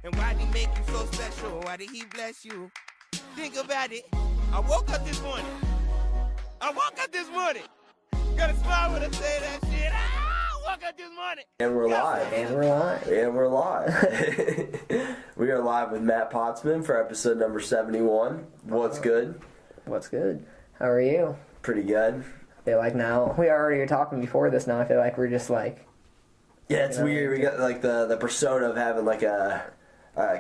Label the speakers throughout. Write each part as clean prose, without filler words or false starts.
Speaker 1: And why did he make you so special? Why did he bless you? Think about it. I woke up this morning. Got a smile when I say that shit. I woke up this morning.
Speaker 2: And we're live. We are live with Matt Potzman for episode number 71. What's good?
Speaker 3: What's good? How are you?
Speaker 2: Pretty good.
Speaker 3: I feel like now, we already were talking before this now, I feel like we're just like...
Speaker 2: Yeah, it's weird. We got like the persona of having like a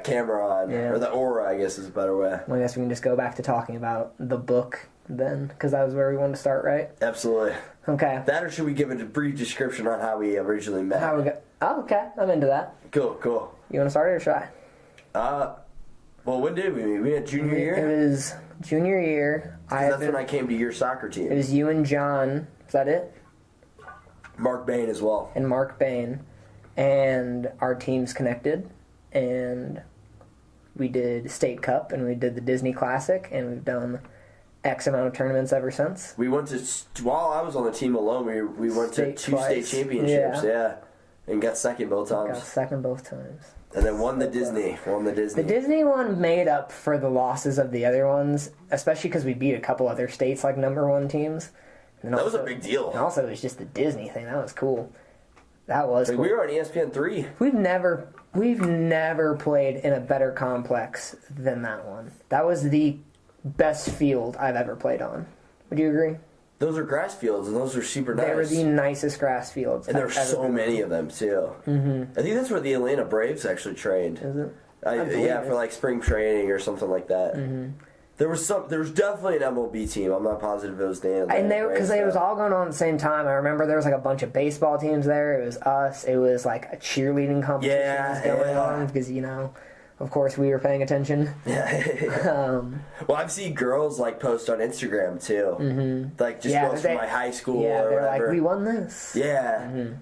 Speaker 2: camera on. Yeah. Or the aura, I guess is a better way.
Speaker 3: Well, I guess we can just go back to talking about the book then, because that was where we wanted to start, right?
Speaker 2: Absolutely.
Speaker 3: Okay.
Speaker 2: That, or should we give a brief description on how we originally met?
Speaker 3: Oh, okay. I'm into that.
Speaker 2: Cool.
Speaker 3: You want to start it or should I?
Speaker 2: Well, when did we meet? We had junior year?
Speaker 3: It was junior year.
Speaker 2: That's when I came to your soccer team.
Speaker 3: It was you and John. Is that it?
Speaker 2: Mark Bain as well.
Speaker 3: And Mark Bain. And our teams connected. And we did State Cup and we did the Disney Classic. And we've done X amount of tournaments ever since.
Speaker 2: We went to, while I was on the team alone, we went to two state championships, yeah. And got second both times. And then won the Disney. The
Speaker 3: Disney one made up for the losses of the other ones, especially because we beat a couple other states like number one teams. And
Speaker 2: that
Speaker 3: also,
Speaker 2: was a big deal.
Speaker 3: And also it was just the Disney thing. That was cool. Cool.
Speaker 2: We were on ESPN 3.
Speaker 3: We've never played in a better complex than that one. That was the best field I've ever played on. Would you agree?
Speaker 2: Those are grass fields, and those are super nice.
Speaker 3: They were the nicest grass fields.
Speaker 2: And there were so many of them, too.
Speaker 3: Mm-hmm.
Speaker 2: I think that's where the Atlanta Braves actually trained.
Speaker 3: Is it?
Speaker 2: For like spring training or something like that.
Speaker 3: Mm-hmm.
Speaker 2: There was definitely an MLB team. I'm not positive it was the Atlanta
Speaker 3: And because it was all going on at the same time. I remember there was like a bunch of baseball teams there. It was us. It was like a cheerleading competition going on because, of course, we were paying attention.
Speaker 2: Yeah. Well, I've seen girls like post on Instagram too.
Speaker 3: Mm-hmm.
Speaker 2: Like just girls from my high school or
Speaker 3: they're
Speaker 2: whatever.
Speaker 3: Like, we won this.
Speaker 2: Yeah.
Speaker 3: Mm-hmm.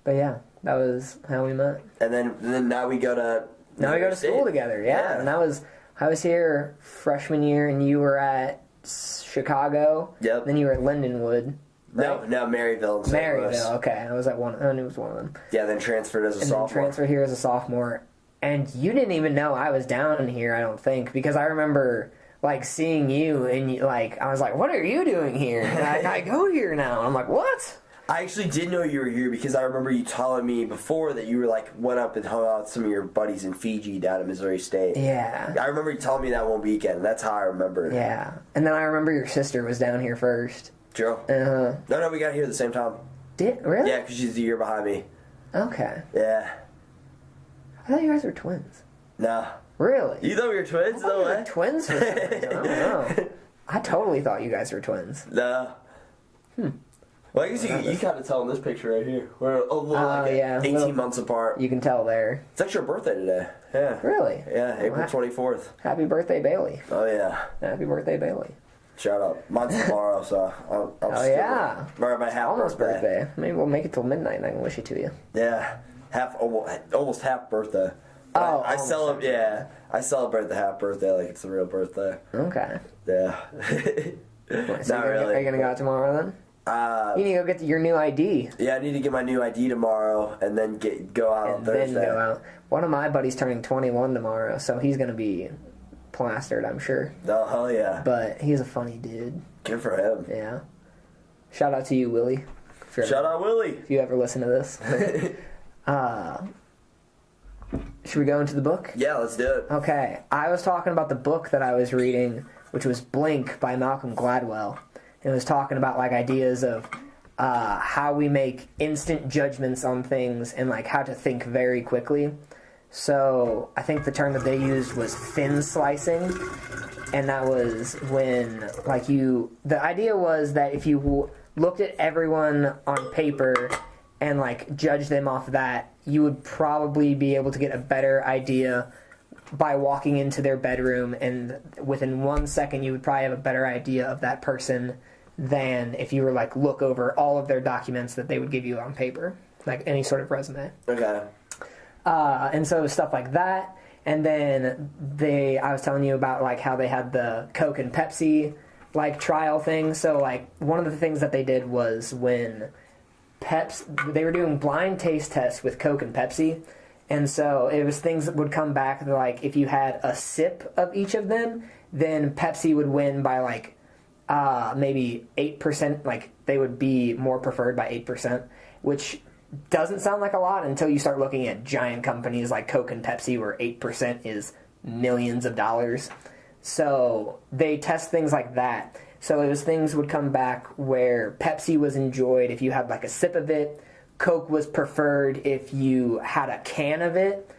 Speaker 3: But yeah, that was how we met.
Speaker 2: And then now we go to
Speaker 3: school together. Yeah. And I was here freshman year, and you were at Chicago.
Speaker 2: Yep.
Speaker 3: Then you were at Lindenwood. Right?
Speaker 2: No, Maryville.
Speaker 3: Maryville. Okay, I was at one. I knew it was one of them.
Speaker 2: Yeah. Then transferred as a sophomore.
Speaker 3: Then transferred here as a sophomore. And you didn't even know I was down here, I don't think, because I remember, like, seeing you, and, I was like, what are you doing here? And I go here now. And I'm like, what?
Speaker 2: I actually did know you were here because I remember you telling me before that you were, went up and hung out with some of your buddies in Fiji down at Missouri State.
Speaker 3: Yeah. I
Speaker 2: remember you telling me that one weekend. That's how I remember it.
Speaker 3: Yeah. And then I remember your sister was down here first.
Speaker 2: True.
Speaker 3: Uh-huh.
Speaker 2: No, we got here at the same time.
Speaker 3: Did? Really?
Speaker 2: Yeah, because she's a year behind me.
Speaker 3: Okay.
Speaker 2: Yeah.
Speaker 3: I thought you guys were twins.
Speaker 2: No.
Speaker 3: Really?
Speaker 2: You thought we were twins?
Speaker 3: No way. Twins for some reason. I don't know. I totally thought you guys were twins.
Speaker 2: No. Well, I guess you kind of tell in this picture right here. We're 18 months apart.
Speaker 3: You can tell there.
Speaker 2: It's actually your birthday today. Yeah.
Speaker 3: Really?
Speaker 2: Yeah, April 24th.
Speaker 3: Happy birthday, Bailey.
Speaker 2: Oh, yeah.
Speaker 3: Happy birthday, Bailey.
Speaker 2: Shout out. Mine's tomorrow, so I'll
Speaker 3: yeah.
Speaker 2: Right, my half
Speaker 3: almost birthday. Maybe we'll make it till midnight and I can wish it to you.
Speaker 2: Yeah. Almost half birthday. I celebrate the half birthday like it's the real birthday.
Speaker 3: Okay.
Speaker 2: Yeah.
Speaker 3: Not really. Are you gonna go out tomorrow then? You need to go get your new ID.
Speaker 2: Yeah, I need to get my new ID tomorrow and then go out on Thursday.
Speaker 3: Then go out. One of my buddies turning 21 tomorrow, so he's gonna be plastered, I'm sure.
Speaker 2: Oh, hell yeah.
Speaker 3: But he's a funny dude.
Speaker 2: Good for him.
Speaker 3: Yeah. Shout out to you, Willie.
Speaker 2: Shout out, Willie.
Speaker 3: If you ever listen to this. Should we go into the book?
Speaker 2: Yeah, let's do it.
Speaker 3: Okay. I was talking about the book that I was reading, which was Blink by Malcolm Gladwell. It was talking about ideas of how we make instant judgments on things and how to think very quickly. So I think the term that they used was thin slicing, and that was when the idea was that if you looked at everyone on paper and judged them off that, you would probably be able to get a better idea by walking into their bedroom, and within 1 second you would probably have a better idea of that person than if you were look over all of their documents that they would give you on paper, any sort of resume.
Speaker 2: Okay.
Speaker 3: And so stuff like that. And then I was telling you about how they had the Coke and Pepsi trial thing. So one of the things that they did was when they were doing blind taste tests with Coke and Pepsi, And so it was things that would come back, like if you had a sip of each of them, then Pepsi would win by like maybe 8%, like they would be more preferred by 8%, which doesn't sound like a lot until you start looking at giant companies like Coke and Pepsi where 8% is millions of dollars. So they test things like that. So it was things would come back where Pepsi was enjoyed if you had like a sip of it. Coke was preferred if you had a can of it.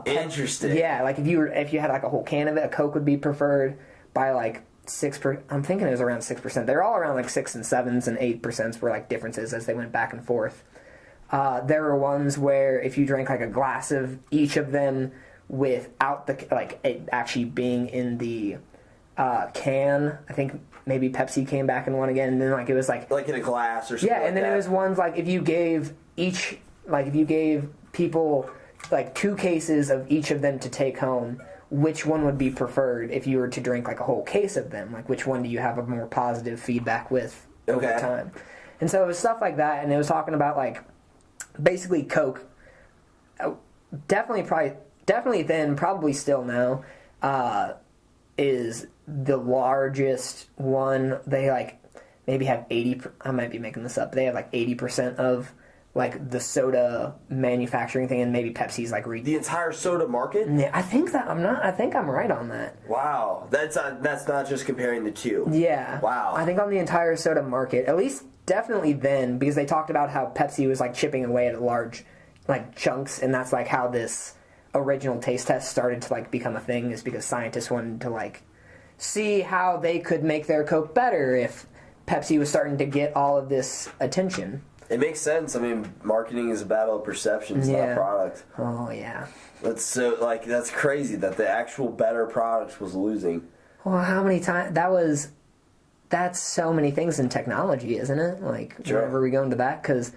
Speaker 2: Interesting.
Speaker 3: Yeah, like if you had like a whole can of it, a Coke would be preferred by like 6%. I'm thinking it was around 6%. They're all around like 6 and 7s and 8% were like differences as they went back and forth. There were ones where if you drank like a glass of each of them without the like it actually being in the can, I think maybe Pepsi came back and won again, and then like it was like
Speaker 2: in a glass or something.
Speaker 3: Yeah, and then it was ones like if you gave people like 2 cases of each of them to take home, which one would be preferred if you were to drink like a whole case of them? Like which one do you have a more positive feedback with over time? And so it was stuff like that, and it was talking about like basically Coke, definitely then, probably still now, is the largest one. They like maybe have 80. I might be making this up. They have like 80% of like the soda manufacturing thing, and maybe Pepsi's like
Speaker 2: the entire soda market.
Speaker 3: Yeah, I think I'm right on that.
Speaker 2: Wow, that's not just comparing the two.
Speaker 3: Yeah.
Speaker 2: Wow.
Speaker 3: I think on the entire soda market, at least definitely then, because they talked about how Pepsi was like chipping away at large like chunks, and that's like how this original taste test started to like become a thing, is because scientists wanted to like see how they could make their Coke better if Pepsi was starting to get all of this attention.
Speaker 2: It makes sense. I mean, marketing is a battle of perceptions, not a product.
Speaker 3: Oh yeah.
Speaker 2: That's crazy that the actual better product was losing.
Speaker 3: Well, how many times that's so many things in technology, isn't it? Like whenever we go into that, because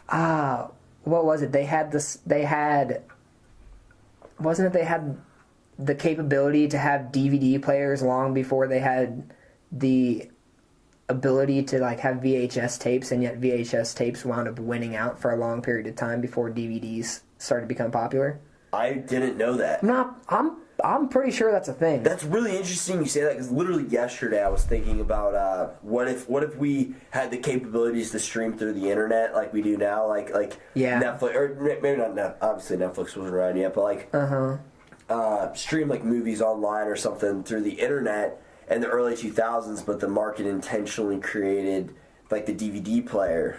Speaker 3: what was it? They had the capability to have DVD players long before they had the ability to like have VHS tapes, and yet VHS tapes wound up winning out for a long period of time before DVDs started to become popular.
Speaker 2: I didn't know that.
Speaker 3: I'm pretty sure that's a thing.
Speaker 2: That's really interesting you say that, because literally yesterday I was thinking about what if we had the capabilities to stream through the internet like we do now, like Netflix, or maybe not. Obviously Netflix wasn't around yet, but like stream like movies online or something through the internet in the early 2000s, but the market intentionally created like the DVD player.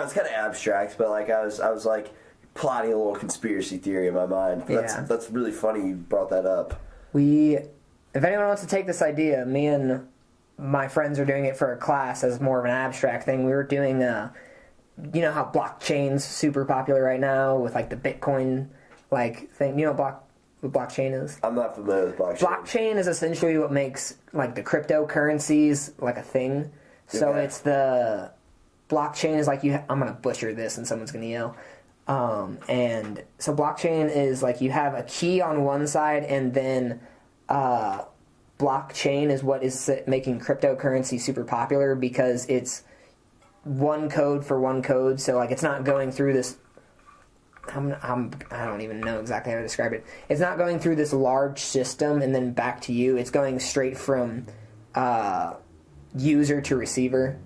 Speaker 2: It's kind of abstract, but like I was like plotting a little conspiracy theory in my mind. That's really funny you brought that up.
Speaker 3: If anyone wants to take this idea, me and my friends are doing it for a class as more of an abstract thing. We were doing you know how blockchain's super popular right now with like the Bitcoin like thing. You know what blockchain is?
Speaker 2: I'm not familiar with blockchain.
Speaker 3: Blockchain is essentially what makes like the cryptocurrencies like a thing. So it's the blockchain is like I'm gonna butcher this and someone's gonna yell. And so blockchain is like you have a key on one side, and then blockchain is what is making cryptocurrency super popular, because it's one code for one code. So like it's not going through this. I don't even know exactly how to describe it. It's not going through this large system and then back to you. It's going straight from user to receiver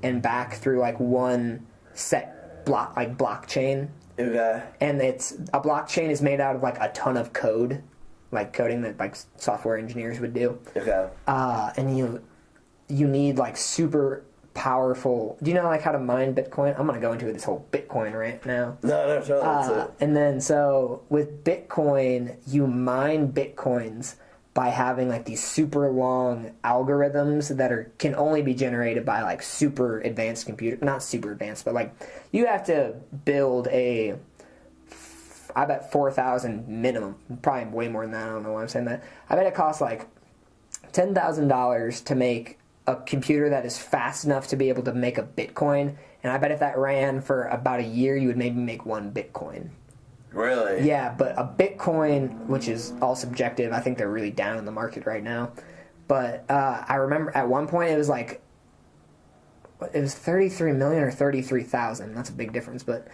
Speaker 3: and back through like one set blockchain.
Speaker 2: Okay.
Speaker 3: And a blockchain is made out of like a ton of code, like coding that like software engineers would do.
Speaker 2: Okay.
Speaker 3: And you need like super powerful. Do you know like how to mine Bitcoin? I'm gonna go into this whole Bitcoin rant now.
Speaker 2: No, totally.
Speaker 3: And then so with Bitcoin, you mine Bitcoins by having like these super long algorithms that can only be generated by like super advanced not super advanced, but like you have to build I bet 4,000 minimum, probably way more than that. I don't know why I'm saying that. I bet it costs like $10,000 to make a computer that is fast enough to be able to make a Bitcoin, and I bet if that ran for about a year, you would maybe make 1 Bitcoin.
Speaker 2: Really?
Speaker 3: Yeah, but a Bitcoin, which is all subjective, I think they're really down in the market right now. But I remember at one point it was 33 million or 33,000. That's a big difference, but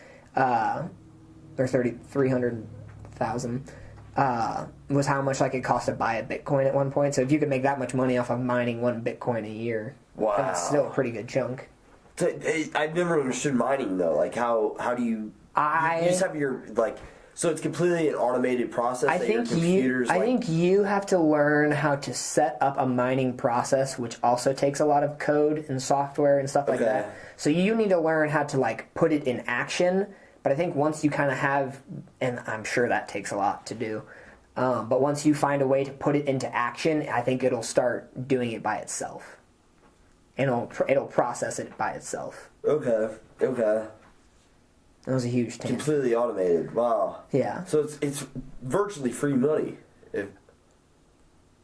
Speaker 3: or 300,000 was how much like it cost to buy a Bitcoin at one point. So if you could make that much money off of mining one Bitcoin a year, that's still a pretty good chunk.
Speaker 2: So, I've never understood mining though. Like how do you just have your like. So it's completely an automated process. I think
Speaker 3: you have to learn how to set up a mining process, which also takes a lot of code and software and stuff like that. So you need to learn how to like put it in action. But I think once you kind of have, and I'm sure that takes a lot to do, but once you find a way to put it into action, I think it'll start doing it by itself. And it'll process it by itself. Okay. That was a huge tangent.
Speaker 2: Completely automated. Wow.
Speaker 3: Yeah.
Speaker 2: So it's virtually free money.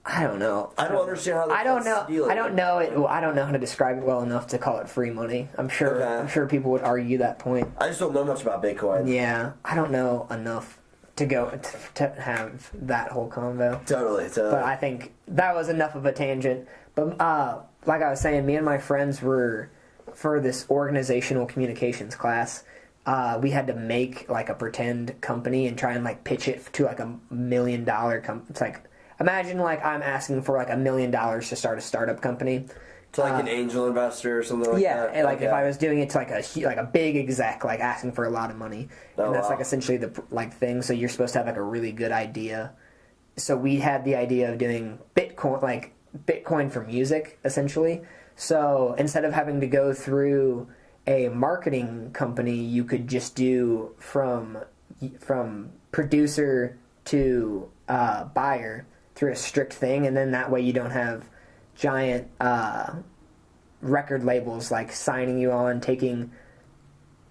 Speaker 3: I don't know.
Speaker 2: I don't understand how.
Speaker 3: I don't know. I don't know it. Well, I don't know how to describe it well enough to call it free money. I'm sure people would argue that point.
Speaker 2: I just don't know much about Bitcoin.
Speaker 3: Yeah, I don't know enough to go to have that whole convo.
Speaker 2: Totally.
Speaker 3: But I think that was enough of a tangent. But like I was saying, me and my friends were for this organizational communications class. We had to make like a pretend company and try and like pitch it to like $1 million company. It's like, imagine like I'm asking for like $1 million to start a startup company.
Speaker 2: To like an angel investor or something like that.
Speaker 3: Yeah, and like if I was doing it to like a big exec, like asking for a lot of money, and that's like essentially the like thing. So you're supposed to have like a really good idea. So we had the idea of doing Bitcoin for music, essentially. So instead of having to go through a marketing company, you could just do from producer to buyer through a strict thing, and then that way you don't have giant record labels like signing you on, taking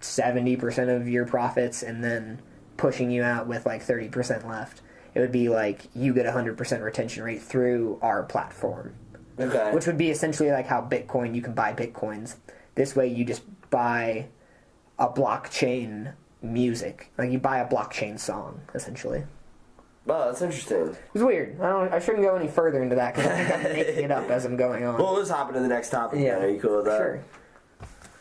Speaker 3: 70% of your profits, and then pushing you out with like 30% left. It would be like you get 100% retention rate through our platform.
Speaker 2: Okay.
Speaker 3: Which would be essentially like how Bitcoin, you can buy Bitcoins. This way you just buy a blockchain music. Like you buy a blockchain song, essentially.
Speaker 2: Wow, that's interesting.
Speaker 3: It's weird. I shouldn't go any further into that because I think I'm making it up as I'm going on.
Speaker 2: Well, let's hop into the next topic.
Speaker 3: Yeah.
Speaker 2: Are you cool with that?
Speaker 3: Sure.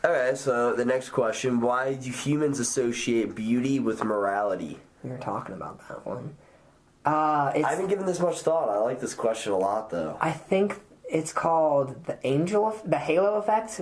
Speaker 2: Okay, so the next question: why do humans associate beauty with morality?
Speaker 3: We were talking about that one.
Speaker 2: I haven't given this much thought. I like this question a lot, though.
Speaker 3: I think it's called the halo effect.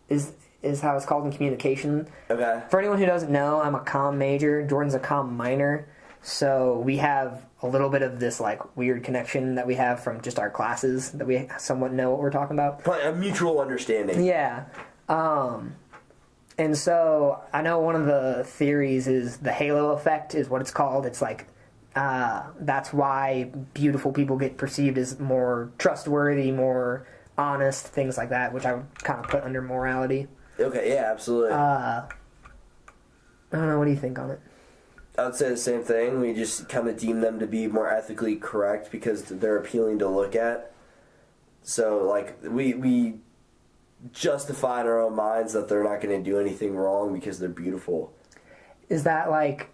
Speaker 3: Is how it's called in communication.
Speaker 2: Okay.
Speaker 3: For anyone who doesn't know, I'm a comm major. Jordan's a comm minor. So we have a little bit of this like weird connection that we have from just our classes that we somewhat know what we're talking about.
Speaker 2: Probably a mutual understanding.
Speaker 3: Yeah. And so I know one of the theories is the halo effect is what it's called. It's like that's why beautiful people get perceived as more trustworthy, more honest, things like that, which I would kind of put under morality.
Speaker 2: Okay, yeah, absolutely.
Speaker 3: I don't know. What do you think on it?
Speaker 2: I would say the same thing. We just kind of deem them to be more ethically correct because they're appealing to look at. So, like, we justify in our own minds that they're not going to do anything wrong because they're beautiful.
Speaker 3: Is that like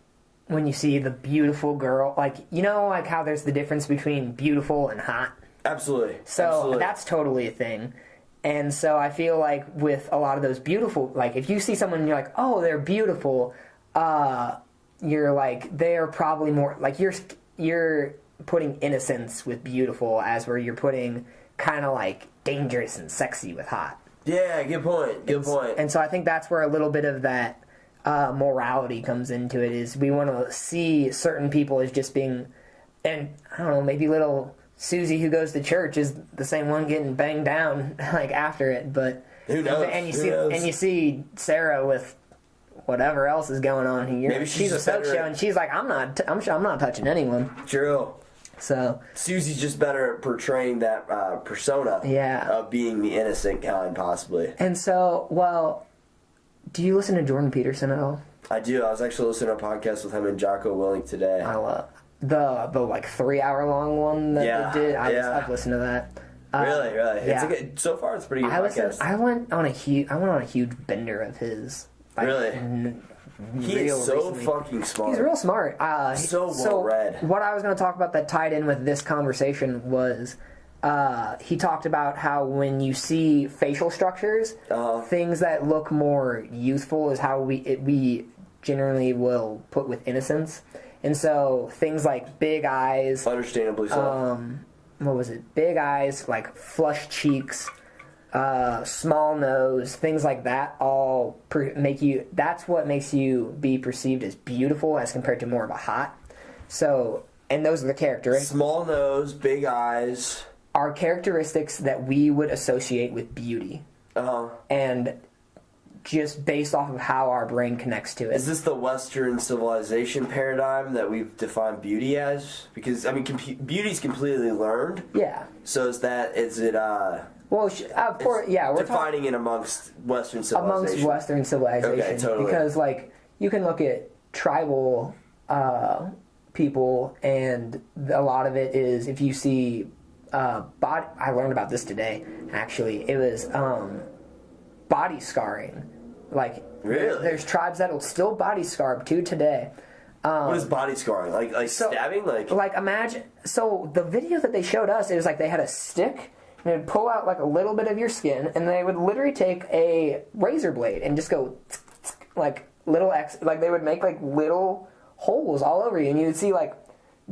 Speaker 3: when you see the beautiful girl, like, you know, like how there's the difference between beautiful and hot?
Speaker 2: Absolutely.
Speaker 3: So
Speaker 2: Absolutely.
Speaker 3: That's totally a thing. And so I feel like with a lot of those beautiful, like if you see someone and you're like, oh, they're beautiful, you're like, they're probably more, like you're putting innocence with beautiful as where you're putting kind of like dangerous and sexy with hot.
Speaker 2: Yeah, good point. Good point.
Speaker 3: And so I think that's where a little bit of that morality comes into it, is we want to see certain people as just being, and I don't know, maybe little Susie who goes to church is the same one getting banged down like after it, but
Speaker 2: who knows?
Speaker 3: And you see Sarah with whatever else is going on here.
Speaker 2: Maybe she's
Speaker 3: a soap show, and she's like, I'm not touching anyone.
Speaker 2: True.
Speaker 3: So
Speaker 2: Susie's just better at portraying that persona of being the innocent kind, possibly.
Speaker 3: And so, well, do you listen to Jordan Peterson at all?
Speaker 2: I do. I was actually listening to a podcast with him and Jocko Willink today.
Speaker 3: I love the like 3-hour-long one that they did. I've listened to that.
Speaker 2: Really?
Speaker 3: Yeah.
Speaker 2: So far, it's a pretty good podcast.
Speaker 3: I went on a huge bender of his. Like,
Speaker 2: really? He is so fucking smart.
Speaker 3: He's real smart.
Speaker 2: So well read.
Speaker 3: What I was going to talk about that tied in with this conversation was he talked about how when you see facial structures, things that look more youthful is how we generally will put with innocence. And so things like big eyes,
Speaker 2: understandably so.
Speaker 3: What was it? Big eyes, like flush cheeks, small nose, things like that all make you, that's what makes you be perceived as beautiful as compared to more of a hot. So, and those are the characteristics.
Speaker 2: Small nose, big eyes.
Speaker 3: Are characteristics that we would associate with beauty. And just based off of how our brain connects to it.
Speaker 2: Is this the Western civilization paradigm that we've defined beauty as? Because, I mean, beauty's completely learned.
Speaker 3: Yeah.
Speaker 2: So is it,
Speaker 3: well, yeah, we're
Speaker 2: defining it amongst Western civilization.
Speaker 3: Amongst Western civilization.
Speaker 2: Okay, totally.
Speaker 3: Because, like, you can look at tribal people, and a lot of it is, if you see body, I learned about this today, actually. It was body scarring. Like,
Speaker 2: really?
Speaker 3: There's tribes that'll still body scar to today.
Speaker 2: What is body scarring? Like stabbing?
Speaker 3: Like, imagine, so the video that they showed us, it was like they had a stick, and they'd pull out like a little bit of your skin, and they would literally take a razor blade and just go like little like they would make like little holes all over you, and you would see like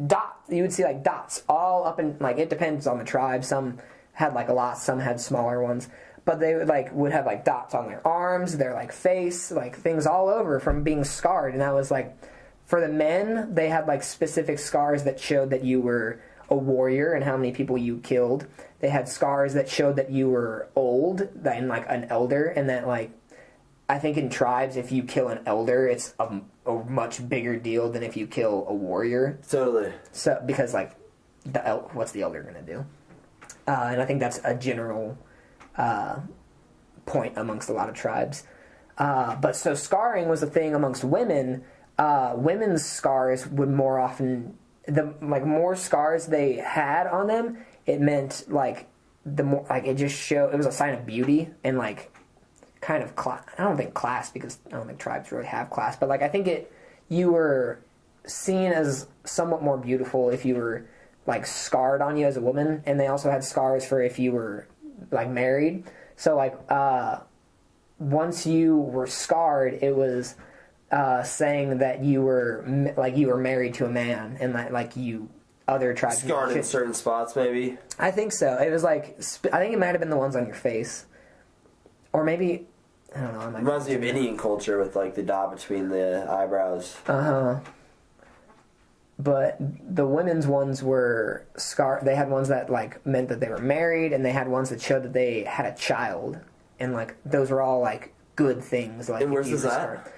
Speaker 3: dots all up in, like, it depends on the tribe. Some had like a lot, some had smaller ones, but they would have like dots on their arms, their like face, like things all over from being scarred. And that was like, for the men, they had like specific scars that showed that you were a warrior and how many people you killed. They had scars that showed that you were old and like an elder, and that, like, I think in tribes, if you kill an elder, it's a much bigger deal than if you kill a warrior.
Speaker 2: Totally.
Speaker 3: So, because, like, what's the elder going to do? And I think that's a general point amongst a lot of tribes. But so scarring was a thing amongst women. Women's scars would more often, more scars they had on them, it meant, like, the more, like, it just showed, it was a sign of beauty and, like, kind of class. I don't think class, because I don't think tribes really have class, but, like, I think you were seen as somewhat more beautiful if you were, like, scarred on you as a woman. And they also had scars for if you were, like, married. So, like, once you were scarred, it was saying that you were married to a man, and that, like, you, other tribes
Speaker 2: scarred in certain spots, maybe.
Speaker 3: I think so. It was like, I think it might have been the ones on your face, or maybe, I don't know.
Speaker 2: Reminds me of Indian culture with, like, the dot between the eyebrows.
Speaker 3: But the women's ones were scarred. They had ones that, like, meant that they were married, and they had ones that showed that they had a child, and, like, those were all, like, good things. Like,
Speaker 2: and where's this at?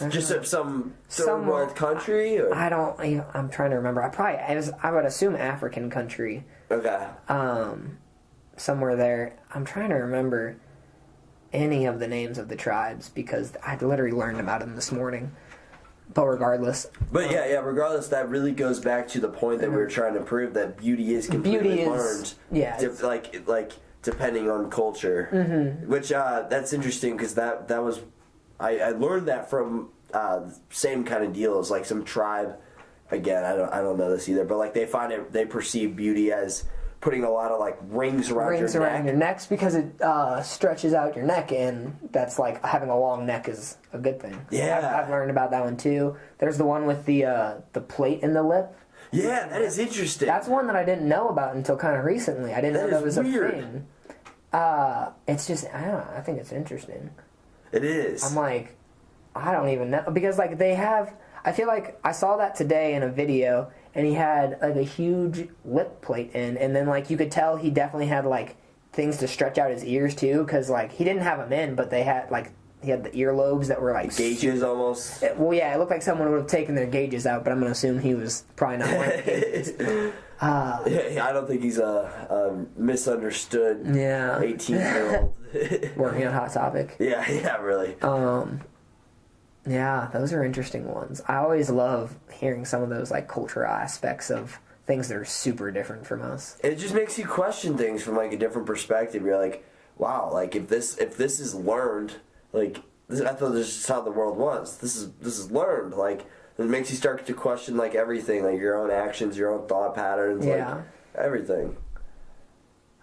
Speaker 2: Just some third world country, or?
Speaker 3: I'm trying to remember. I would assume African country.
Speaker 2: Okay.
Speaker 3: Somewhere there. I'm trying to remember any of the names of the tribes, because I literally learned about them this morning. But regardless.
Speaker 2: But regardless, that really goes back to the point that we were trying to prove, that beauty is completely learned.
Speaker 3: Yeah.
Speaker 2: Like depending on culture. Mm-hmm. Which, that's interesting, because that was... I learned that from same kind of deals, like some tribe. Again, I don't know this either, but, like, they perceive beauty as putting a lot of, like, rings around your neck,
Speaker 3: because it stretches out your neck, and that's, like, having a long neck is a good thing.
Speaker 2: Yeah,
Speaker 3: I've learned about that one too. There's the one with the plate in the lip.
Speaker 2: Yeah, that is interesting.
Speaker 3: That's one that I didn't know about until kind of recently. I didn't know that was weird. A thing. It's just, I don't know, I think it's interesting.
Speaker 2: It is.
Speaker 3: I'm like, I don't even know. Because, like, they have... I feel like I saw that today in a video, and he had, like, a huge lip plate in, and then, like, you could tell he definitely had, like, things to stretch out his ears, too, because, like, he didn't have them in, but they had, like, he had the earlobes that were, like...
Speaker 2: Gauges, almost?
Speaker 3: Well, yeah, it looked like someone would have taken their gauges out, but I'm going to assume he was probably not wearing gauges.
Speaker 2: I don't think he's a misunderstood 18-year-old.
Speaker 3: Working on Hot Topic.
Speaker 2: Yeah, really.
Speaker 3: Yeah, those are interesting ones. I always love hearing some of those, like, cultural aspects of things that are super different from us.
Speaker 2: It just makes you question things from, like, a different perspective. You're like, wow, like, if this is learned, like, I thought this is how the world was. This is learned. Like, it makes you start to question, like, everything, like your own actions, your own thought patterns, like everything.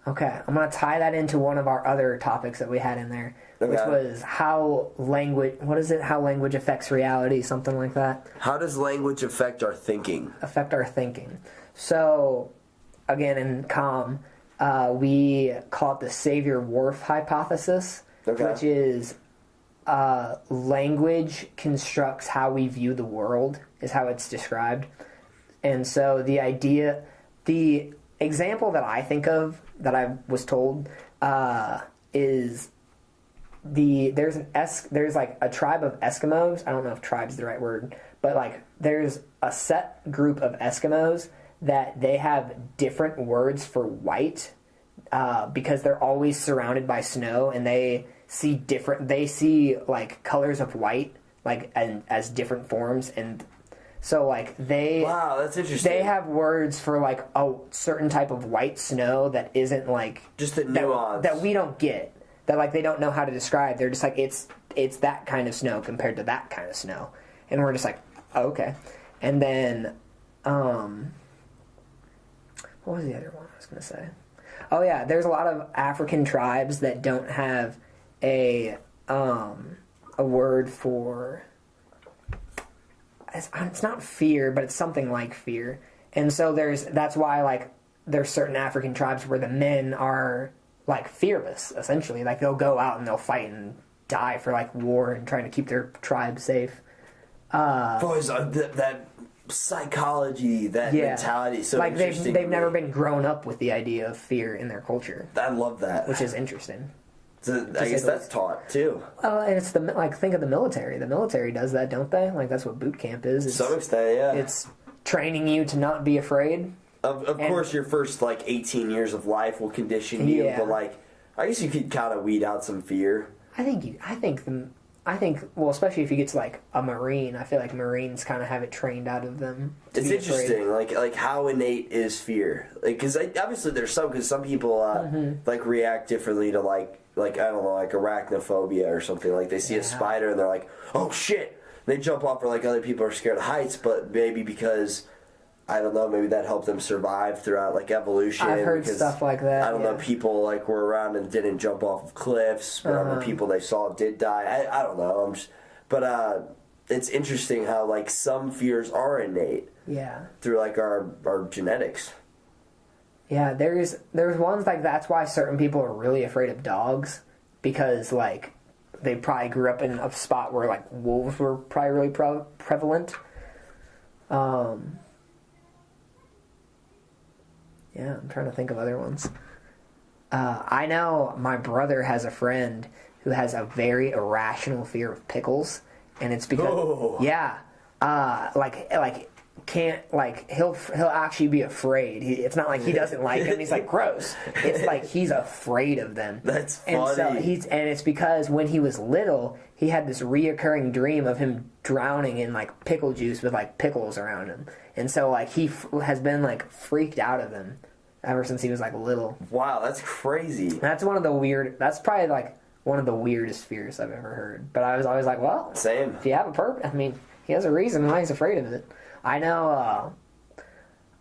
Speaker 3: Okay, I'm going to tie that into one of our other topics that we had in there, which was how language, what is it, how language affects reality, something like that.
Speaker 2: How does language affect our thinking?
Speaker 3: Affect our thinking. So, again, in comm, we call it the Savior-Whorf hypothesis, which is language constructs how we view the world, is how it's described. And so the example that I think of, that I was told, is there's like a tribe of Eskimos. I don't know if tribe's the right word, but like there's a set group of Eskimos that they have different words for white, because they're always surrounded by snow, and they see like colors of white like as different forms. And so, like,
Speaker 2: wow, that's interesting.
Speaker 3: They have words for, like, a certain type of white snow that isn't, like...
Speaker 2: Just the nuance.
Speaker 3: That we don't get. That, like, they don't know how to describe. They're just like, it's that kind of snow compared to that kind of snow. And we're just like, oh, okay. And then, what was the other one I was going to say? Oh, yeah, there's a lot of African tribes that don't have a word for... It's not fear, but it's something like fear. And so that's why, like, there's certain African tribes where the men are, like, fearless, essentially. Like, they'll go out and they'll fight and die for, like, war and trying to keep their tribe safe.
Speaker 2: Boys, that psychology, that mentality is so
Speaker 3: like
Speaker 2: interesting.
Speaker 3: They've never been grown up with the idea of fear in their culture.
Speaker 2: I love that.
Speaker 3: Which is interesting.
Speaker 2: So I guess that's taught too.
Speaker 3: And it's think of the military. The military does that, don't they? Like, that's what boot camp is.
Speaker 2: To some extent, yeah.
Speaker 3: It's training you to not be afraid.
Speaker 2: Of course, your first 18 years of life will condition you, but I guess you could kind of weed out some fear.
Speaker 3: I think well, especially if you get to a Marine, I feel like Marines kind of have it trained out of them.
Speaker 2: It's interesting, like how innate is fear? Because obviously there's because some people react differently to I don't know, arachnophobia or something. Like, they see a spider and they're like, oh shit! They jump off, or other people are scared of heights, but maybe because, I don't know, maybe that helped them survive throughout, evolution.
Speaker 3: I've heard stuff like that.
Speaker 2: I don't know, people, were around and didn't jump off of cliffs, but other people they saw did die. I don't know. But it's interesting how, some fears are innate.
Speaker 3: Yeah. Through,
Speaker 2: our genetics.
Speaker 3: Yeah, there's ones that's why certain people are really afraid of dogs, because they probably grew up in a spot where wolves were probably really prevalent. Yeah, I'm trying to think of other ones. I know my brother has a friend who has a very irrational fear of pickles, and it's because can't he'll actually be afraid. It's not like he doesn't like them. He's gross. It's he's afraid of them.
Speaker 2: That's funny.
Speaker 3: And so it's because when he was little, he had this reoccurring dream of him drowning in pickle juice with pickles around him, and so he has been freaked out of them ever since he was little.
Speaker 2: Wow, that's crazy.
Speaker 3: That's one of the weird. That's probably one of the weirdest fears I've ever heard. But I was always well,
Speaker 2: same.
Speaker 3: If you have a purpose, I mean, he has a reason why he's afraid of it. I know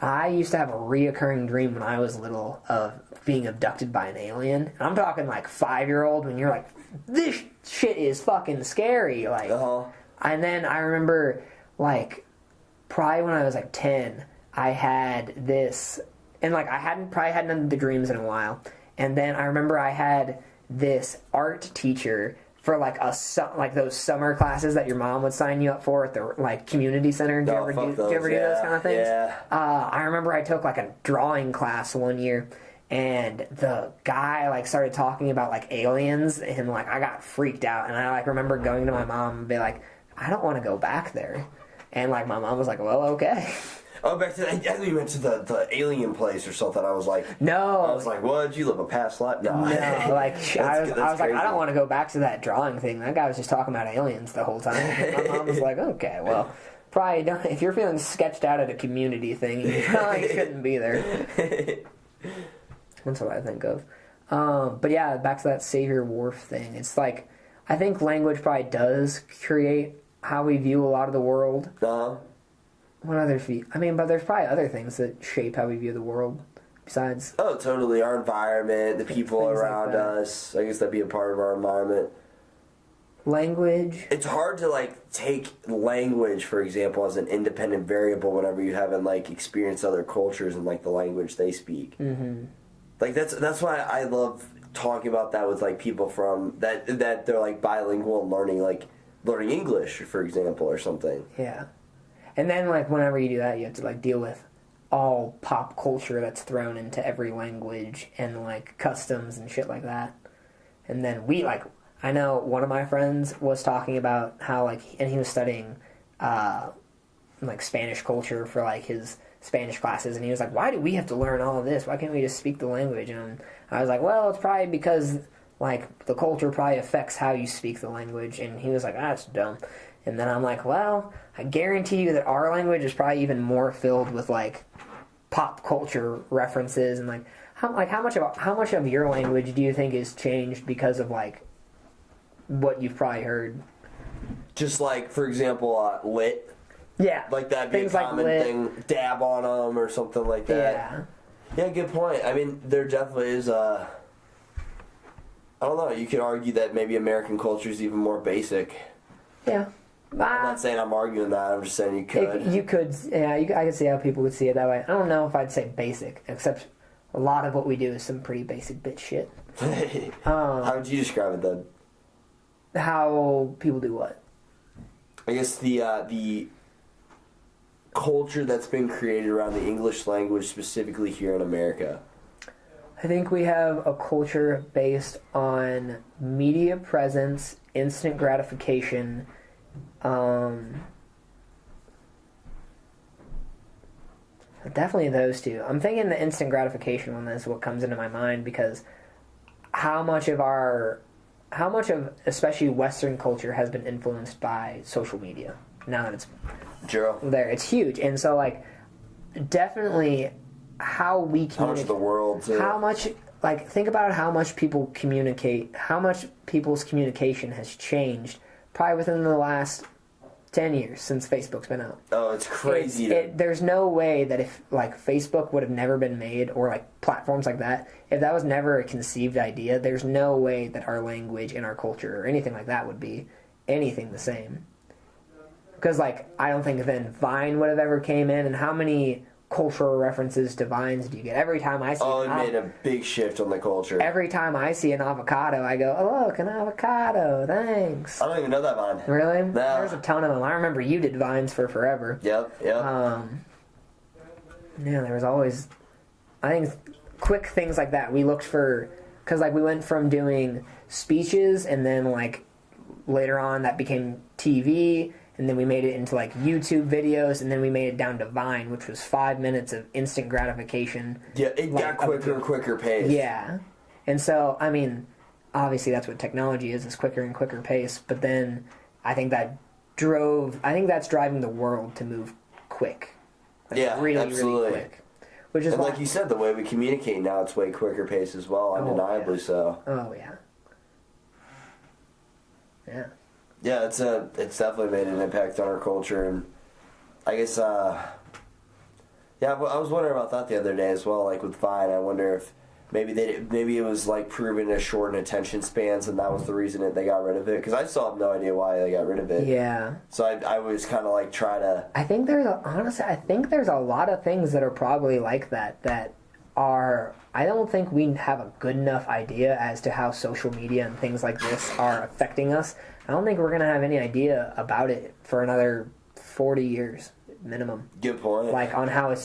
Speaker 3: I used to have a reoccurring dream when I was little of being abducted by an alien. And I'm talking 5-year-old, when you're this shit is fucking scary. And then I remember probably when I was 10, I had this, and I hadn't had none of the dreams in a while. And then I remember I had this art teacher for those summer classes that your mom would sign you up for at the community center. Do you ever do those kind of things?
Speaker 2: Yeah.
Speaker 3: I remember I took a drawing class one year, and the guy started talking about aliens, and I got freaked out, and I remember going to my mom and be I don't want to go back there, and my mom was well, okay.
Speaker 2: Oh, back to that. I thought you went to the alien place or something. I was
Speaker 3: no.
Speaker 2: I was what? Did you live a past life? No.
Speaker 3: No, I was I don't want to go back to that drawing thing. That guy was just talking about aliens the whole time. My mom was okay, well, probably don't. If you're feeling sketched out at a community thing, you probably shouldn't be there. That's what I think of. But yeah, back to that Savior-Whorf thing. It's I think language probably does create how we view a lot of the world.
Speaker 2: Uh-huh.
Speaker 3: What other but there's probably other things that shape how we view the world. besides?
Speaker 2: Oh, totally. Our environment, the people around us. I guess that'd be a part of our environment.
Speaker 3: Language.
Speaker 2: It's hard to like take language, for example, as an independent variable whenever you haven't like experienced other cultures and like the language they speak.
Speaker 3: Mm-hmm.
Speaker 2: Like that's why I love talking about that with like people from that they're like bilingual and learning English, for example, or something.
Speaker 3: Yeah. And then like whenever you do that, you have to like deal with all pop culture that's thrown into every language and like customs and shit like that. And then I know one of my friends was talking about how and he was studying like Spanish culture for like his Spanish classes, and he was like, why do we have to learn all of this? Why can't we just speak the language? And I was like, well, it's probably because like the culture probably affects how you speak the language. And he was like, that's dumb. And then I'm like, well, I guarantee you that our language is probably even more filled with like pop culture references and how much of your language do you think is changed because of like what you've probably heard?
Speaker 2: Just like, for example, lit.
Speaker 3: Yeah.
Speaker 2: Like that'd be
Speaker 3: things
Speaker 2: a common
Speaker 3: like
Speaker 2: thing. Dab on them or something like that.
Speaker 3: Yeah.
Speaker 2: Yeah, good point. I mean, there definitely is I don't know, you could argue that maybe American culture is even more basic.
Speaker 3: Yeah.
Speaker 2: I'm not saying I'm arguing that, I'm just saying you could.
Speaker 3: You could, yeah, I could see how people would see it that way. I don't know if I'd say basic, except a lot of what we do is some pretty basic bitch shit.
Speaker 2: How would you describe it then?
Speaker 3: How people do what?
Speaker 2: I guess the culture that's been created around the English language, specifically here in America.
Speaker 3: I think we have a culture based on media presence, instant gratification, definitely those two. I'm thinking the instant gratification one is what comes into my mind, because how much of especially Western culture has been influenced by social media now that it's there. It's huge. And so like definitely how we communicate, how much of the world too. How much, like, think about how much people communicate, how much people's communication has changed probably within the last 10 years since Facebook's been out.
Speaker 2: Oh, it's crazy.
Speaker 3: There's no way that if like Facebook would have never been made, or like platforms like that, if that was never a conceived idea, there's no way that our language and our culture or anything like that would be anything the same. Because like I don't think then Vine would have ever came in, and how many cultural references to vines do you get? Every time I see
Speaker 2: it made a big shift on the culture.
Speaker 3: Every time I see an avocado, I go, oh, look, an avocado, thanks.
Speaker 2: I don't even know that vine.
Speaker 3: Really?
Speaker 2: No.
Speaker 3: There's a ton of them. I remember you did vines for forever.
Speaker 2: Yep.
Speaker 3: Yeah, there was always, I think, quick things like that. We looked for, because like we went from doing speeches, and then like later on that became TV, and then we made it into like YouTube videos, and then we made it down to Vine, which was 5 minutes of instant gratification.
Speaker 2: Yeah, it got quicker and quicker pace.
Speaker 3: Yeah. And so, I mean, obviously that's what technology is quicker and quicker pace, but then I think that's driving the world to move quick. Like really,
Speaker 2: absolutely.
Speaker 3: Really quick. Which is
Speaker 2: like you said, the way we communicate now, it's way quicker pace as well, undeniably so.
Speaker 3: Oh, yeah. Yeah.
Speaker 2: Yeah, it's definitely made an impact on our culture, and I guess I was wondering about that the other day as well. Like with Vine, I wonder if maybe it was like proven to shorten attention spans, and that was the reason that they got rid of it. Because I still have no idea why they got rid of it.
Speaker 3: Yeah.
Speaker 2: So I was kind of like try to.
Speaker 3: I think there's a lot of things that are probably like that are. I don't think we have a good enough idea as to how social media and things like this are affecting us. I don't think we're going to have any idea about it for another 40 years minimum.
Speaker 2: Good point.
Speaker 3: Like on how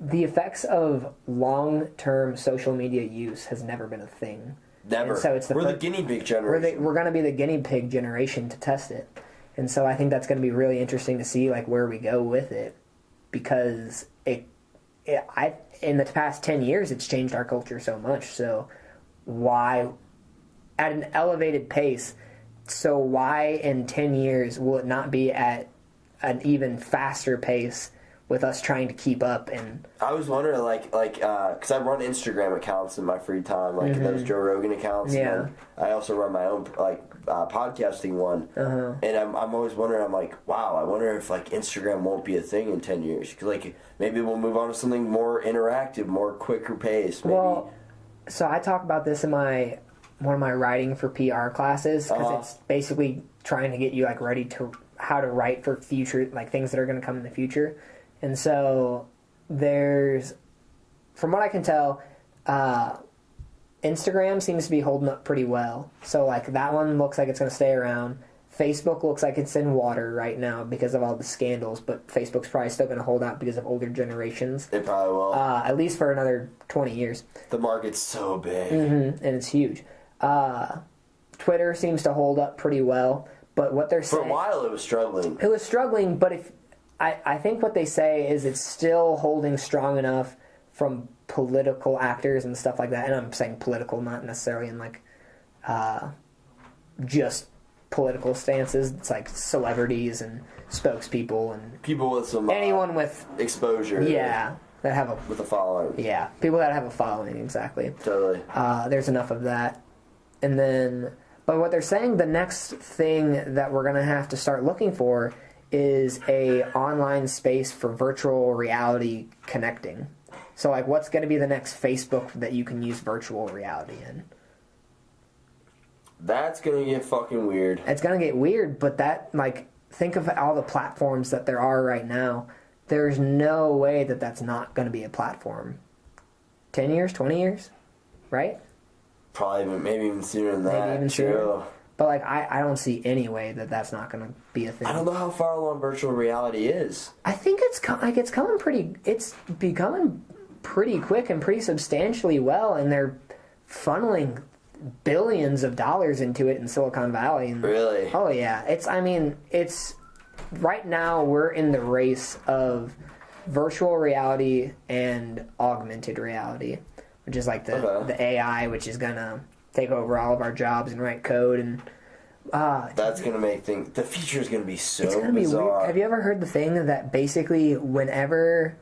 Speaker 3: the effects of long-term social media use has never been a thing.
Speaker 2: Never.
Speaker 3: So
Speaker 2: we're the guinea pig generation.
Speaker 3: We're going to be the guinea pig generation to test it. And so I think that's going to be really interesting to see like where we go with it, because in the past 10 years it's changed our culture so much. So why at an elevated pace? So why in 10 years will it not be at an even faster pace with us trying to keep up. And
Speaker 2: I was wondering, because I run Instagram accounts in my free time, like those Joe Rogan accounts.
Speaker 3: Yeah.
Speaker 2: And I also run my own podcasting one. And I'm always wondering. I'm like, wow. I wonder if like Instagram won't be a thing in 10 years. Because like maybe we'll move on to something more interactive, more quicker pace. Maybe.
Speaker 3: Well, so I talk about this in one of my writing for PR classes, because it's basically trying to get you like ready to how to write for future, like things that are going to come in the future. And so there's, from what I can tell, Instagram seems to be holding up pretty well. So like that one looks like it's going to stay around. Facebook looks like it's in water right now because of all the scandals, but Facebook's probably still going to hold out because of older generations.
Speaker 2: It probably will.
Speaker 3: At least for another 20 years.
Speaker 2: The market's so big.
Speaker 3: And it's huge. Twitter seems to hold up pretty well, but what they're saying...
Speaker 2: For a while it was struggling.
Speaker 3: It was struggling, but I think what they say is it's still holding strong enough from political actors and stuff like that. And I'm saying political, not necessarily in like just political stances. It's like celebrities and spokespeople and
Speaker 2: people with some
Speaker 3: anyone with
Speaker 2: exposure.
Speaker 3: Yeah, that have
Speaker 2: with a following.
Speaker 3: Yeah, people that have a following, exactly.
Speaker 2: Totally.
Speaker 3: There's enough of that, and then. But what they're saying, the next thing that we're gonna have to start looking for is a online space for virtual reality connecting. So like what's going to be the next Facebook that you can use virtual reality in?
Speaker 2: That's going to get fucking weird.
Speaker 3: It's going to get weird, but that, like, think of all the platforms that there are right now. There's no way that that's not going to be a platform. 10 years, 20 years, right?
Speaker 2: Probably, maybe even sooner than that.
Speaker 3: Maybe even sooner. But like, I don't see any way that that's not going to be a thing.
Speaker 2: I don't know how far along virtual reality is.
Speaker 3: I think it's becoming pretty quick and pretty substantially well, and they're funneling billions of dollars into it in Silicon Valley. And,
Speaker 2: really?
Speaker 3: Oh yeah. It's right now we're in the race of virtual reality and augmented reality, which is like the AI, which is gonna take over all of our jobs and write code, and
Speaker 2: that's gonna make things. The future is gonna be so
Speaker 3: it's gonna
Speaker 2: bizarre.
Speaker 3: be weird. Have you ever heard the thing that basically whenever,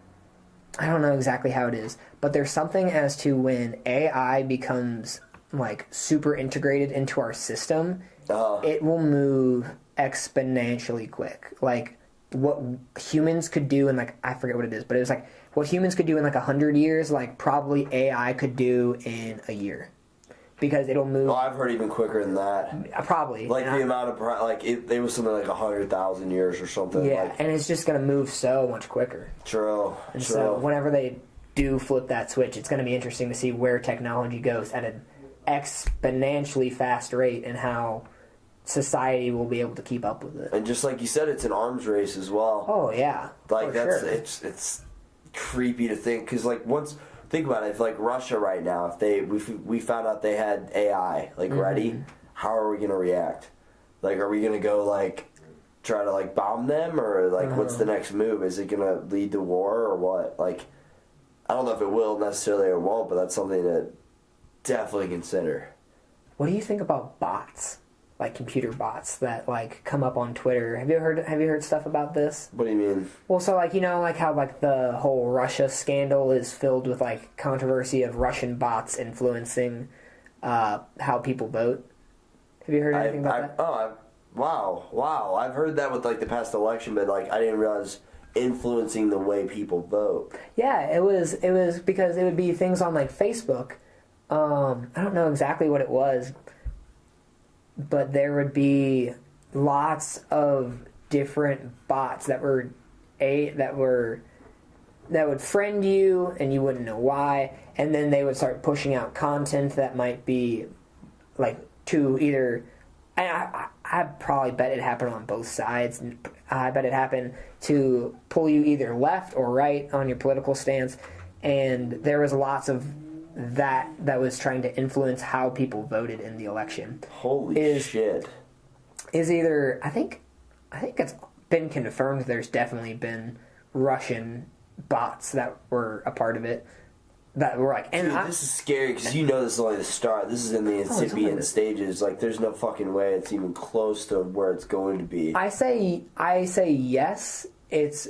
Speaker 3: I don't know exactly how it is, but there's something as to when AI becomes like super integrated into our system, it will move exponentially quick. Like what humans could do in like, I forget what it is, but it was like what humans could do in like 100 years, like probably AI could do in a year. Because it'll move.
Speaker 2: Well, I've heard even quicker than that.
Speaker 3: Probably.
Speaker 2: Like the amount of like it was something like 100,000 years or something.
Speaker 3: Yeah,
Speaker 2: like,
Speaker 3: and it's just gonna move so much quicker.
Speaker 2: True.
Speaker 3: And so whenever they do flip that switch, it's gonna be interesting to see where technology goes at an exponentially fast rate and how society will be able to keep up with it.
Speaker 2: And just like you said, it's an arms race as well.
Speaker 3: Oh yeah.
Speaker 2: Like it's creepy to think, because like once. Think about it. If like Russia right now, if we found out they had AI like ready, how are we gonna react? Like, are we gonna go like try to like bomb them, or like what's the next move? Is it gonna lead to war or what? Like, I don't know if it will necessarily or won't, but that's something to definitely consider.
Speaker 3: What do you think about bots? Like computer bots that like come up on Twitter. Have you heard stuff about this?
Speaker 2: What do you mean?
Speaker 3: Well, so like, you know, like how like the whole Russia scandal is filled with like controversy of Russian bots influencing how people vote. Have you heard anything about that?
Speaker 2: Wow. I've heard that with like the past election, but like I didn't realize influencing the way people vote.
Speaker 3: Yeah, it was because it would be things on like Facebook. I don't know exactly what it was. But there would be lots of different bots that would friend you, and you wouldn't know why, and then they would start pushing out content that might be like to either. I probably bet it happened on both sides. I bet it happened to pull you either left or right on your political stance, and there was lots of that was trying to influence how people voted in the election.
Speaker 2: Holy shit.
Speaker 3: Is either I think it's been confirmed there's definitely been Russian bots that were a part of it that were like, and
Speaker 2: dude, this is scary because you know this is only the start. This is in the incipient stages. Like there's no fucking way it's even close to where it's going to be.
Speaker 3: I say yes, it's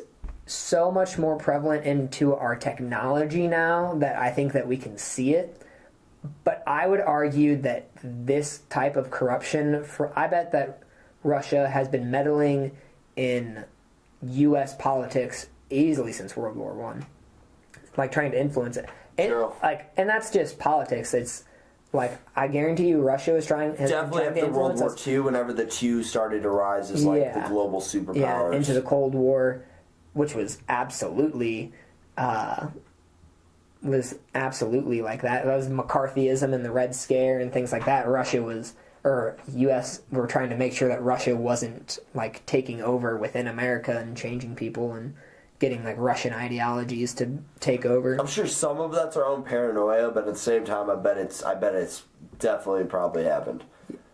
Speaker 3: so much more prevalent into our technology now that I think that we can see it. But I would argue that this type of corruption, I bet that Russia has been meddling in U.S. politics easily since World War One, like trying to influence it. And that's just politics. It's like, I guarantee you, Russia has
Speaker 2: definitely after World War II, whenever the two started to rise as like the global superpowers.
Speaker 3: Yeah, into the Cold War, which was absolutely like that. That was McCarthyism and the Red Scare and things like that. U.S. were trying to make sure that Russia wasn't like taking over within America and changing people and getting like Russian ideologies to take over.
Speaker 2: I'm sure some of that's our own paranoia, but at the same time, I bet it's definitely probably happened.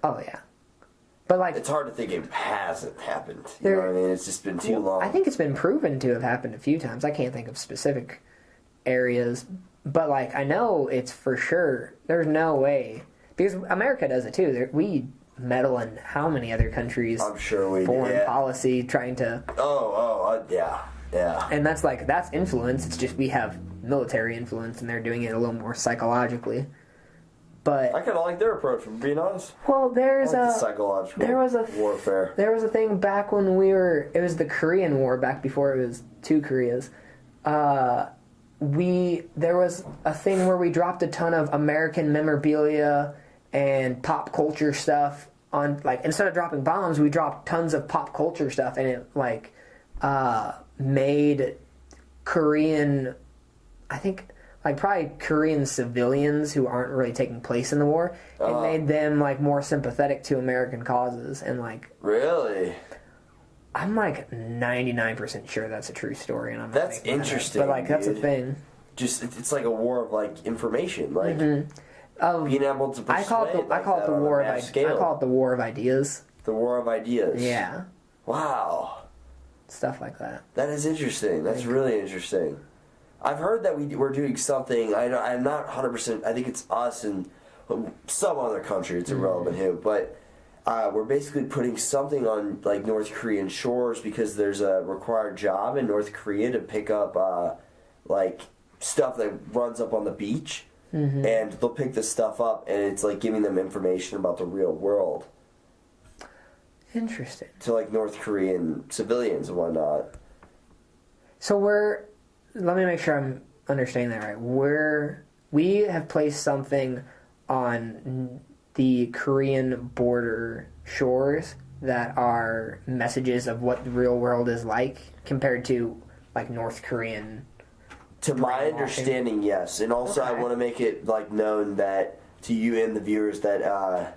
Speaker 3: Oh yeah, but like
Speaker 2: it's hard to think it hasn't happened. You know what I mean? It's just been too long.
Speaker 3: I think it's been proven to have happened a few times. I can't think of specific areas, but like I know it's for sure. There's no way. Because America does it too. We meddle in how many other countries'
Speaker 2: I'm sure we
Speaker 3: foreign policy trying to.
Speaker 2: Yeah.
Speaker 3: And that's influence. It's just we have military influence, and they're doing it a little more psychologically. But
Speaker 2: I kind of like their approach, from being honest.
Speaker 3: Well,
Speaker 2: psychological warfare.
Speaker 3: There was a thing back when it was the Korean War, back before it was two Koreas. There was a thing where we dropped a ton of American memorabilia and pop culture stuff on, like, instead of dropping bombs, we dropped tons of pop culture stuff, and it like made Korean, I think, like probably Korean civilians who aren't really taking place in the war. It made them like more sympathetic to American causes, and like
Speaker 2: really.
Speaker 3: I'm like 99% sure that's a true story, and
Speaker 2: that's interesting.
Speaker 3: But like that's a thing.
Speaker 2: Just it's like a war of like information, like being able to persuade. I call it the war of ideas.
Speaker 3: I call it the war of ideas.
Speaker 2: The war of ideas.
Speaker 3: Yeah.
Speaker 2: Wow.
Speaker 3: Stuff like that.
Speaker 2: That is interesting. That's really interesting. I've heard that we're doing something. I'm not 100%. I think it's us and some other country. It's irrelevant who, but. We're basically putting something on like North Korean shores because there's a required job in North Korea to pick up like stuff that runs up on the beach, and they'll pick this stuff up, and it's like giving them information about the real world.
Speaker 3: Interesting.
Speaker 2: To like North Korean civilians and whatnot.
Speaker 3: So let me make sure I'm understanding that right. We have placed something on the Korean border shores that are messages of what the real world is like compared to like North Korean.
Speaker 2: To my understanding, yes. And also I want to make it like known that to you and the viewers that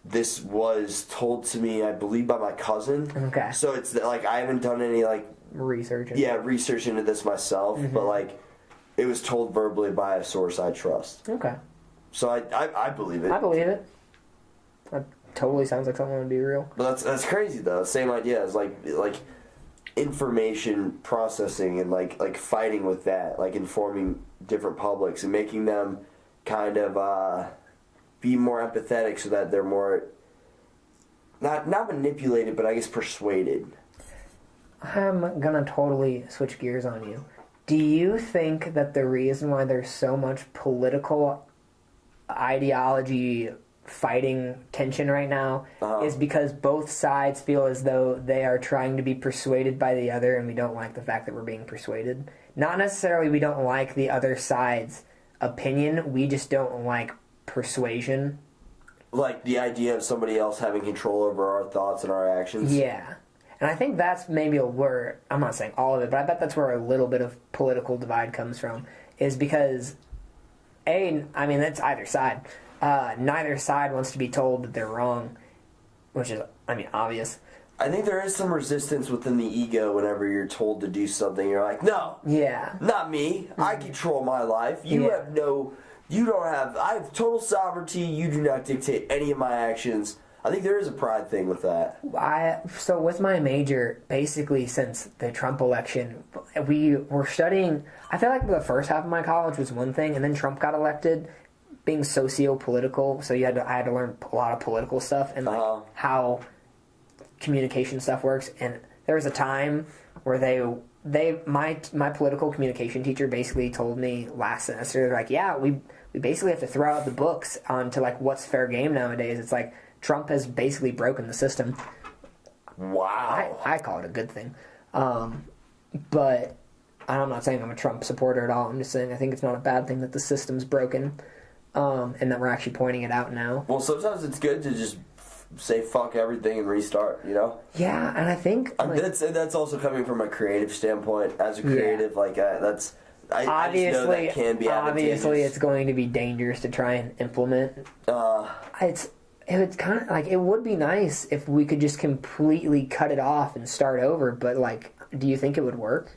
Speaker 2: this was told to me, I believe, by my cousin.
Speaker 3: Okay.
Speaker 2: So it's like I haven't done any like
Speaker 3: research
Speaker 2: into this myself, but like it was told verbally by a source I trust.
Speaker 3: Okay.
Speaker 2: So I believe it.
Speaker 3: I believe it. That totally sounds like something that would be real.
Speaker 2: But that's crazy though. Same idea as like information processing and like fighting with that, like informing different publics and making them kind of be more empathetic so that they're more not manipulated, but I guess persuaded.
Speaker 3: I'm gonna totally switch gears on you. Do you think that the reason why there's so much political ideology fighting tension right now is because both sides feel as though they are trying to be persuaded by the other, and we don't like the fact that we're being persuaded? Not necessarily we don't like the other side's opinion, we just don't like persuasion.
Speaker 2: Like the idea of somebody else having control over our thoughts and our actions?
Speaker 3: Yeah. And I think that's maybe where, I'm not saying all of it, but I bet that's where a little bit of political divide comes from, is because that's either side. Neither side wants to be told that they're wrong, which is, obvious.
Speaker 2: I think there is some resistance within the ego whenever you're told to do something. You're like, no, not me. I control my life. I have total sovereignty. You do not dictate any of my actions. I think there is a pride thing with that.
Speaker 3: So with my major, basically since the Trump election, we were studying, I feel like the first half of my college was one thing, and then Trump got elected, being socio-political, so I had to learn a lot of political stuff and how communication stuff works, and there was a time where my political communication teacher basically told me last semester, they're like, yeah, we basically have to throw out the books onto like what's fair game nowadays. It's like Trump has basically broken the system.
Speaker 2: Wow.
Speaker 3: I call it a good thing. But I'm not saying I'm a Trump supporter at all. I'm just saying I think it's not a bad thing that the system's broken, and that we're actually pointing it out now.
Speaker 2: Well, sometimes it's good to just say fuck everything and restart, you know?
Speaker 3: Yeah, and I think... like,
Speaker 2: that's also coming from a creative standpoint. As a creative, I just know that can be advantageous.
Speaker 3: Obviously, it's going to be dangerous to try and implement. It's kind of like, it would be nice if we could just completely cut it off and start over, but like, do you think it would work?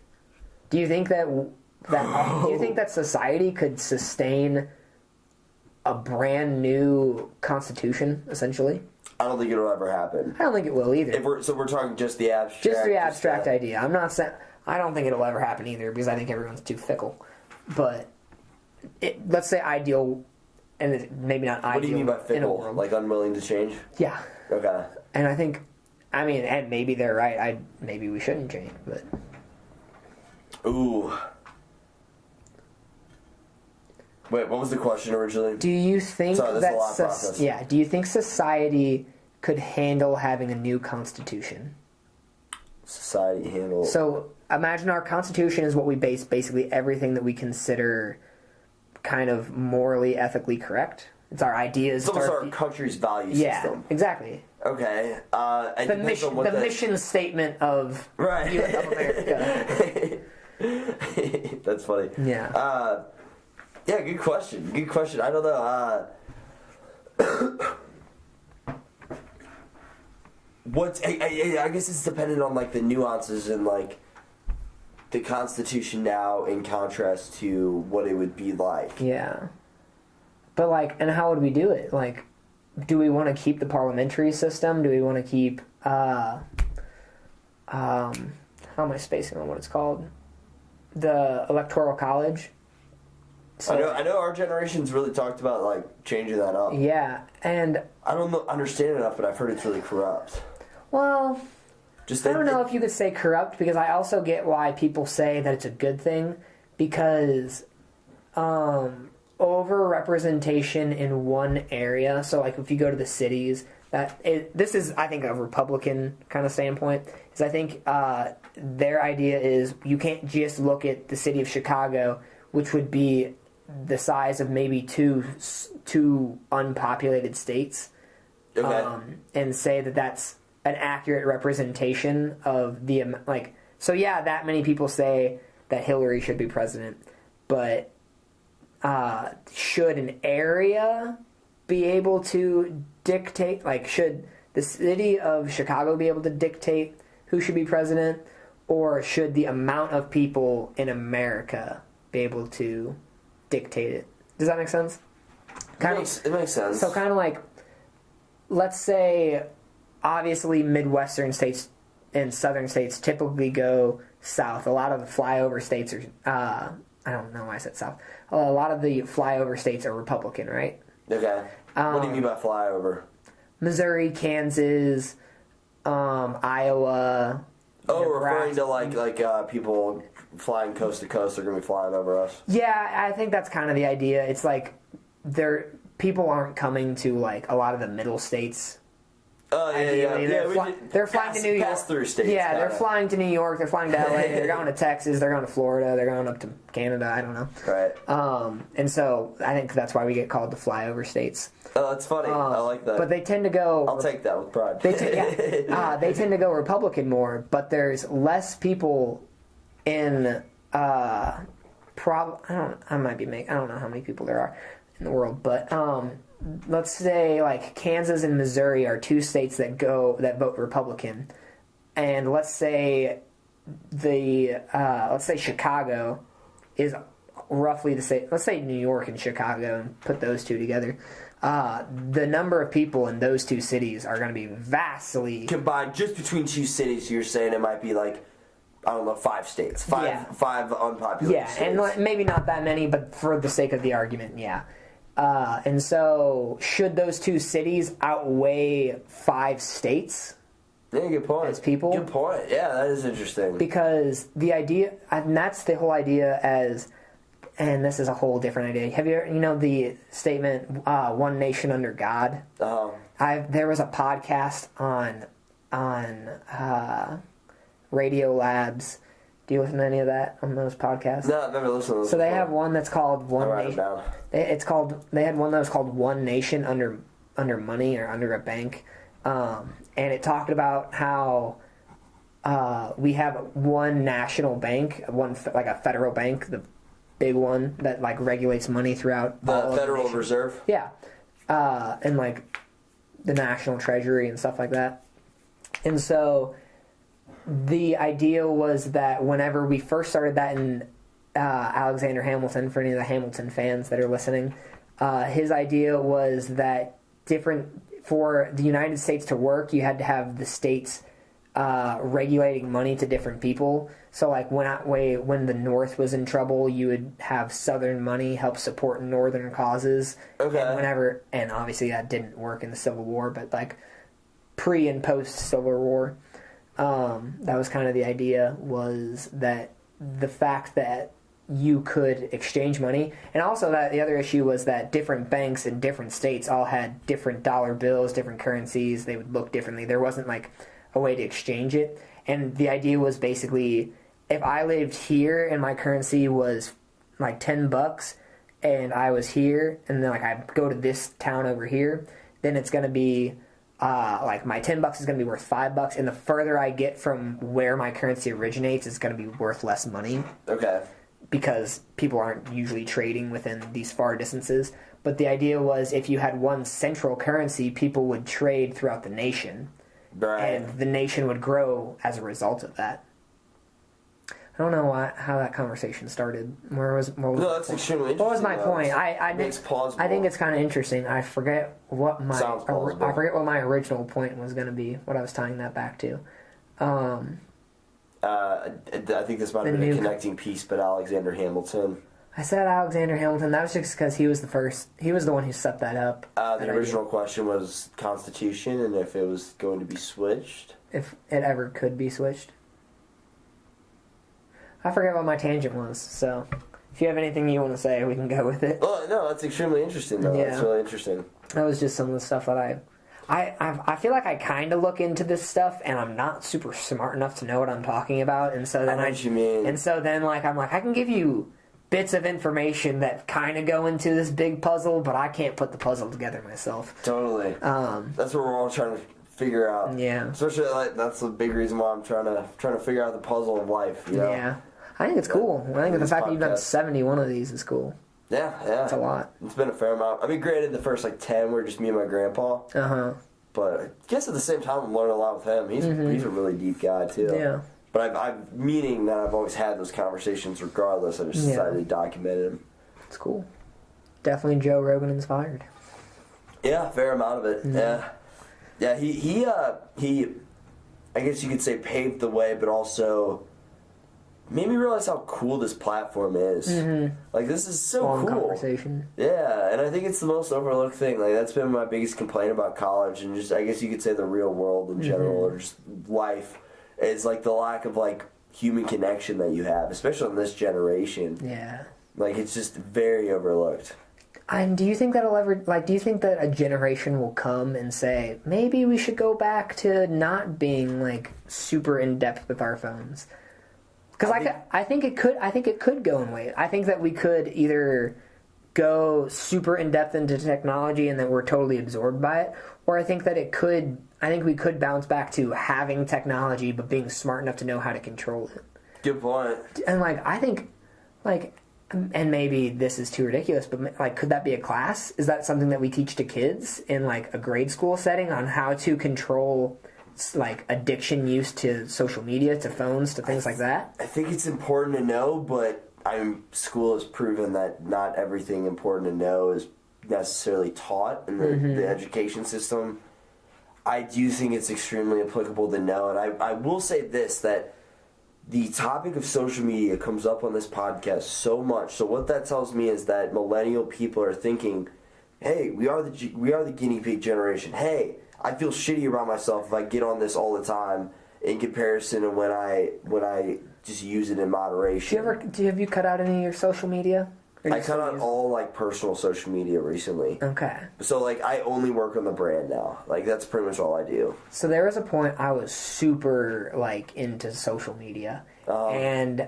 Speaker 3: Do you think do you think that society could sustain a brand new constitution, essentially?
Speaker 2: I don't think it'll ever happen.
Speaker 3: I don't think it will either.
Speaker 2: We're talking just the abstract.
Speaker 3: Just the abstract idea. I'm not saying... I don't think it'll ever happen either, because I think everyone's too fickle. But let's say ideal, and maybe not ideal.
Speaker 2: What do you mean by fickle? Like unwilling to change?
Speaker 3: Yeah.
Speaker 2: Okay.
Speaker 3: And I think, and maybe they're right. Maybe we shouldn't change, but...
Speaker 2: Ooh. Wait, what was the question originally?
Speaker 3: Do you think
Speaker 2: that
Speaker 3: do you think society could handle having a new constitution?
Speaker 2: Society handle...
Speaker 3: So, imagine our constitution is what we base basically everything that we consider kind of morally, ethically correct. It's our ideas.
Speaker 2: It's almost our country's value system.
Speaker 3: Yeah, exactly.
Speaker 2: Okay.
Speaker 3: The mission statement of America.
Speaker 2: That's funny.
Speaker 3: Yeah.
Speaker 2: Yeah, good question. Good question. I don't know. I guess it's dependent on like the nuances and like the Constitution now in contrast to what it would be like.
Speaker 3: Yeah. But like, and how would we do it? Like, do we want to keep the parliamentary system? Do we want to keep how am I spacing on what it's called? The Electoral College. So,
Speaker 2: I know our generation's really talked about like changing that up.
Speaker 3: Yeah, and
Speaker 2: I don't understand enough, but I've heard it's really corrupt.
Speaker 3: Well, I don't know if you could say corrupt, because I also get why people say that it's a good thing, because over-representation in one area, so like if you go to the cities, this is, I think, a Republican kind of standpoint, is I think their idea is you can't just look at the city of Chicago, which would be the size of maybe two unpopulated states, and say that that's an accurate representation of the like. So yeah, that many people say that Hillary should be president, but should an area be able to dictate? Like, should the city of Chicago be able to dictate who should be president, or should the amount of people in America be able to dictate it? Does that make sense?
Speaker 2: It makes sense.
Speaker 3: So kind of like, let's say, obviously Midwestern states and Southern states typically go south. A lot of the flyover states are, I don't know why I said south. A lot of the flyover states are Republican, right?
Speaker 2: Okay. What do you mean by flyover?
Speaker 3: Missouri, Kansas, Iowa.
Speaker 2: Oh,
Speaker 3: Nebraska.
Speaker 2: referring to like people flying coast to coast are going to be flying over us.
Speaker 3: Yeah, I think that's kind of the idea. It's like people aren't coming to like a lot of the middle states.
Speaker 2: Oh, yeah.
Speaker 3: They're flying to New York.
Speaker 2: Pass through states.
Speaker 3: Yeah, they're flying to New York. They're flying to LA. They're going to Texas. They're going to Florida. They're going up to Canada. I don't know.
Speaker 2: Right.
Speaker 3: And so I think that's why we get called the flyover states.
Speaker 2: Oh, that's funny. I like that.
Speaker 3: But they tend to go...
Speaker 2: I'll take that with pride.
Speaker 3: They tend to go Republican more, but there's less people in... I don't know how many people there are in the world, but let's say like Kansas and Missouri are two states that vote Republican, and let's say Chicago is roughly the same. Let's say New York and Chicago, and put those two together. The number of people in those two cities are going to be vastly
Speaker 2: combined. Just between two cities, you're saying it might be like, I don't know, 5 states, five unpopulated states.
Speaker 3: And maybe not that many, but for the sake of the argument, yeah. And so, should those two cities outweigh 5 states?
Speaker 2: Yeah, good point.
Speaker 3: As people.
Speaker 2: Good point. Yeah, that is interesting.
Speaker 3: Because the idea, and that's the whole idea and this is a whole different idea. Have you ever, the statement, one nation under God? There was a podcast on Radio Labs. Do you listen to any of that on those podcasts?
Speaker 2: No, I've never listened to those.
Speaker 3: So they have one that's called One Nation. They had one that was called One Nation under money or under a bank, and it talked about how we have one national bank, like a federal bank, the big one that like regulates money throughout
Speaker 2: the Federal Reserve.
Speaker 3: Yeah, and like the National Treasury and stuff like that. And so the idea was that whenever we first started that in Alexander Hamilton, for any of the Hamilton fans that are listening, his idea was that for the United States to work, you had to have the states regulating money to different people. So like when the North was in trouble, you would have Southern money help support Northern causes.
Speaker 2: Okay.
Speaker 3: And obviously that didn't work in the Civil War, but like pre and post Civil War, that was kind of the idea, was that the fact that you could exchange money, and also that the other issue was that different banks in different states all had different dollar bills, different currencies. They would look differently. There wasn't like a way to exchange it. And the idea was basically, if I lived here and my currency was like $10 and I was here, and then like I go to this town over here, then it's going to be like my $10 is going to be worth $5, and the further I get from where my currency originates, it's going to be worth less money.
Speaker 2: Okay.
Speaker 3: Because people aren't usually trading within these far distances. But the idea was if you had one central currency, people would trade throughout the nation.
Speaker 2: Right.
Speaker 3: And the nation would grow as a result of that. I don't know how that conversation started.
Speaker 2: No, that's extremely interesting.
Speaker 3: What was my point? I think it's kind of interesting. I forget what my original point was going to be. What I was tying that back to.
Speaker 2: I think this might have been a connecting piece, but Alexander Hamilton.
Speaker 3: I said Alexander Hamilton. That was just because he was the first. He was the one who set that up.
Speaker 2: The original question was Constitution, and if it was going to be switched.
Speaker 3: If it ever could be switched. I forget what my tangent was, so if you have anything you want to say, we can go with it.
Speaker 2: Oh, no, that's extremely interesting, though. Yeah. That's really interesting.
Speaker 3: That was just some of the stuff that I feel like I kind of look into this stuff, and I'm not super smart enough to know what I'm talking about, and so then
Speaker 2: I know what you mean.
Speaker 3: And so then I'm like, I can give you bits of information that kind of go into this big puzzle, but I can't put the puzzle together myself.
Speaker 2: Totally. That's what we're all trying to figure out.
Speaker 3: Yeah.
Speaker 2: Especially that's the big reason why I'm trying to figure out the puzzle of life. You know?
Speaker 3: Yeah. I think it's cool. I think the fact that you've done 71 of these is cool.
Speaker 2: Yeah.
Speaker 3: It's a lot.
Speaker 2: It's been a fair amount. I mean, granted, the first 10 were just me and my grandpa. But I guess at the same time, I'm learning a lot with him. He's a really deep guy too.
Speaker 3: Yeah.
Speaker 2: But I've always had those conversations regardless. I just decided to document them.
Speaker 3: It's cool. Definitely Joe Rogan inspired.
Speaker 2: Yeah, fair amount of it. Mm-hmm. Yeah. He I guess you could say paved the way, but also made me realize how cool this platform is. Mm-hmm. This is so
Speaker 3: long
Speaker 2: cool.
Speaker 3: Conversation.
Speaker 2: Yeah, and I think it's the most overlooked thing. That's been my biggest complaint about college, and just I guess you could say the real world in general, or just life, is the lack of human connection that you have, especially in this generation.
Speaker 3: Yeah.
Speaker 2: It's just very overlooked.
Speaker 3: And do you think that'll ever, do you think that a generation will come and say, maybe we should go back to not being, super in-depth with our phones? Because I think it could go in ways. I think that we could either go super in-depth into technology and that we're totally absorbed by it, or I think we could bounce back to having technology but being smart enough to know how to control it.
Speaker 2: Good point.
Speaker 3: And, I think, and maybe this is too ridiculous, but, could that be a class? Is that something that we teach to kids in, a grade school setting on how to control addiction use to social media, to phones, to things like that?
Speaker 2: I think it's important to know, but school has proven that not everything important to know is necessarily taught in the education system. I do think it's extremely applicable to know, and I will say this, that the topic of social media comes up on this podcast so much. So what that tells me is that millennial people are thinking, hey, we are the guinea pig generation. Hey, I feel shitty about myself if I get on this all the time in comparison to when I just use it in moderation.
Speaker 3: Have you cut out any of your social media?
Speaker 2: I cut out all like personal social media recently.
Speaker 3: Okay.
Speaker 2: So like I only work on the brand now. Like that's pretty much all I do.
Speaker 3: So there was a point I was super like into social media, and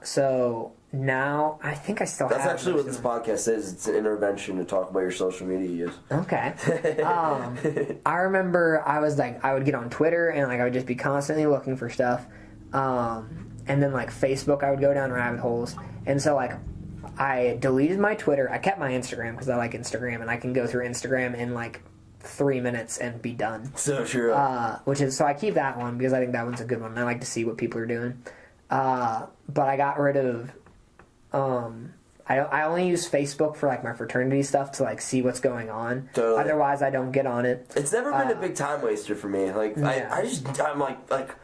Speaker 3: so now I think I still have.
Speaker 2: That's actually what this podcast is. It's an intervention to talk about your social media use.
Speaker 3: Okay. I remember I would get on Twitter and like I would just be constantly looking for stuff, and then like Facebook I would go down rabbit holes, and so like. I deleted my Twitter. I kept my Instagram because I like Instagram, and I can go through Instagram in like 3 minutes and be done.
Speaker 2: So true.
Speaker 3: So I keep that one because I think that one's a good one. I like to see what people are doing. But I got rid of. I only use Facebook for like my fraternity stuff to like see what's going on.
Speaker 2: Totally.
Speaker 3: Otherwise, I don't get on it.
Speaker 2: It's never been a big time waster for me. Like I'm like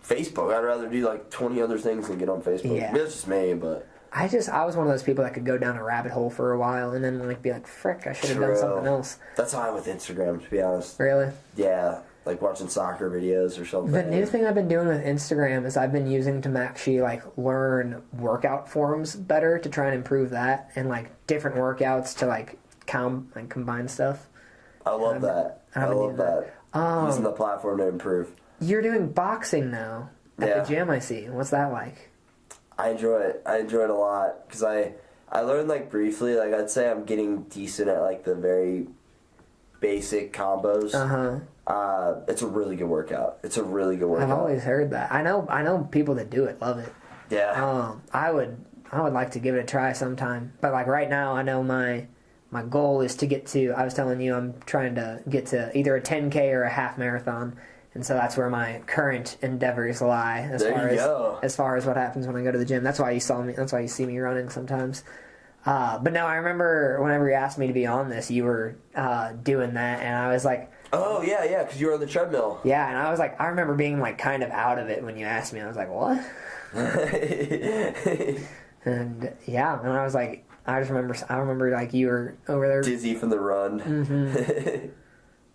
Speaker 2: Facebook. I'd rather do like 20 other things than get on Facebook.
Speaker 3: Yeah.
Speaker 2: That's just me, but.
Speaker 3: I was one of those people that could go down a rabbit hole for a while and then like be like, frick, I should have done something else.
Speaker 2: That's how I'm with Instagram, to be honest.
Speaker 3: Really?
Speaker 2: Yeah, like watching soccer videos or something.
Speaker 3: The new thing I've been doing with Instagram is I've been using to actually like learn workout forms better to try and improve that, and like different workouts to like combine stuff.
Speaker 2: I love that. I love that. Using the platform to improve.
Speaker 3: You're doing boxing now at the gym, I see. What's that like?
Speaker 2: I enjoy it. I enjoy it a lot because I learned like briefly. Like I'd say I'm getting decent at like the very basic combos. It's a really good workout. I've
Speaker 3: always heard that. I know people that do it love it.
Speaker 2: Yeah.
Speaker 3: I would like to give it a try sometime. But like right now, I know my goal is to get to. I was telling you, I'm trying to get to either a 10K or a half marathon. And so that's where my current endeavors lie as far as what happens when I go to the gym. That's why you saw me. That's why you see me running sometimes. But no, I remember whenever you asked me to be on this, you were doing that, and I was like,
Speaker 2: "Oh yeah, because you were on the treadmill."
Speaker 3: Yeah, and I was like, I remember being like kind of out of it when you asked me. I was like, what? And yeah, and I was like, I remember like you were over there
Speaker 2: dizzy from the run.
Speaker 3: Mm-hmm.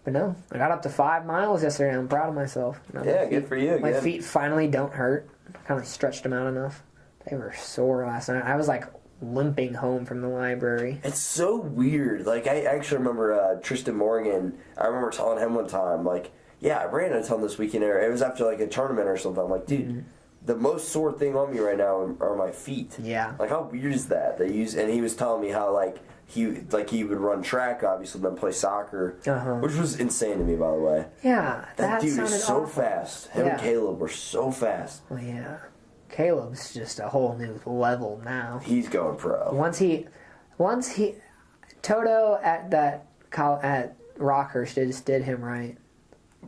Speaker 3: But no, I got up to 5 miles yesterday, and I'm proud of myself.
Speaker 2: Yeah, good for you.
Speaker 3: My feet finally don't hurt. I kind of stretched them out enough. They were sore last night. I was like limping home from the library.
Speaker 2: It's so weird. Like I actually remember Tristan Morgan. I remember telling him one time, like, yeah, I ran a ton this weekend. It was after like a tournament or something. I'm like, dude, the most sore thing on me right now are my feet.
Speaker 3: Yeah.
Speaker 2: Like how weird is that? And he was telling me how like he would run track, obviously, then play soccer, which was insane to me, by the way.
Speaker 3: Yeah,
Speaker 2: that dude is so fast. Him and Caleb were so fast.
Speaker 3: Well, yeah, Caleb's just a whole new level now.
Speaker 2: He's going pro.
Speaker 3: Once he, Toto at Rockhurst just did him right.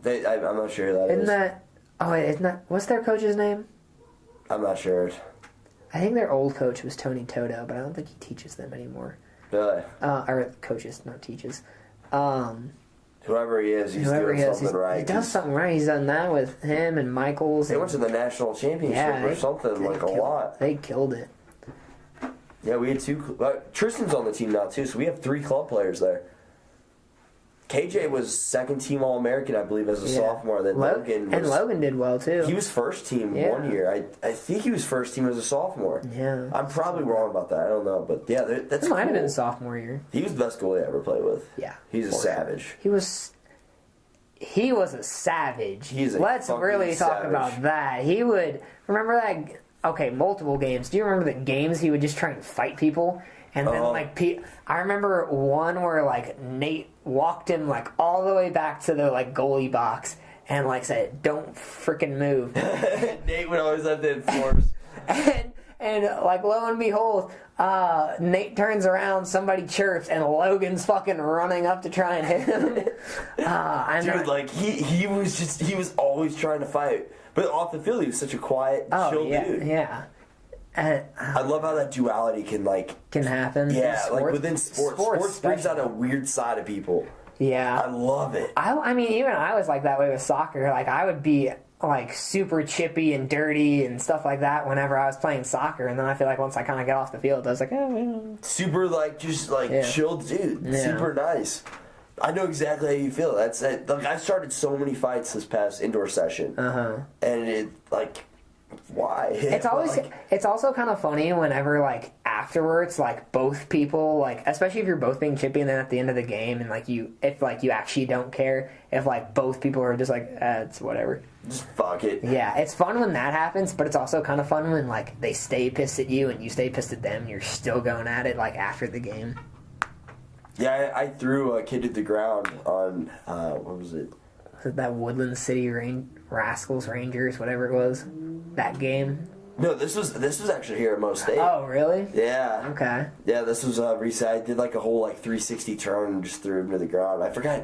Speaker 2: I'm not sure who that is.
Speaker 3: Isn't that what's their coach's name?
Speaker 2: I'm not sure.
Speaker 3: I think their old coach was Tony Toto, but I don't think he teaches them anymore.
Speaker 2: Really?
Speaker 3: Or coaches, not teaches.
Speaker 2: Whoever he is, he's doing something right.
Speaker 3: He does something right. He's done that with him and Michaels.
Speaker 2: They went to the national championship or something, like a lot.
Speaker 3: They killed it.
Speaker 2: Yeah, we had two. Tristan's on the team now, too, so we have 3 club players there. KJ was second team All-American, I believe, as a sophomore. Then
Speaker 3: Logan did well, too.
Speaker 2: He was first team 1 year. I think he was first team as a sophomore.
Speaker 3: Yeah.
Speaker 2: I'm probably wrong about that. I don't know. But, yeah, that's
Speaker 3: cool. Might have been sophomore year.
Speaker 2: He was the best goalie I ever played with.
Speaker 3: Yeah.
Speaker 2: He's a savage.
Speaker 3: He was a savage.
Speaker 2: Let's
Speaker 3: really talk about that. He would... Remember that... Okay, multiple games. Do you remember the games he would just try and fight people? And then, I remember one where, like, Nate walked him, like, all the way back to the, like, goalie box and, like, said, don't freaking move.
Speaker 2: Nate would always have to enforce.
Speaker 3: and, like, lo and behold, Nate turns around, somebody chirps, and Logan's fucking running up to try and hit him.
Speaker 2: Dude, he was always trying to fight. But off the field, he was such a quiet, chill dude.
Speaker 3: Yeah.
Speaker 2: I love how that duality can
Speaker 3: happen.
Speaker 2: Yeah, like within sports brings out a weird side of people.
Speaker 3: Yeah,
Speaker 2: I love it.
Speaker 3: I mean, even I was like that way with soccer. Like I would be like super chippy and dirty and stuff like that whenever I was playing soccer, and then I feel like once I kind of get off the field, I was like,
Speaker 2: super chill dude, super nice. I know exactly how you feel. That's it. Like, I started so many fights this past indoor session, and it like, why?
Speaker 3: It's always it's also kind of funny whenever like afterwards, like both people, like especially if you're both being chippy, and then at the end of the game, and like you actually don't care, if like both people are just like it's whatever,
Speaker 2: just fuck it.
Speaker 3: Yeah, it's fun when that happens, but it's also kind of fun when like they stay pissed at you and you stay pissed at them, and you're still going at it like after the game.
Speaker 2: Yeah, I threw a kid to the ground on, what was it?
Speaker 3: Was it that Woodland City Rascals Rangers, whatever it was, that game?
Speaker 2: No, this was actually here at Mo State.
Speaker 3: Oh, really?
Speaker 2: Yeah.
Speaker 3: Okay.
Speaker 2: Yeah, this was recent. I did like a whole like 360 turn and just threw him to the ground. I forgot.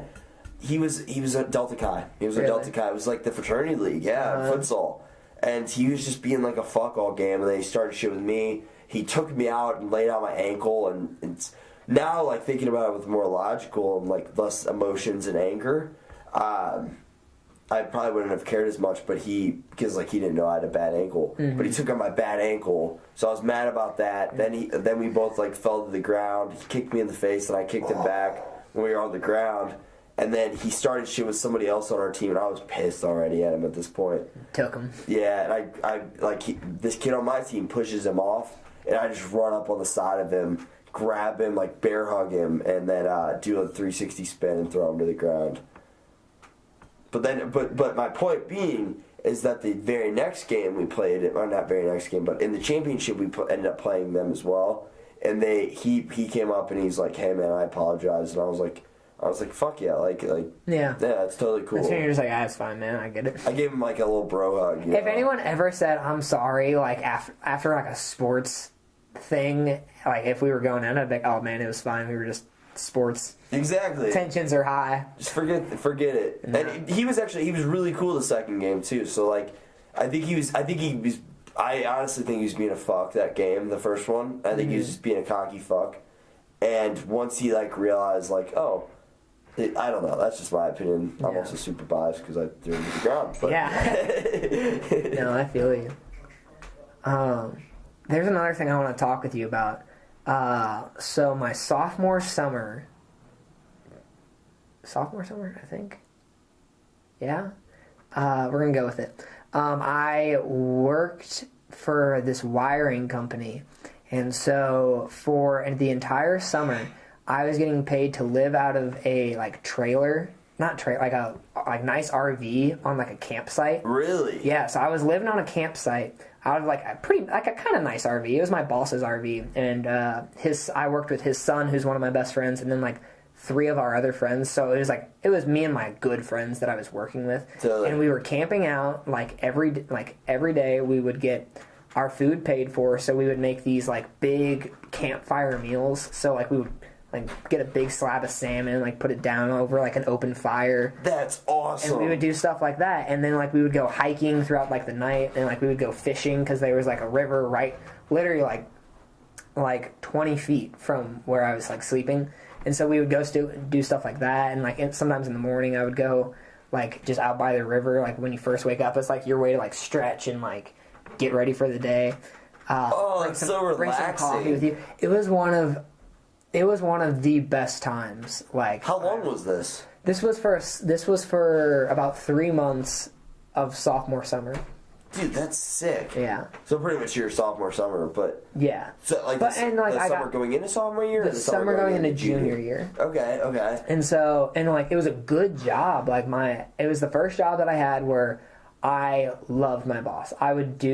Speaker 2: He was a Delta Chi. He was a Delta Chi. It was like the fraternity league, futsal. And he was just being like a fuck all game, and then he started shit with me. He took me out and laid out my ankle, and it's... Now, like, thinking about it with more logical and, like, less emotions and anger, I probably wouldn't have cared as much, but because, like, he didn't know I had a bad ankle. Mm-hmm. But he took on my bad ankle, so I was mad about that. Then we both, like, fell to the ground. He kicked me in the face, and I kicked him back when we were on the ground. And then he started shit with somebody else on our team, and I was pissed already at him at this point.
Speaker 3: Took him.
Speaker 2: Yeah, and this kid on my team pushes him off, and I just run up on the side of him, grab him, like bear hug him, and then do a 360 spin and throw him to the ground. But my point being is that the very next game we played, or not very next game, but in the championship we ended up playing them as well. And he came up and he's like, "Hey man, I apologize," and I was like, "Fuck yeah!" Yeah, it's totally cool.
Speaker 3: That's when you're just like, it's fine, man. I get it.
Speaker 2: I gave him like a little bro hug.
Speaker 3: If anyone ever said I'm sorry, like after like a sports thing, like if we were going out, I'd be like, oh man, it was fine. We were just sports. Exactly. Tensions are high.
Speaker 2: Just forget it. No. And he was really cool the second game too. So like, I honestly think he was being a fuck that game, the first one. I think he was just being a cocky fuck. And once he like realized like, oh, I don't know. That's just my opinion. I'm also super biased because I threw him to the ground. But.
Speaker 3: Yeah. No, I feel you. There's another thing I want to talk with you about. So my sophomore summer, I think. Yeah. We're going to go with it. I worked for this wiring company. And so for the entire summer, I was getting paid to live out of a like trailer, not trailer, like a nice RV on like a campsite.
Speaker 2: Really?
Speaker 3: Yeah. So I was living on a campsite out of like a kind of nice RV. It was my boss's RV, and I worked with his son, who's one of my best friends, and then like 3 of our other friends. So it was me and my good friends that I was working with, and we were camping out like every day. We would get our food paid for, so we would make these like big campfire meals. So like we would like get a big slab of salmon, like put it down over like an open fire.
Speaker 2: That's awesome.
Speaker 3: And we would do stuff like that, and then like we would go hiking throughout like the night, and like we would go fishing because there was like a river literally like 20 feet from where I was like sleeping, and so we would go do stuff like that, and like sometimes in the morning I would go like just out by the river, like when you first wake up, it's like your way to like stretch and like get ready for the day.
Speaker 2: It's so relaxing.
Speaker 3: Bring some coffee with you. It was one of the best times. Like,
Speaker 2: how long was this?
Speaker 3: This was for about 3 months of sophomore summer.
Speaker 2: Dude, that's sick.
Speaker 3: Yeah.
Speaker 2: So pretty much your sophomore summer, but
Speaker 3: yeah.
Speaker 2: So like, the summer going into sophomore year,
Speaker 3: the summer going into junior year.
Speaker 2: Okay.
Speaker 3: And like it was a good job. Like it was the first job that I had where I loved my boss. I think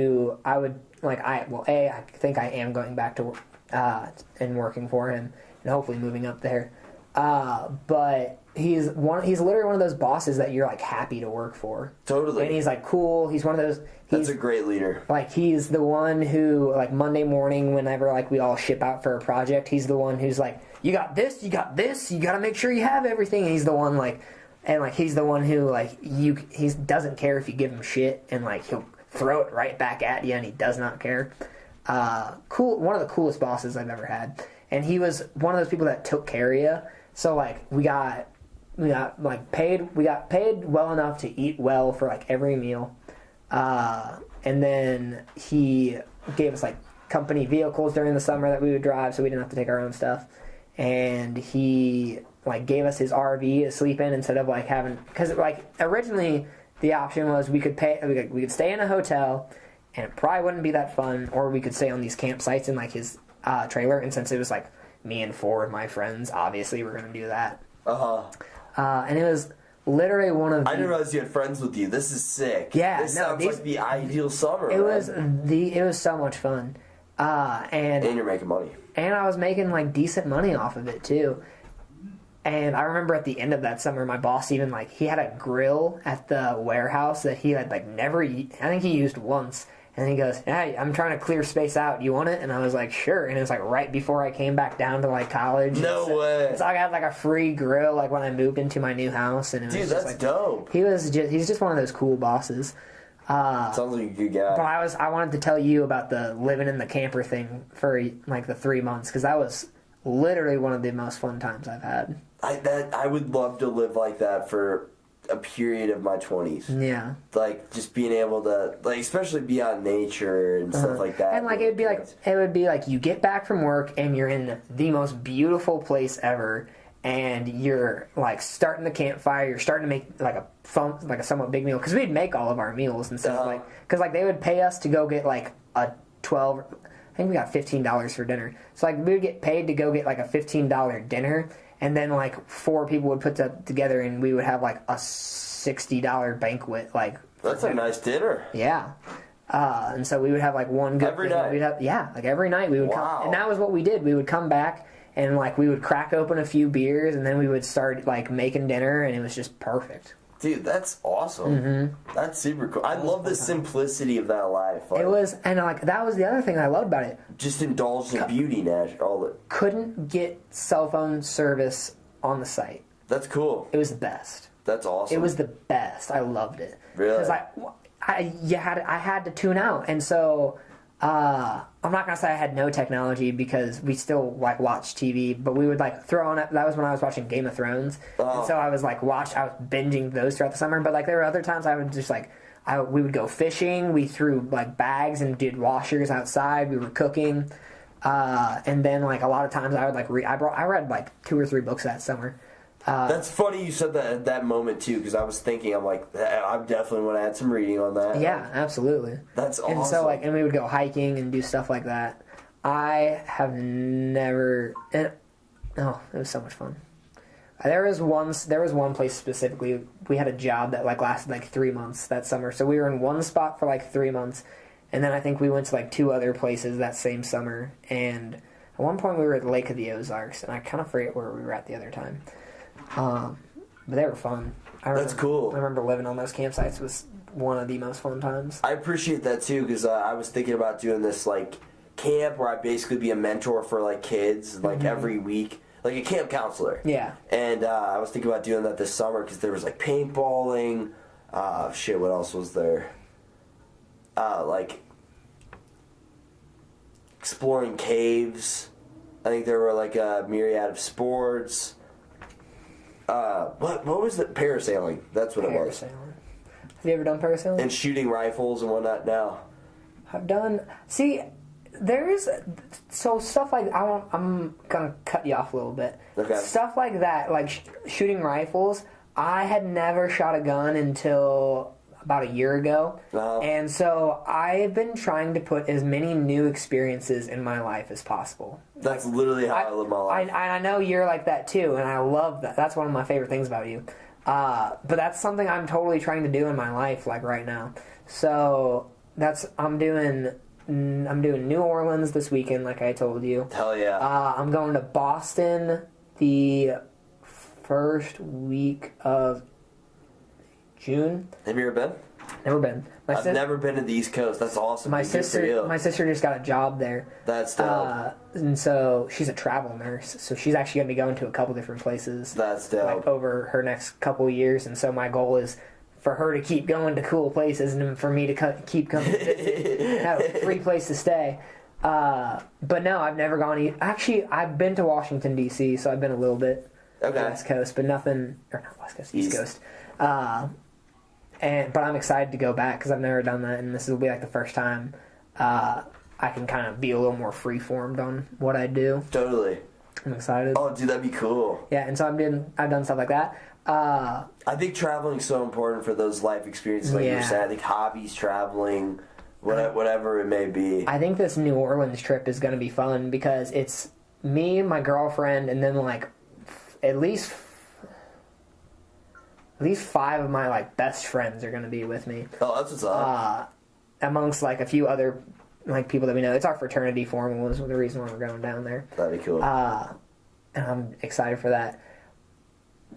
Speaker 3: I am going back to and working for him and hopefully moving up there. But he's literally one of those bosses that you're like happy to work for.
Speaker 2: Totally.
Speaker 3: And he's like cool. He's one of those.
Speaker 2: That's a great leader.
Speaker 3: Like he's the one who like Monday morning whenever like we all ship out for a project, he's the one who's like, you got this, you got to make sure you have everything. And he's the one like, and like he's the one who like he doesn't care if you give him shit, and like he'll throw it right back at you, and he does not care. Cool. One of the coolest bosses I've ever had. And he was one of those people that took care of you. So like we got paid well enough to eat well for like every meal. And then he gave us like company vehicles during the summer that we would drive, so we didn't have to take our own stuff. and he like gave us his RV to sleep in instead of like having, because like originally the option was we could stay in a hotel, and it probably wouldn't be that fun, or we could stay on these campsites in like his trailer. And since it was like me and 4 of my friends, obviously we're gonna do that. And it was literally one of the...
Speaker 2: I didn't realize you had friends with you. This is sick.
Speaker 3: Yeah,
Speaker 2: this sounds like the ideal summer.
Speaker 3: It was so much fun. And
Speaker 2: you're making money.
Speaker 3: And I was making like decent money off of it too. And I remember at the end of that summer, my boss even like, he had a grill at the warehouse that he had like never, I think he used once. And he goes, "Hey, I'm trying to clear space out. You want it?" And I was like, "Sure." And it was like right before I came back down to like college.
Speaker 2: No way.
Speaker 3: So I got like a free grill like when I moved into my new house. And it was
Speaker 2: Dude,
Speaker 3: just,
Speaker 2: that's
Speaker 3: like,
Speaker 2: dope.
Speaker 3: He's just one of those cool bosses.
Speaker 2: Sounds like a good guy.
Speaker 3: But I wanted to tell you about the living in the camper thing for like the 3 months, because that was literally one of the most fun times I've had.
Speaker 2: I would love to live like that for a period of my 20s.
Speaker 3: Yeah.
Speaker 2: Like, just being able to, like, especially be out in nature and stuff like that.
Speaker 3: And, like, it would be like you get back from work and you're in the most beautiful place ever, and you're, like, starting the campfire, you're starting to make, like, a somewhat big meal, because we'd make all of our meals and stuff, like, because, like, they would pay us to go get, like, I think we got $15 for dinner. So, like, we would get paid to go get, like, a $15 dinner, and then, like, 4 people would put that together, and we would have, like, a $60 banquet, like...
Speaker 2: That's a nice dinner.
Speaker 3: Yeah. And so we would have, like, one good...
Speaker 2: Every night?
Speaker 3: Like, every night we would come... And that was what we did. We would come back, and, like, we would crack open a few beers, and then we would start, like, making dinner, and it was just perfect.
Speaker 2: Dude, that's awesome. Mm-hmm. That's super cool. I love the simplicity of that life.
Speaker 3: Like, it was, and like that was the other thing I loved about it.
Speaker 2: Just indulged in beauty, Nash.
Speaker 3: Couldn't get cell phone service on the site.
Speaker 2: That's cool.
Speaker 3: It was the best.
Speaker 2: That's awesome.
Speaker 3: It was the best. I loved it.
Speaker 2: Really?
Speaker 3: Because I had to tune out, and so I'm not gonna say I had no technology, because we still like watch TV, but we would like throw on it. That was when I was watching Game of Thrones, and so I was like I was binging those throughout the summer. But like there were other times I would just like we would go fishing. We threw like bags and did washers outside. We were cooking, and then like a lot of times I would like I read like 2 or 3 books that summer.
Speaker 2: That's funny you said that at that moment too, because I was thinking, I'm like, I definitely want to add some reading on that.
Speaker 3: Yeah, absolutely.
Speaker 2: That's awesome.
Speaker 3: And so and we would go hiking and do stuff like that. I have never. It was so much fun. There was one place specifically. We had a job that like lasted like 3 months that summer. So we were in one spot for like 3 months, and then I think we went to like 2 other places that same summer. And at one point we were at the Lake of the Ozarks, and I kind of forget where we were at the other time. But they were fun.
Speaker 2: That's cool.
Speaker 3: I remember living on those campsites was one of the most fun times.
Speaker 2: I appreciate that too, because I was thinking about doing this like camp where I'd basically be a mentor for like kids like every week, like a camp counselor.
Speaker 3: Yeah.
Speaker 2: And I was thinking about doing that this summer, because there was like paintballing. What else was there? Like exploring caves. I think there were like a myriad of sports. What was it? Parasailing. That's what it was.
Speaker 3: Have you ever done parasailing?
Speaker 2: And shooting rifles and whatnot. No.
Speaker 3: I've done. See, so stuff like I'm gonna cut you off a little bit.
Speaker 2: Okay.
Speaker 3: Stuff like that, like shooting rifles. I had never shot a gun until about a year ago, and so I've been trying to put as many new experiences in my life as possible.
Speaker 2: That's literally how I live my life.
Speaker 3: I know you're like that too, and I love that. That's one of my favorite things about you. But that's something I'm totally trying to do in my life, like right now. So I'm doing New Orleans this weekend, like I told you.
Speaker 2: Hell yeah.
Speaker 3: I'm going to Boston the first week of June.
Speaker 2: Have you ever been?
Speaker 3: Never been.
Speaker 2: I've never been to the East Coast. That's awesome.
Speaker 3: My sister just got a job there.
Speaker 2: That's dope.
Speaker 3: And so she's a travel nurse. So she's actually going to be going to a couple different places.
Speaker 2: That's dope.
Speaker 3: Like over her next couple years. And so my goal is for her to keep going to cool places, and for me to keep coming to visit, have a free place to stay. But no, I've never gone. Actually, I've been to Washington D.C., so I've been a little bit West Coast, but nothing. Or not West Coast, East Coast. But I'm excited to go back because I've never done that, and this will be like the first time I can kind of be a little more free-formed on what I do.
Speaker 2: Totally.
Speaker 3: I'm excited.
Speaker 2: Oh, dude, that'd be cool.
Speaker 3: Yeah, and so I've done stuff like that.
Speaker 2: I think traveling's so important for those life experiences, like you were saying. I think hobbies, traveling, whatever it may be.
Speaker 3: I think this New Orleans trip is going to be fun because it's me, my girlfriend, and then like at least 5 of my like best friends are going to be with me.
Speaker 2: Oh, that's what's up.
Speaker 3: Amongst like a few other like people that we know. It's our fraternity formal is the reason why we're going down there.
Speaker 2: That'd be cool.
Speaker 3: And I'm excited for that.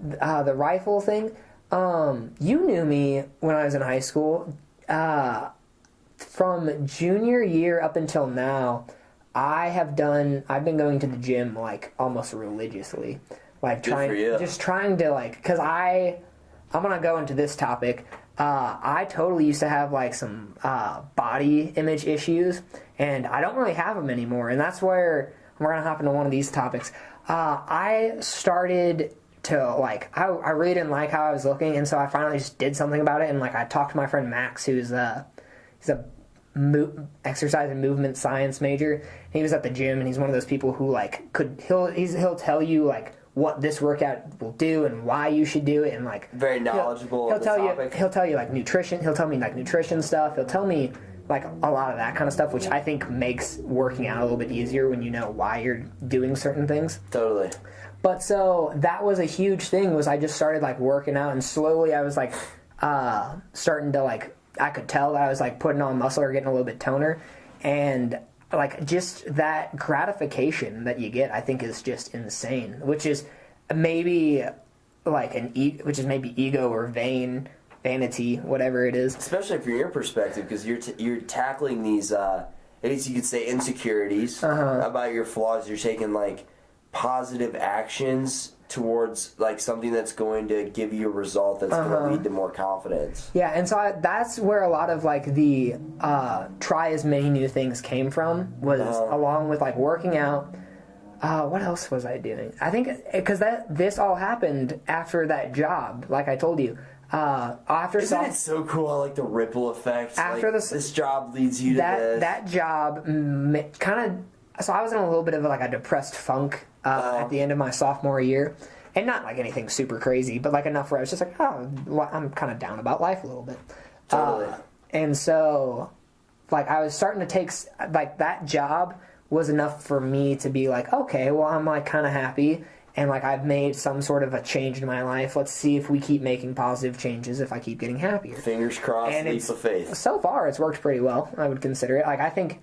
Speaker 3: The rifle thing, you knew me when I was in high school. From junior year up until now, I've been going to the gym like almost religiously, like trying to like, because I'm gonna go into this topic. I totally used to have like some body image issues, and I don't really have them anymore, and that's where we're gonna hop into one of these topics. I started to like, I really didn't like how I was looking, and so I finally just did something about it, and like I talked to my friend Max, who's he's a exercise and movement science major. He was at the gym, and he's one of those people who like he'll tell you like what this workout will do and why you should do it, and like
Speaker 2: very knowledgeable. He'll
Speaker 3: tell you like nutrition. He'll tell me like nutrition stuff. He'll tell me like a lot of that kind of stuff, which I think makes working out a little bit easier when you know why you're doing certain things.
Speaker 2: Totally.
Speaker 3: But so that was a huge thing. Was I just started like working out, and slowly I was like starting to like, I could tell that I was like putting on muscle or getting a little bit toner, and like just that gratification that you get, I think is just insane. Which is maybe like maybe ego or vanity, whatever it is.
Speaker 2: Especially from your perspective, because you're tackling these, at least you could say, insecurities about your flaws. You're taking like positive actions towards like something that's going to give you a result that's going to lead to more confidence.
Speaker 3: Yeah, and so that's where a lot of like the try as many new things came from, was along with like working out. What else was I doing? I think because this all happened after that job, like I told you.
Speaker 2: Isn't it so cool? I like the ripple effect.
Speaker 3: After
Speaker 2: like, this job leads you to this.
Speaker 3: That job kind of. So I was in a little bit of like a depressed funk at the end of my sophomore year, and not like anything super crazy, but like enough where I was just like, I'm kind of down about life a little bit.
Speaker 2: Totally.
Speaker 3: And so, like, I was starting to take like that job was enough for me to be like, okay, well, I'm like kind of happy, and like I've made some sort of a change in my life. Let's see if we keep making positive changes if I keep getting happier.
Speaker 2: Fingers crossed, leap of faith.
Speaker 3: So far, it's worked pretty well. I would consider it. Like, I think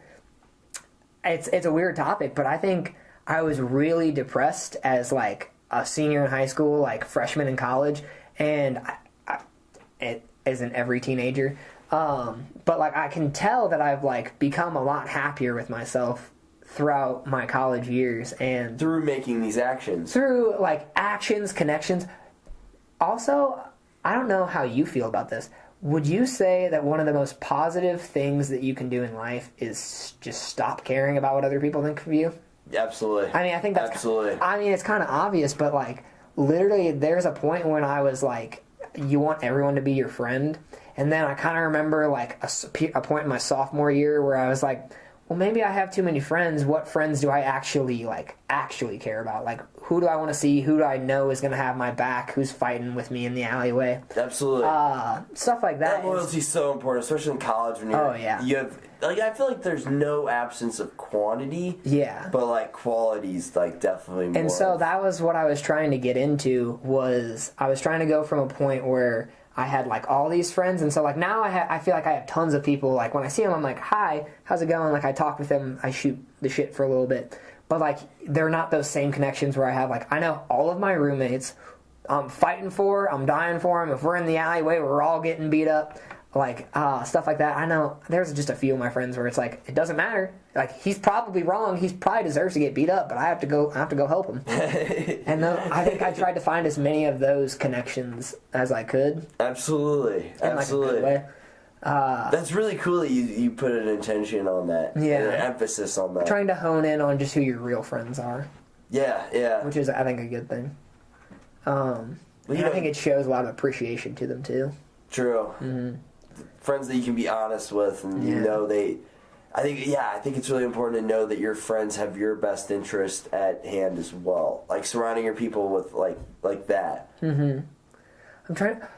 Speaker 3: it's a weird topic, but I think I was really depressed as like a senior in high school, like freshman in college, and it isn't every teenager. But like I can tell that I've like become a lot happier with myself throughout my college years, and
Speaker 2: through making these actions,
Speaker 3: through like actions, connections. Also, I don't know how you feel about this. Would you say that one of the most positive things that you can do in life is just stop caring about what other people think of you?
Speaker 2: Absolutely.
Speaker 3: I mean, I think that's...
Speaker 2: Absolutely.
Speaker 3: I mean, it's kind of obvious, but, like, literally there's a point when I was, like, you want everyone to be your friend. And then I kind of remember, like, a point in my sophomore year where I was like, well, maybe I have too many friends. What friends do I actually care about? Like, who do I want to see? Who do I know is going to have my back? Who's fighting with me in the alleyway?
Speaker 2: Absolutely.
Speaker 3: Stuff like that.
Speaker 2: That loyalty is so important, especially in college when you have... Like, I feel like there's no absence of quantity. Yeah. But, like, quality's, like, definitely more.
Speaker 3: And so that was what I was trying to get into, was I was trying to go from a point where I had, like, all these friends, and so, like, now I feel like I have tons of people. Like, when I see them, I'm like, hi, how's it going? Like, I talk with them, I shoot the shit for a little bit. But, like, they're not those same connections where I have, like, I know all of my roommates. I'm fighting for, I'm dying for them. If we're in the alleyway, we're all getting beat up. Like, stuff like that. I know there's just a few of my friends where it's like, it doesn't matter. Like, he's probably wrong. He probably deserves to get beat up, but I have to go help him. And I think I tried to find as many of those connections as I could.
Speaker 2: Absolutely. Absolutely.
Speaker 3: Like, a good way.
Speaker 2: That's really cool that you put an intention on that. Yeah. An emphasis on that.
Speaker 3: Trying to hone in on just who your real friends are.
Speaker 2: Yeah, yeah.
Speaker 3: Which is, I think, a good thing. And I think it shows a lot of appreciation to them, too.
Speaker 2: True. Mm-hmm. Friends that you can be honest with, and you know they... I think it's really important to know that your friends have your best interest at hand as well. Like surrounding your people with like that.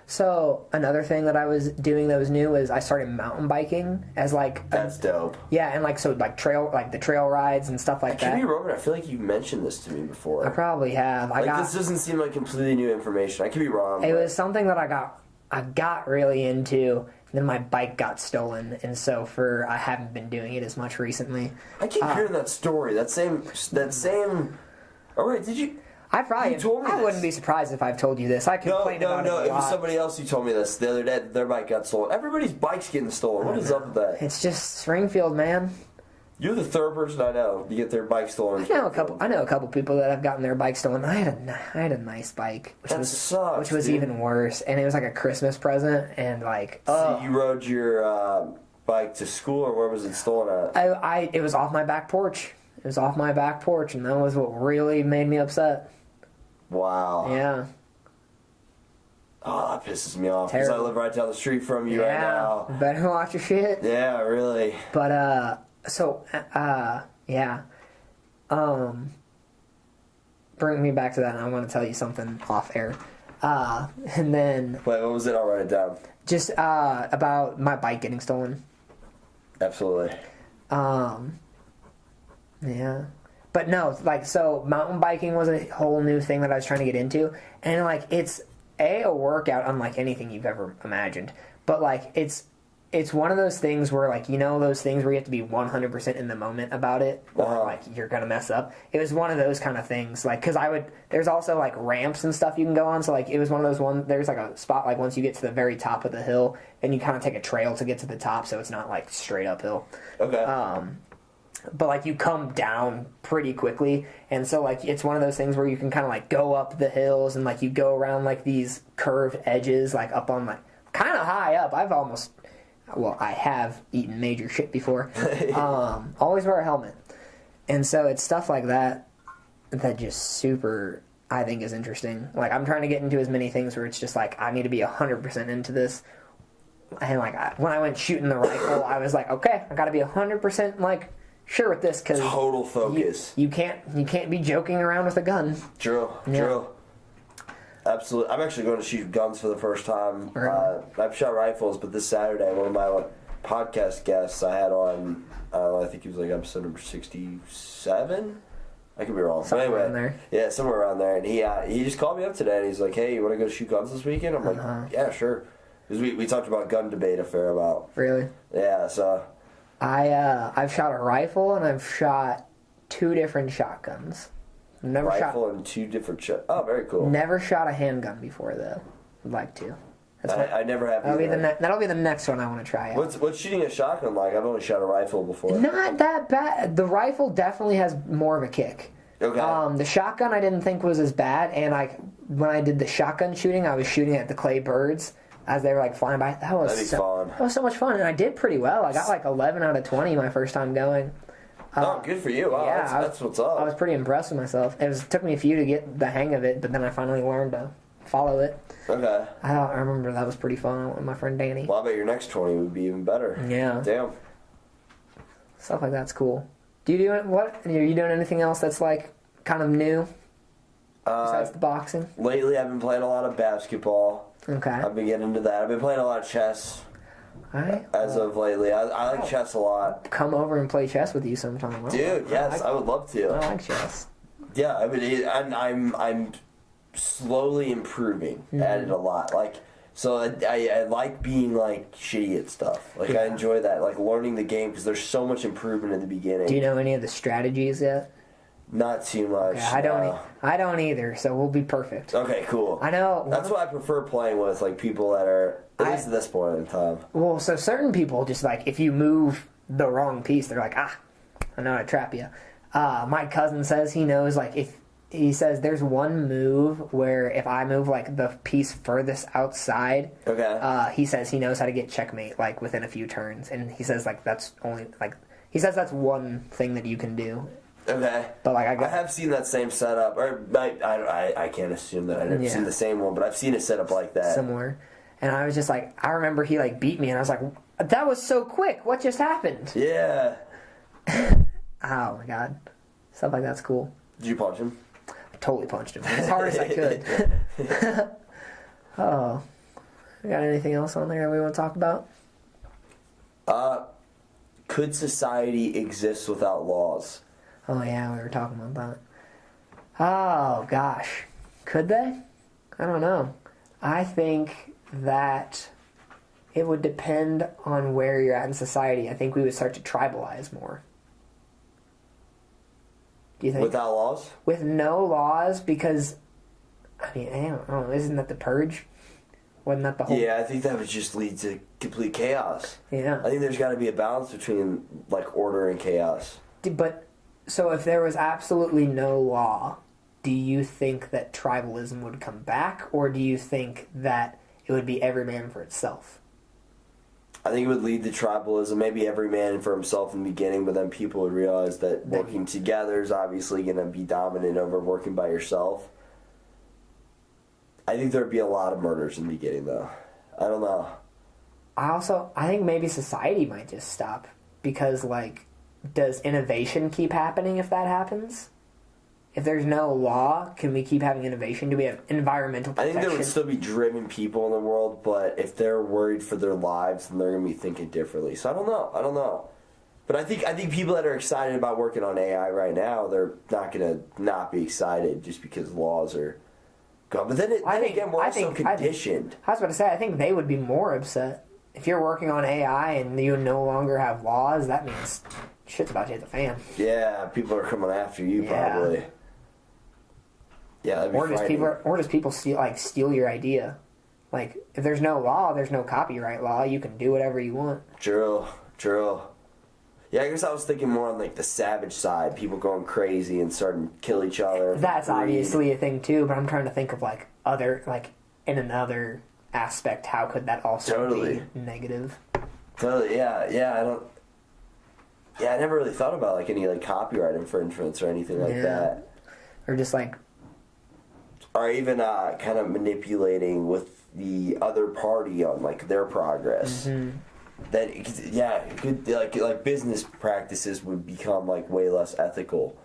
Speaker 3: So another thing that I was doing that was new was I started mountain biking as like
Speaker 2: that's dope.
Speaker 3: Yeah, and like the trail rides and stuff like that.
Speaker 2: I could be wrong, I feel like you mentioned this to me before.
Speaker 3: I probably have.
Speaker 2: This doesn't seem like completely new information. I could be wrong.
Speaker 3: It was something that I got really into, and then my bike got stolen, and so I haven't been doing it as much recently.
Speaker 2: I keep hearing that story. That same. Oh wait, did you?
Speaker 3: I wouldn't be surprised if I've told you this. I complained about it a lot.
Speaker 2: It was somebody else who told me this the other day. Their bike got stolen. Everybody's bike's getting stolen. What is up with that?
Speaker 3: It's just Springfield, man.
Speaker 2: You're the third person I know to get their bike stolen.
Speaker 3: I know a couple people that have gotten their bike stolen. I had a nice bike, which was even worse, and it was like a Christmas present, and like.
Speaker 2: So you rode your bike to school, or where was it stolen at?
Speaker 3: It was off my back porch. It was off my back porch, and that was what really made me upset.
Speaker 2: Wow.
Speaker 3: Yeah.
Speaker 2: Oh, that pisses me off because I live right down the street from you right now.
Speaker 3: Better watch your shit.
Speaker 2: Yeah, really.
Speaker 3: But yeah. Bring me back to that, and I want to tell you something off air. And then.
Speaker 2: Wait, what was it? I'll write it down.
Speaker 3: Just about my bike getting stolen.
Speaker 2: Absolutely.
Speaker 3: Yeah. But no, so mountain biking was a whole new thing that I was trying to get into. And, it's a workout unlike anything you've ever imagined. But, it's one of those things where, those things where you have to be 100% in the moment about it, or, you're going to mess up. It was one of those kind of things, because there's also, ramps and stuff you can go on, so, it was one of those there's, a spot, once you get to the very top of the hill, then you kind of take a trail to get to the top, so it's not, straight uphill.
Speaker 2: Okay.
Speaker 3: But, you come down pretty quickly, and so, it's one of those things where you can kind of, go up the hills, and, you go around, these curved edges, up on, kind of high up. I have eaten major shit before. Always wear a helmet. And so it's stuff like that just super, I think, is interesting. I'm trying to get into as many things where it's just, I need to be 100% into this. And, when I went shooting the rifle, I was okay, I gotta be 100%, sure with this, because
Speaker 2: total focus.
Speaker 3: You can't be joking around with a gun.
Speaker 2: True. Absolutely. I'm actually going to shoot guns for the first time. Really? I've shot rifles, but this Saturday, one of my podcast guests I had on, I think he was episode number 67. I could be wrong.
Speaker 3: Somewhere
Speaker 2: but anyway,
Speaker 3: around there.
Speaker 2: Yeah, somewhere around there. And he just called me up today, and he's like, "Hey, you want to go shoot guns this weekend?" I'm like, "Yeah, sure." Because we talked about gun debate a fair amount.
Speaker 3: Really?
Speaker 2: Yeah. So.
Speaker 3: I've shot a rifle and I've shot 2 different shotguns.
Speaker 2: Rifle and 2 different shots. Oh, very cool.
Speaker 3: Never shot a handgun before though. I'd like to.
Speaker 2: I never have.
Speaker 3: That'll be the next one I want to try out.
Speaker 2: What's shooting a shotgun like? I've only shot a rifle before.
Speaker 3: Not that bad. The rifle definitely has more of a kick.
Speaker 2: Okay.
Speaker 3: The shotgun I didn't think was as bad, and when I did the shotgun shooting, I was shooting at the clay birds as they were flying by. That'd be fun. That was so much fun, and I did pretty well. I got 11 out of 20 my first time going.
Speaker 2: Good for you. Wow, yeah, that's what's up.
Speaker 3: I was pretty impressed with myself. It took me a few to get the hang of it, but then I finally learned to follow it.
Speaker 2: Okay.
Speaker 3: I remember that was pretty fun. I went with my friend Danny.
Speaker 2: Well, I bet your next 20 would be even better.
Speaker 3: Yeah.
Speaker 2: Damn.
Speaker 3: Stuff like that's cool. Are you doing anything else that's kind of new besides the boxing?
Speaker 2: Lately, I've been playing a lot of basketball.
Speaker 3: Okay.
Speaker 2: I've been getting into that. I've been playing a lot of chess.
Speaker 3: Alright.
Speaker 2: As of lately, I like chess a lot.
Speaker 3: Come over and play chess with you sometime.
Speaker 2: Dude, yes, I would love to.
Speaker 3: I like chess.
Speaker 2: Yeah, I mean, I'm slowly improving at it a lot. So I like being shitty at stuff. I enjoy that, learning the game because there's so much improvement in the beginning.
Speaker 3: Do you know any of the strategies yet?
Speaker 2: Not too much.
Speaker 3: Okay, I don't either. So we'll be perfect.
Speaker 2: Okay, cool.
Speaker 3: I know.
Speaker 2: That's why I prefer playing with people that are at least at this point in time.
Speaker 3: Well, so certain people just if you move the wrong piece, they're I know how to trap you. My cousin says he knows if he says there's one move where if I move the piece furthest outside,
Speaker 2: okay,
Speaker 3: he says he knows how to get checkmate within a few turns, and he says that's only he says that's one thing that you can do.
Speaker 2: Okay,
Speaker 3: but
Speaker 2: I have seen that same setup, or I can't assume that I've seen the same one, but I've seen a setup like that
Speaker 3: similar. And I was just I remember he beat me, and I was That was so quick. What just happened?
Speaker 2: Yeah.
Speaker 3: Oh my god. Stuff like that's cool.
Speaker 2: Did you punch him?
Speaker 3: I totally punched him as hard as I could. Oh. We got anything else on there that we want to talk about?
Speaker 2: Could society exist without laws?
Speaker 3: Oh yeah, we were talking about that. Oh gosh. Could they? I don't know. I think that it would depend on where you're at in society. I think we would start to tribalize more. Do you think?
Speaker 2: Without laws?
Speaker 3: With no laws, because, I mean, I don't know, isn't that the purge? Wasn't that the whole...
Speaker 2: Yeah, I think that would just lead to complete chaos.
Speaker 3: Yeah.
Speaker 2: I think there's got to be a balance between, like, order and chaos.
Speaker 3: But, so if there was absolutely no law, do you think that tribalism would come back, or do you think that it would be every man for itself?
Speaker 2: I think it would lead to tribalism, maybe every man for himself in the beginning, but then people would realize that working together is obviously going to be dominant over working by yourself. I think there would be a lot of murders in the beginning, though. I don't know.
Speaker 3: I think maybe society might just stop, because, like, does innovation keep happening if that happens? If there's no law, can we keep having innovation? Do we have environmental protection?
Speaker 2: I think there would still be driven people in the world, but if they're worried for their lives, then they're going to be thinking differently. So I don't know. But I think people that are excited about working on AI right now, they're not going to not be excited just because laws are gone. But then again, we're also conditioned.
Speaker 3: I was about to say, I think they would be more upset. If you're working on AI and you no longer have laws, that means shit's about to hit the fan.
Speaker 2: Yeah, people are coming after you probably. Yeah, that'd be
Speaker 3: or does people steal your idea? Like, if there's no law, there's no copyright law. You can do whatever you want.
Speaker 2: True. Yeah, I guess I was thinking more on, like, the savage side. People going crazy and starting to kill each other.
Speaker 3: That's obviously a thing, too, but I'm trying to think of, like, in another aspect, how could that also be negative?
Speaker 2: Totally, yeah, I never really thought about, like, any, like, copyright infringements or anything like that.
Speaker 3: Or just, like...
Speaker 2: Or even kind of manipulating with the other party on, like, their progress.
Speaker 3: Mm-hmm.
Speaker 2: That it could, like business practices would become, like, way less ethical.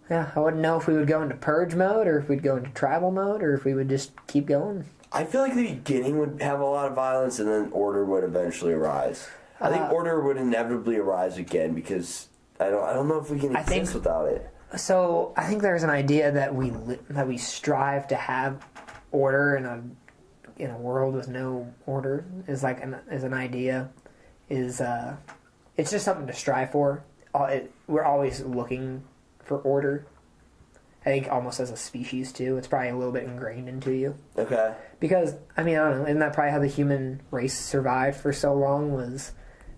Speaker 3: Yeah, I wouldn't know if we would go into purge mode, or if we'd go into tribal mode, or if we would just keep going.
Speaker 2: I feel like the beginning would have a lot of violence, and then order would eventually arise. I think order would inevitably arise again, because I don't know if we can exist without it.
Speaker 3: So I think there's an idea that we strive to have order in a world with no order is an idea. It's just something to strive for. We're always looking for order. I think almost as a species too. It's probably a little bit ingrained into you.
Speaker 2: Okay.
Speaker 3: Because I mean, I don't know. Isn't that probably how the human race survived for so long? Was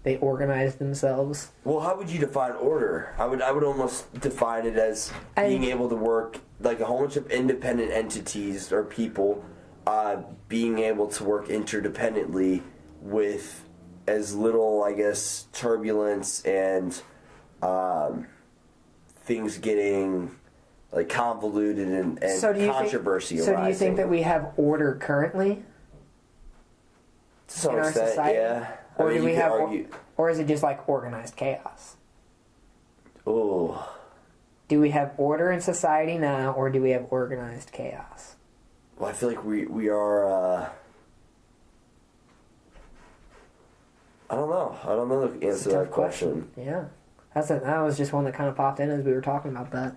Speaker 3: they organized themselves?
Speaker 2: Well, how would you define order? I would almost define it as being able to work, like, a whole bunch of independent entities or people being able to work interdependently with as little, I guess, turbulence and things getting, like, convoluted and controversy arising.
Speaker 3: So do you think that we have order currently?
Speaker 2: To some extent, yeah.
Speaker 3: Or do we have, or is it just like organized chaos?
Speaker 2: Ooh.
Speaker 3: Do we have order in society now, or do we have organized chaos?
Speaker 2: Well, I feel like we are. I don't know the answer to that question.
Speaker 3: Yeah, that was just one that kind of popped in as we were talking about that.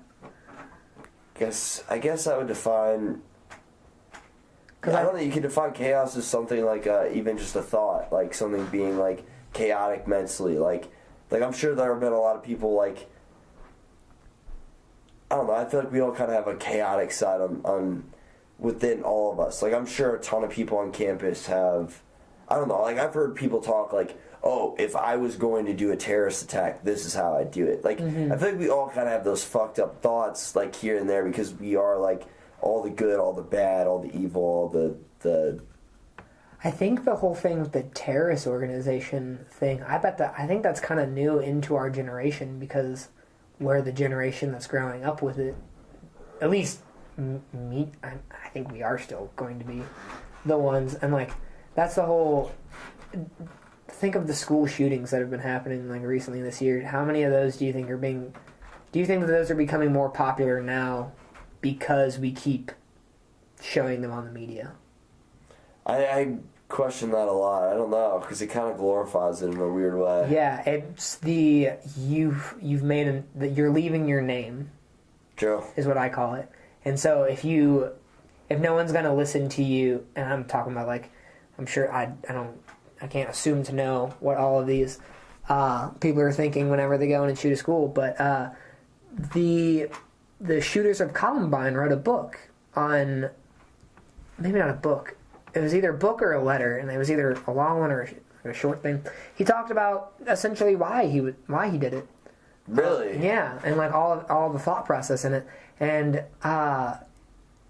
Speaker 2: I guess I would define. I don't think you can define chaos as something like even just a thought, like something being, like, chaotic mentally. Like I'm sure there have been a lot of people, like, I don't know, I feel like we all kind of have a chaotic side on within all of us. Like, I'm sure a ton of people on campus have, I don't know, like, I've heard people talk like, oh, if I was going to do a terrorist attack, this is how I'd do it. Like, I feel like we all kind of have those fucked up thoughts, like, here and there, because we are, like, all the good, all the bad, all the evil, all the...
Speaker 3: I think the whole thing with the terrorist organization thing, I think that's kind of new into our generation, because we're the generation that's growing up with it. At least me, I think we are still going to be the ones, and, like, that's the whole... think of the school shootings that have been happening like recently this year. How many of those do you think that those are becoming more popular now because we keep showing them on the media?
Speaker 2: I question that a lot. I don't know, because it kind of glorifies it in a weird way.
Speaker 3: Yeah, it's you're leaving your name.
Speaker 2: True.
Speaker 3: Is what I call it. And so if no one's gonna listen to you, and I'm talking about like, I'm sure I can't assume to know what all of these people are thinking whenever they go in and shoot a school, but the shooters of Columbine wrote a book on, maybe not a book, it was either a book or a letter, and it was either a long one or a short thing. He talked about essentially why he did it.
Speaker 2: Really?
Speaker 3: Yeah, and like all the thought process in it, and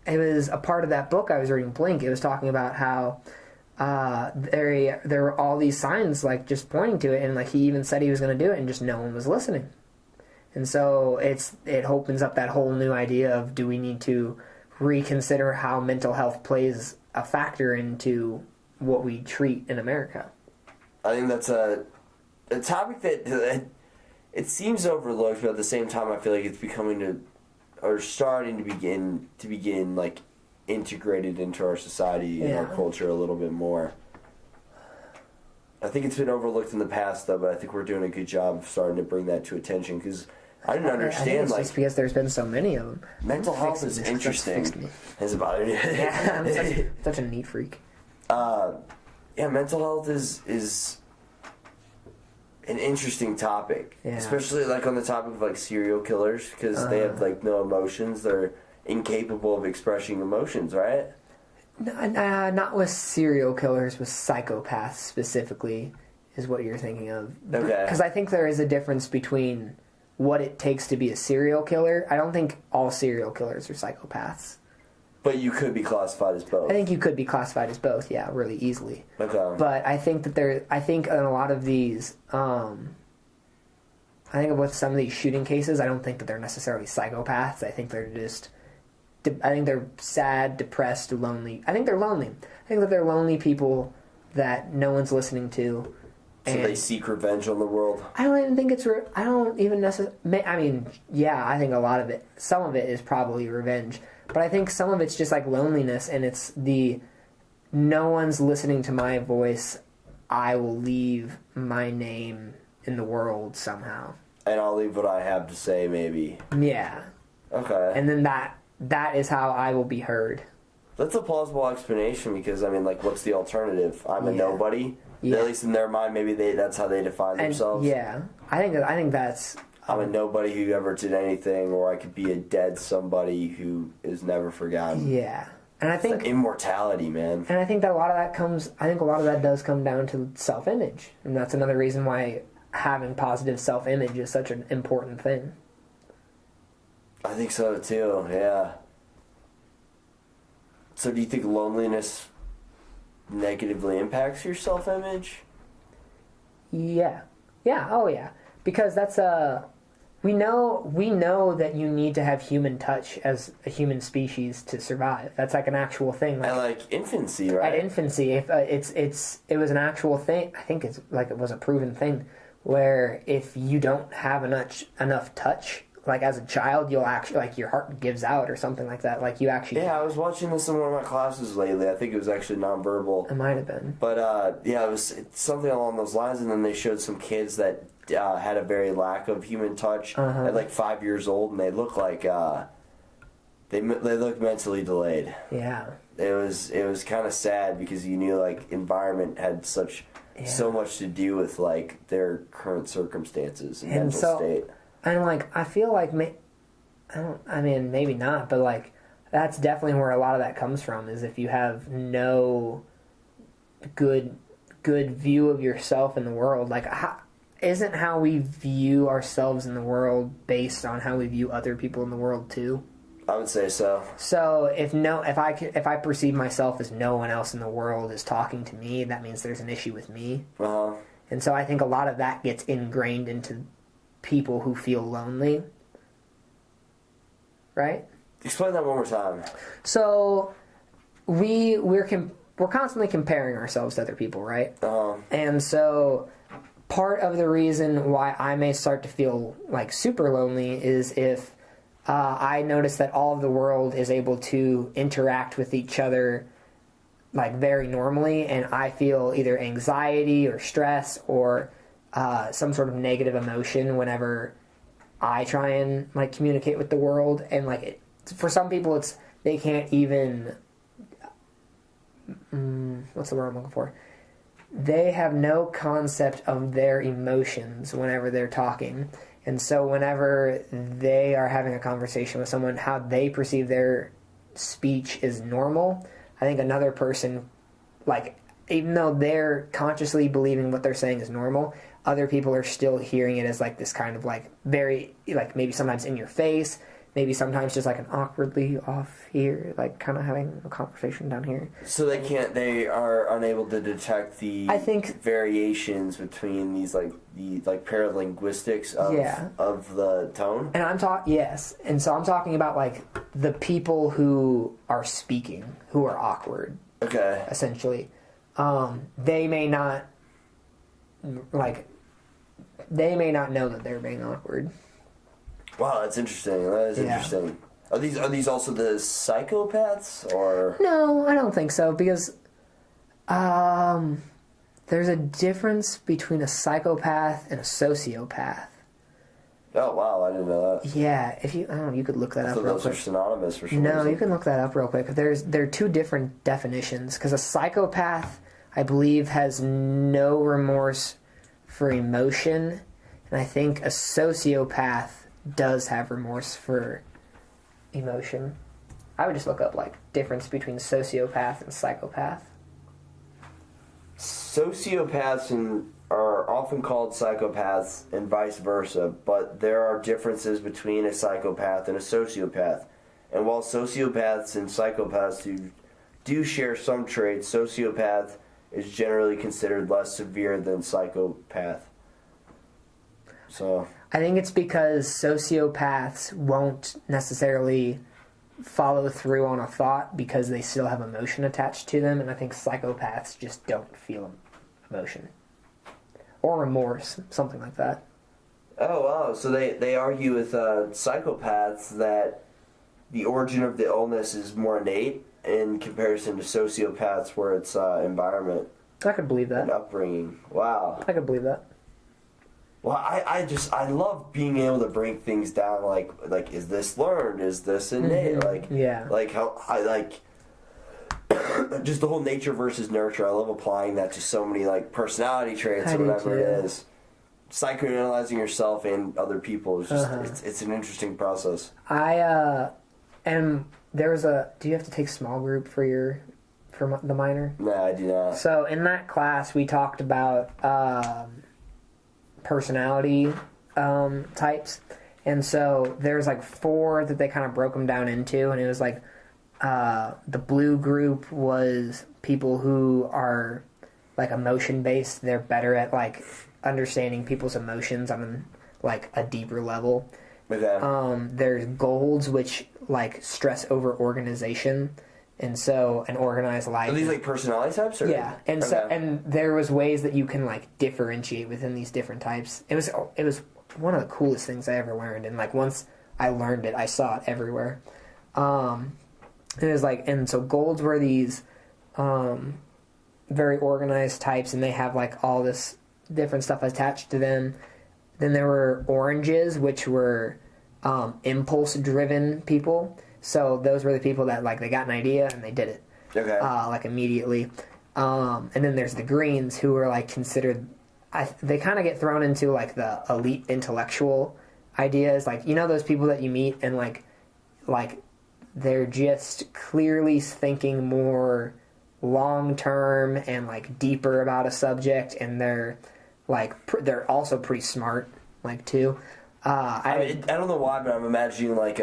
Speaker 3: it was a part of that book I was reading, Blink. It was talking about how there were all these signs like just pointing to it, and like he even said he was going to do it, and just no one was listening. And so it opens up that whole new idea of, do we need to reconsider how mental health plays a factor into what we treat in America?
Speaker 2: I think that's a topic that it seems overlooked, but at the same time I feel like it's starting to begin like integrated into our society and our culture a little bit more. I think it's been overlooked in the past, though, but I think we're doing a good job of starting to bring that to attention, because I didn't understand. I think
Speaker 3: it's just because there's been so many of them.
Speaker 2: Mental health is interesting. Has it bothered you?
Speaker 3: Yeah, I'm such a neat freak.
Speaker 2: Yeah, mental health is an interesting topic, especially like on the topic of like serial killers, because they have like no emotions. They're incapable of expressing emotions, right?
Speaker 3: Not with serial killers, with psychopaths specifically, is what you're thinking of.
Speaker 2: Okay.
Speaker 3: Because I think there is a difference between what it takes to be a serial killer. I don't think all serial killers are psychopaths.
Speaker 2: But you could be classified as both.
Speaker 3: I think you could be classified as both, yeah, really easily.
Speaker 2: Okay.
Speaker 3: But I think that I think in a lot of these, I think with some of these shooting cases, I don't think that they're necessarily psychopaths. I think they're sad, depressed, lonely. I think they're lonely. I think that they're lonely people that no one's listening to.
Speaker 2: So they seek revenge on the world?
Speaker 3: I don't even think it's... I don't even necessarily... I mean, yeah, I think a lot of it... Some of it is probably revenge. But I think some of it's just like loneliness, and it's no one's listening to my voice. I will leave my name in the world somehow. And
Speaker 2: I'll leave what I have to say, maybe.
Speaker 3: Yeah.
Speaker 2: Okay.
Speaker 3: And then that is how I will be heard.
Speaker 2: That's a plausible explanation, because, I mean, like, what's the alternative? I'm a nobody? Yeah. At least in their mind, maybe that's how they define themselves.
Speaker 3: Yeah. I think that's...
Speaker 2: I'm a nobody who ever did anything, or I could be a dead somebody who is never forgotten.
Speaker 3: Yeah. And I think...
Speaker 2: It's immortality, man.
Speaker 3: And I think that a lot of that does come down to self-image. And that's another reason why having positive self-image is such an important thing.
Speaker 2: I think so, too, yeah. So do you think loneliness negatively impacts your self-image?
Speaker 3: Yeah. Yeah, oh yeah. Because that's we know that you need to have human touch as a human species to survive. That's like an actual thing.
Speaker 2: At like infancy, right?
Speaker 3: At infancy, if it was an actual thing. I think it was a proven thing, where if you don't have enough touch, like as a child, you'll actually, like, your heart gives out or something like that. Like you actually...
Speaker 2: Yeah, I was watching this in one of my classes lately. I think it was actually nonverbal.
Speaker 3: It might have been.
Speaker 2: But yeah, it's something along those lines. And then they showed some kids that had a very lack of human touch at like 5 years old, and they look like they look mentally delayed.
Speaker 3: Yeah.
Speaker 2: It was kind of sad, because you knew like environment had so much to do with like their current circumstances and mental state.
Speaker 3: And, like, I feel like, maybe not, but, like, that's definitely where a lot of that comes from, is if you have no good view of yourself in the world. Like, isn't how we view ourselves in the world based on how we view other people in the world, too?
Speaker 2: I would say so.
Speaker 3: So, if I perceive myself as no one else in the world is talking to me, that means there's an issue with me.
Speaker 2: Uh-huh.
Speaker 3: And so I think a lot of that gets ingrained into people who feel lonely, right?
Speaker 2: Explain that one more time.
Speaker 3: So we're constantly comparing ourselves to other people, right?
Speaker 2: Uh-huh.
Speaker 3: And so part of the reason why I may start to feel like super lonely is if I notice that all of the world is able to interact with each other like very normally, and I feel either anxiety or stress or some sort of negative emotion whenever I try and like communicate with the world. And like for some people, it's they can't even what's the word I'm looking for? They have no concept of their emotions whenever they're talking. And so whenever they are having a conversation with someone, how they perceive their speech is normal. I think another person, like, even though they're consciously believing what they're saying is normal, other people are still hearing it as, like, this kind of, like, very, like, maybe sometimes in your face, maybe sometimes just, like, an awkwardly off here, like, kind of having a conversation down here.
Speaker 2: So they are unable to detect the variations between these, like, the paralinguistics of the tone?
Speaker 3: And yes. And so I'm talking about, like, the people who are speaking, who are awkward.
Speaker 2: Okay.
Speaker 3: Essentially. They may not know that they're being awkward.
Speaker 2: Wow, that's interesting. That is interesting. Are these also the psychopaths, or?
Speaker 3: No, I don't think so, because there's a difference between a psychopath and a sociopath.
Speaker 2: Oh wow, I didn't know that.
Speaker 3: Yeah, you could look that up real quick.
Speaker 2: Those are synonymous for some
Speaker 3: reason.
Speaker 2: No,
Speaker 3: you can look that up real quick. There are two different definitions, because a psychopath, I believe, has no remorse for emotion, and I think a sociopath does have remorse for emotion. I would just look up, like, difference between sociopath and psychopath.
Speaker 2: Sociopaths are often called psychopaths and vice versa, but there are differences between a psychopath and a sociopath. And while sociopaths and psychopaths do share some traits, sociopath is generally considered less severe than psychopath. So
Speaker 3: I think it's because sociopaths won't necessarily follow through on a thought because they still have emotion attached to them, and I think psychopaths just don't feel emotion. Or remorse, something like that.
Speaker 2: Oh, wow. So they argue with psychopaths that the origin of the illness is more innate in comparison to sociopaths where it's environment.
Speaker 3: I could believe that.
Speaker 2: And upbringing. Wow.
Speaker 3: I could believe that.
Speaker 2: Well, I love being able to break things down, like is this learned? Is this innate?
Speaker 3: Mm-hmm.
Speaker 2: Like how I like just the whole nature versus nurture. I love applying that to so many like personality traits or whatever it is. Psychoanalyzing yourself and other people is just it's an interesting process.
Speaker 3: And there was do you have to take small group for the minor?
Speaker 2: No, I do not.
Speaker 3: So in that class we talked about personality types, and so there's like 4 that they kind of broke them down into, and it was like the blue group was people who are like emotion based. They're better at like understanding people's emotions on like a deeper level.
Speaker 2: Okay.
Speaker 3: There's golds, which like stress over organization, and so an organized life.
Speaker 2: Are these like personality types? Or?
Speaker 3: Yeah, and so there was ways that you can like differentiate within these different types. It was one of the coolest things I ever learned, and like once I learned it, I saw it everywhere. It was like, and so golds were these very organized types, and they have like all this different stuff attached to them. Then there were oranges, which were impulse-driven people. So those were the people that like they got an idea and they did it, like immediately. And then there's the greens, who are like considered. They kind of get thrown into like the elite intellectual ideas, like those people that you meet and like they're just clearly thinking more long term and like deeper about a subject, and they're like they're also pretty smart, like too.
Speaker 2: I don't know why, but I'm imagining like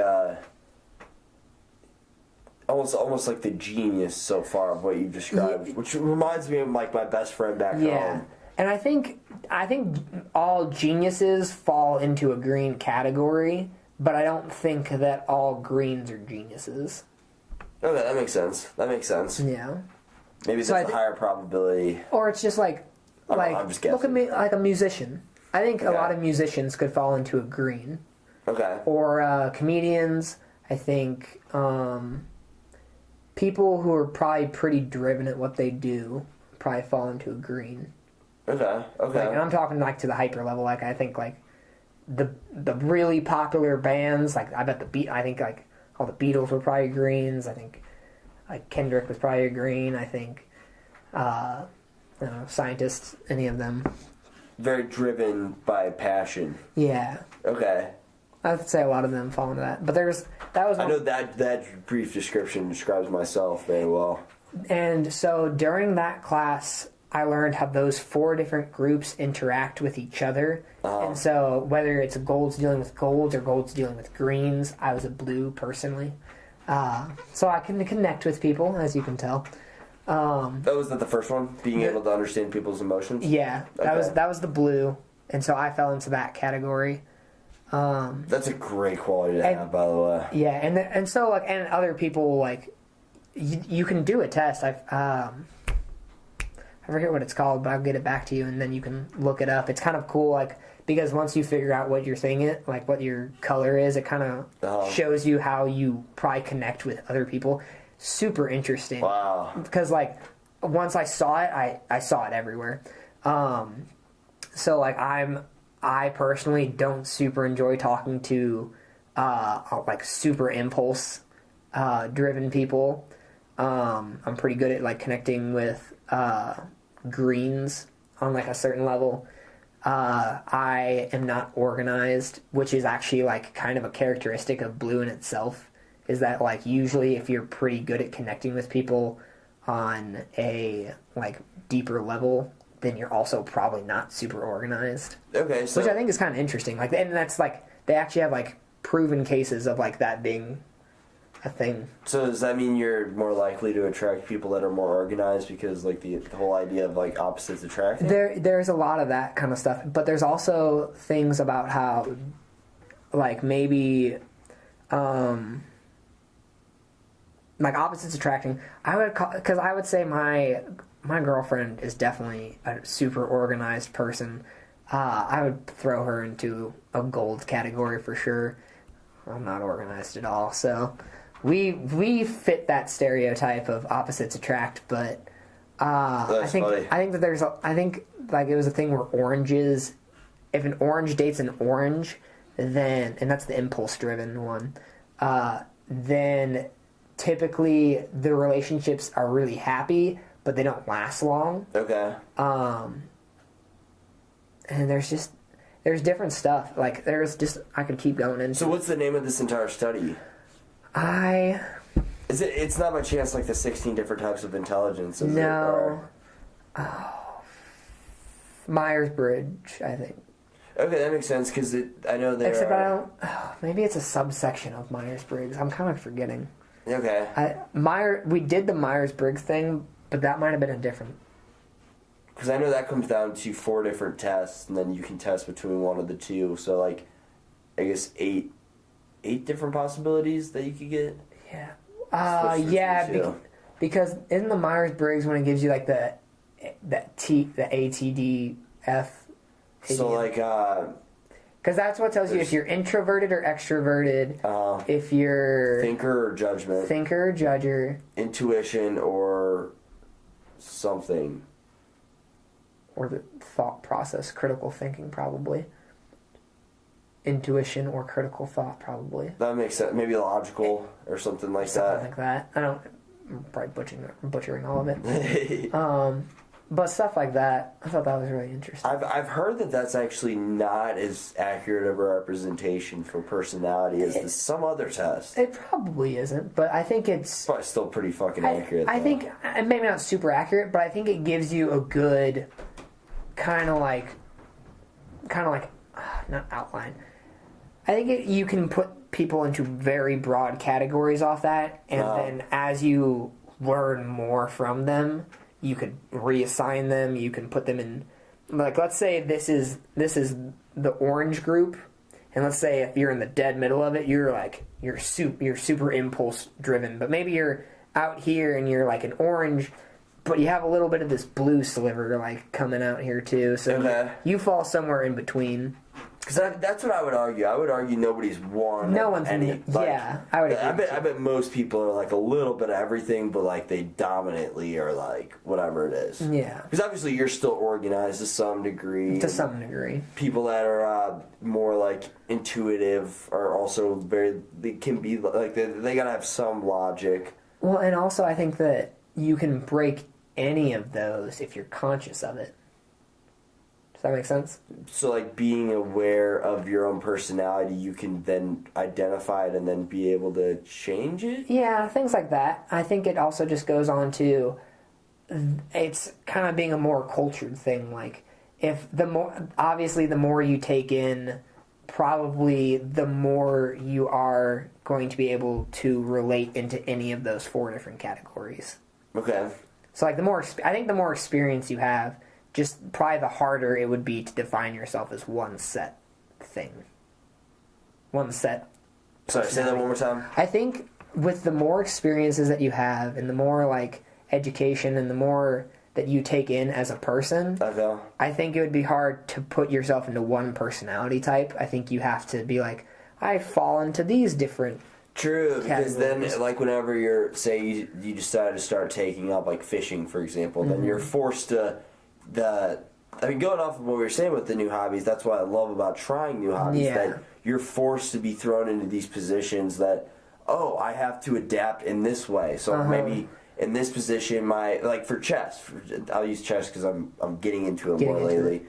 Speaker 2: almost like the genius so far of what you described, which reminds me of like my best friend back home.
Speaker 3: And I think all geniuses fall into a green category, but I don't think that all greens are geniuses.
Speaker 2: Okay, that makes sense.
Speaker 3: Yeah.
Speaker 2: Maybe there's a higher probability.
Speaker 3: Or it's just like
Speaker 2: I'm just guessing.
Speaker 3: Look at me like a musician. I think a lot of musicians could fall into a green.
Speaker 2: Okay.
Speaker 3: Or comedians. I think people who are probably pretty driven at what they do probably fall into a green.
Speaker 2: Okay.
Speaker 3: And I'm talking like to the hyper level. Like I think like the really popular bands. Like I think like all the Beatles were probably greens. I think like Kendrick was probably a green. I think I don't know, scientists, any of them.
Speaker 2: Very driven by passion.
Speaker 3: Yeah.
Speaker 2: Okay.
Speaker 3: I would say a lot of them fall into that. But I
Speaker 2: know that brief description describes myself very well.
Speaker 3: And so during that class, I learned how those 4 different groups interact with each other. And so whether it's golds dealing with golds or golds dealing with greens, I was a blue personally. So I can connect with people, as you can tell.
Speaker 2: Was that the first one? Being able to understand people's emotions?
Speaker 3: Yeah. Okay. That was the blue. And so I fell into that category.
Speaker 2: That's a great quality to have, by the way.
Speaker 3: Yeah, and so like, and other people like, you can do a test. I forget what it's called, but I'll get it back to you, and then you can look it up. It's kind of cool, like because once you figure out what your thing is, like what your color is, it kind of shows you how you probably connect with other people. Super interesting.
Speaker 2: Wow.
Speaker 3: Because like once I saw it, I saw it everywhere. So like I personally don't super enjoy talking to like super impulse driven people. I'm pretty good at like connecting with greens on like a certain level. I am not organized, which is actually like kind of a characteristic of blue in itself, is that like usually if you're pretty good at connecting with people on a like deeper level, then you're also probably not super organized.
Speaker 2: Okay, so...
Speaker 3: Which I think is kind of interesting. Like, and that's like, they actually have like proven cases of like that being a thing.
Speaker 2: So does that mean you're more likely to attract people that are more organized because like the whole idea of like opposites attracting?
Speaker 3: There's a lot of that kind of stuff, but there's also things about how like maybe like opposites attracting. Because I would say my girlfriend is definitely a super organized person. I would throw her into a gold category for sure. I'm not organized at all, so we fit that stereotype of opposites attract. But I think like it was a thing where oranges, if an orange dates an orange, then, and that's the impulse driven one, then typically the relationships are really happy, but they don't last long. Okay. And there's different stuff. Like I could keep going into.
Speaker 2: So what's the name of this entire study? It's not by chance like the 16 different types of intelligence, is
Speaker 3: no. Myers-Briggs, I think.
Speaker 2: Okay, that makes sense because I know there.
Speaker 3: Except I don't. Maybe it's a subsection of Myers-Briggs. I'm kind of forgetting.
Speaker 2: Okay.
Speaker 3: We did the Myers-Briggs thing, but that might have been a different.
Speaker 2: Because I know that comes down to 4 different tests, and then you can test between one of the 2. So, like, I guess 8 different possibilities that you could get.
Speaker 3: Yeah. Because in the Myers-Briggs, when it gives you like the ATDF.
Speaker 2: So like.
Speaker 3: Because that's what tells you if you're introverted or extroverted. If you're
Speaker 2: thinker or judgment.
Speaker 3: Thinker or judger.
Speaker 2: Intuition or something.
Speaker 3: Or the thought process, critical thinking, probably. Intuition or critical thought, probably.
Speaker 2: That makes sense. Maybe logical or something like that.
Speaker 3: Something like that. I'm probably butchering all of it. But stuff like that, I thought that was really interesting.
Speaker 2: I've heard that that's actually not as accurate of a representation for personality as some other test.
Speaker 3: It probably isn't, but I think it's
Speaker 2: probably still pretty fucking accurate.
Speaker 3: I think maybe not super accurate, but I think it gives you a good kind of like not outline. I think you can put people into very broad categories off that, and then as you learn more from them, you could reassign them. You can put them in, like, let's say this is the orange group, and let's say if you're in the dead middle of it, you're super impulse driven, but maybe you're out here and you're like an orange, but you have a little bit of this blue sliver like coming out here too. So you fall somewhere in between.
Speaker 2: Because that's what I would argue. I would argue nobody's won.
Speaker 3: No one's
Speaker 2: any.
Speaker 3: Yeah, I would.
Speaker 2: I bet most people are like a little bit of everything, but like they dominantly are like whatever it is.
Speaker 3: Yeah.
Speaker 2: Because obviously you're still organized to some degree.
Speaker 3: To some degree.
Speaker 2: People that are more like intuitive are also very. They can be like they gotta have some logic.
Speaker 3: Well, and also I think that you can break any of those if you're conscious of it. Does that make sense?
Speaker 2: So, like, being aware of your own personality, you can then identify it and then be able to change it?
Speaker 3: Yeah, things like that. I think it also just goes on to, it's kind of being a more cultured thing. Like, obviously the more you take in, probably the more you are going to be able to relate into any of those 4 different categories.
Speaker 2: Okay.
Speaker 3: So, like, I think the more experience you have, just probably the harder it would be to define yourself as one set thing. One set.
Speaker 2: Sorry, say that one more time.
Speaker 3: I think with the more experiences that you have and the more, like, education and the more that you take in as a person, I think it would be hard to put yourself into one personality type. I think you have to be like, I fall into these different
Speaker 2: True, because then, like, whenever you decide to start taking up, like, fishing, for example, then you're forced to... going off of what we were saying with the new hobbies, that's what I love about trying new hobbies, that you're forced to be thrown into these positions that, I have to adapt in this way. So maybe in this position, for chess, I'll use chess because I'm getting into it more lately.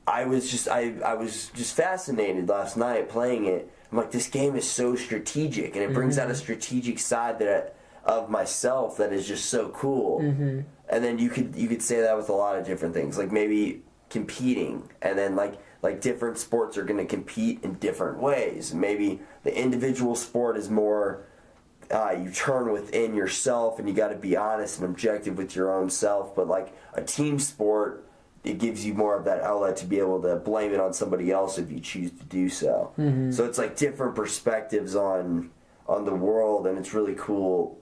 Speaker 2: I was just fascinated last night playing it. I'm like, this game is so strategic, and it brings out a strategic side of myself that is just so cool. And then you could say that with a lot of different things, like maybe competing, and then like different sports are going to compete in different ways. Maybe the individual sport is more you turn within yourself, and you got to be honest and objective with your own self. But like a team sport, it gives you more of that outlet to be able to blame it on somebody else if you choose to do so. So it's like different perspectives on the world, and it's really cool.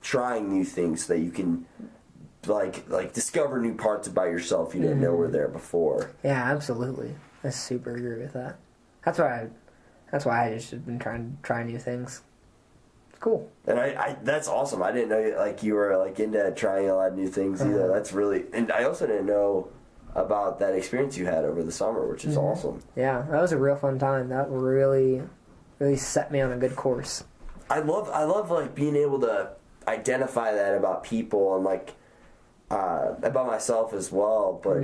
Speaker 2: Trying new things so that you can like discover new parts about yourself you didn't know were there before.
Speaker 3: Yeah, absolutely. I super agree with that. That's why I just have been trying new things. It's cool.
Speaker 2: And I that's awesome. I didn't know like you were like into trying a lot of new things either. That's really, and I also didn't know about that experience you had over the summer, which is awesome.
Speaker 3: Yeah, that was a real fun time. That really set me on a good course.
Speaker 2: I love like being able to identify that about people and like about myself as well, but